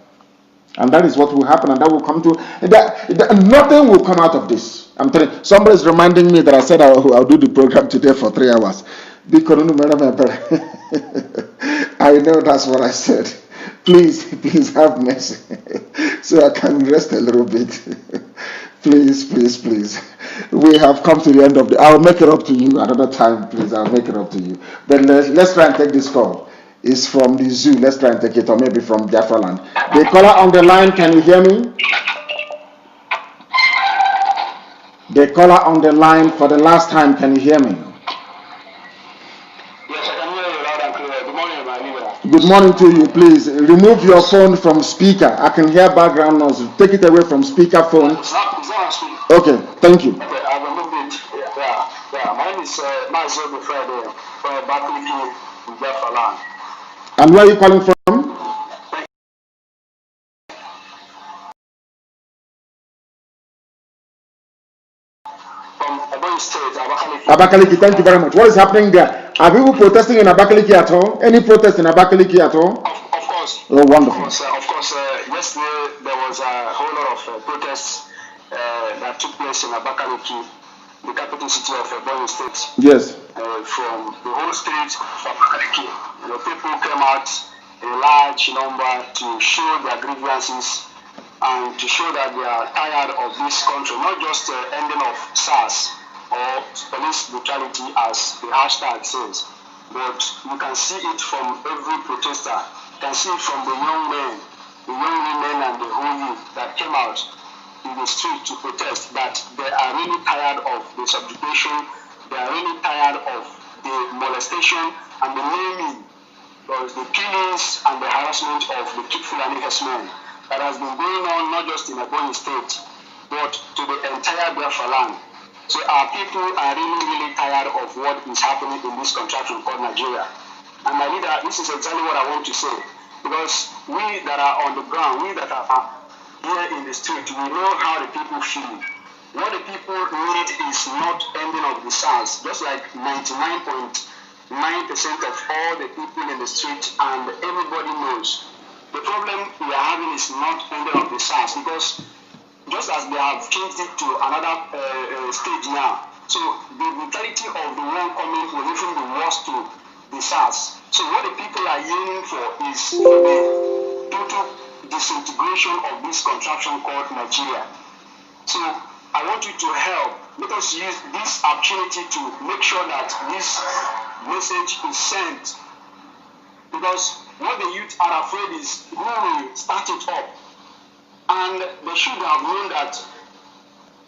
[SPEAKER 2] And that is what will happen, and that will come to nothing will come out of this. I'm telling you, somebody's reminding me that I said I'll do the program today for 3 hours. I know that's what I said. Please have mercy, so I can rest a little bit. Please. We have come to the end of the. I'll make it up to you another time, please. I'll make it up to you. But let's try and take this call. It's from the zoo. Let's try and take it, or maybe from Biafra land. The caller on the line, can you hear me? The caller on the line for the last time, can you hear me?
[SPEAKER 5] Yes, I can hear you loud and clear. Good morning, my leader.
[SPEAKER 2] Good morning to you. Please remove your phone from speaker. I can hear background noise. Take it away from speaker phone.
[SPEAKER 5] It's not on speaker.
[SPEAKER 2] Okay, thank you.
[SPEAKER 5] Okay, I've removed it. Yeah. My name is Mazi Friday from Bakuliki, Biafra land.
[SPEAKER 2] And where are you calling from?
[SPEAKER 5] State,
[SPEAKER 2] Abakaliki, thank you very much. What is happening there? Are people protesting in Abakaliki at all? Any protest in Abakaliki at all?
[SPEAKER 5] Of course.
[SPEAKER 2] Oh, wonderful.
[SPEAKER 5] Of course, yesterday there was a whole lot of protests that took place in Abakaliki, the capital city of Ebonyi State.
[SPEAKER 2] Yes.
[SPEAKER 5] From the whole state of Abakaliki, people came out in a large number to show their grievances and to show that they are tired of this country, not just the ending of SARS or police brutality as the hashtag says, but you can see it from every protester. You can see it from the young men, the young women and the whole youth that came out in the street to protest, that they are really tired of the subjugation, they are really tired of the molestation and the naming, the killings and the harassment of the Fulani herdsmen that has been going on not just in Ebonyi State, but to the entire Biafra land. So our people are really tired of what is happening in this contraption called Nigeria. And my leader, this is exactly what I want to say. Because we that are on the ground, we that are here in the street, we know how the people feel. what the people need is not ending of the SARS, just like 99.9% of all the people in the street and everybody knows. The problem we are having is not ending of the SARS, because just as they have changed it to another stage now, so the brutality of the one coming will even be worse to the SARS. So what the people are yearning for is the total disintegration of this contraption called Nigeria. So I want you to help. Let us use this opportunity to make sure that this message is sent. Because what the youth are afraid is who will start it up. And they should have known that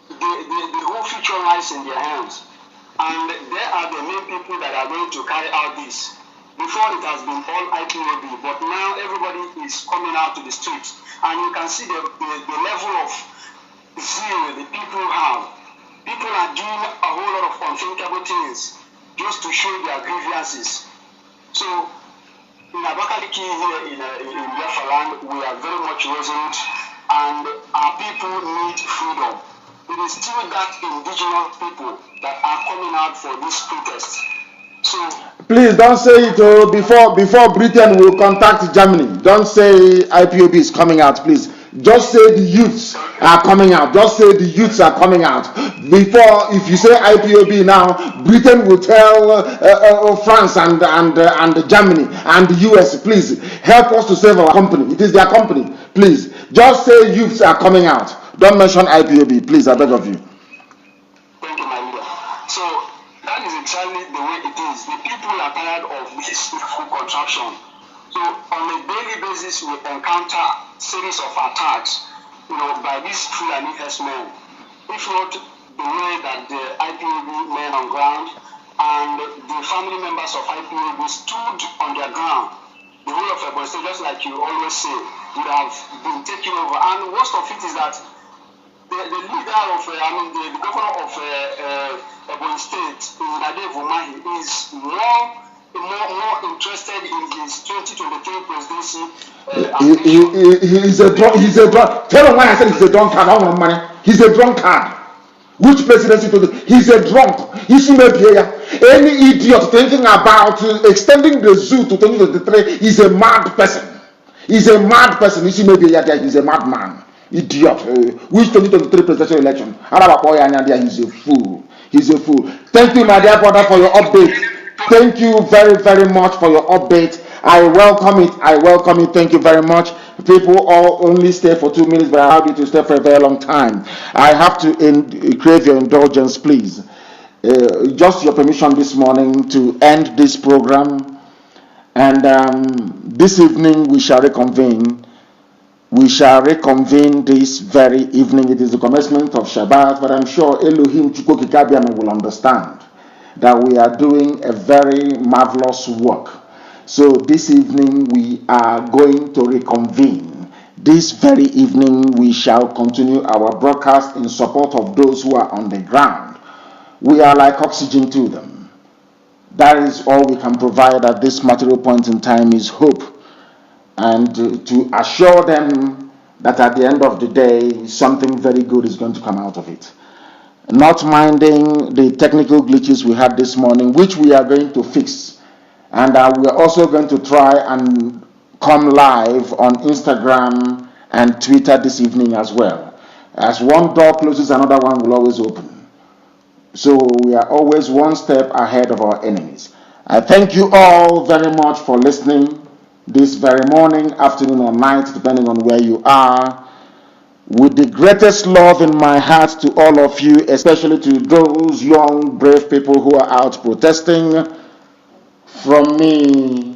[SPEAKER 5] the whole future lies in their hands. And they are the main people that are going to carry out this. Before it has been all IPOB, but now everybody is coming out to the streets. And you can see the level of zeal the people have. People are doing a whole lot of unthinkable things just to show their grievances. So, in Abakaliki here in Biafra land, we are very much resilient, and our people need freedom. It is still that indigenous people that are coming out for this protest. So,
[SPEAKER 2] please don't say it before Britain will contact Germany. Don't say IPOB is coming out, please. Just say the youths are coming out. Just say the youths are coming out. Before, if you say IPOB now, Britain will tell France and Germany and the US, please help us to save our company. It is their company. Please, just say youths are coming out. Don't mention IPOB, please. I beg of you.
[SPEAKER 5] Thank you, my leader. So that is exactly the way it is. The people are tired of this full contraption. So on a daily basis, we encounter series of attacks, by these Fulani herdsmen. If not the way that the IPOB men on ground and the family members of IPOB stood on their ground, the whole of Ebonyi State, just like you always say, would have been taken over. And worst of it is that the leader of, the governor of Ebonyi State, Nnamdi Vumahi, is more interested in his 2023 presidency.
[SPEAKER 2] He's a drunk. Tell him why I said he's a drunkard. I don't want money. He's a drunkard. Which presidency told him? He's a drunk. Any idiot thinking about extending the zoo to 2023 is a mad person. He's a mad person. He's a madman. Idiot. Which 2023 presidential election? He's a fool. He's a fool. Thank you, my dear brother, for your update. Thank you very, very much for your update. I welcome it. Thank you very much. People all only stay for 2 minutes, but I have you to stay for a very long time. I have to crave your indulgence, please. Just your permission this morning to end this program. And this evening we shall reconvene. We shall reconvene this very evening. It is the commencement of Shabbat, but I'm sure Elohim Chukwukikabiame will understand that we are doing a very marvelous work. So this evening we are going to reconvene. This very evening we shall continue our broadcast in support of those who are on the ground. We are like oxygen to them. That is all we can provide at this material point in time, is hope, and to assure them that at the end of the day something very good is going to come out of it. Not minding the technical glitches we had this morning, which we are going to fix. And we are also going to try and come live on Instagram and Twitter this evening as well. As one door closes, another one will always open. So we are always one step ahead of our enemies. I thank you all very much for listening this very morning, afternoon, or night, depending on where you are. With the greatest love in my heart to all of you, especially to those young, brave people who are out protesting, from me,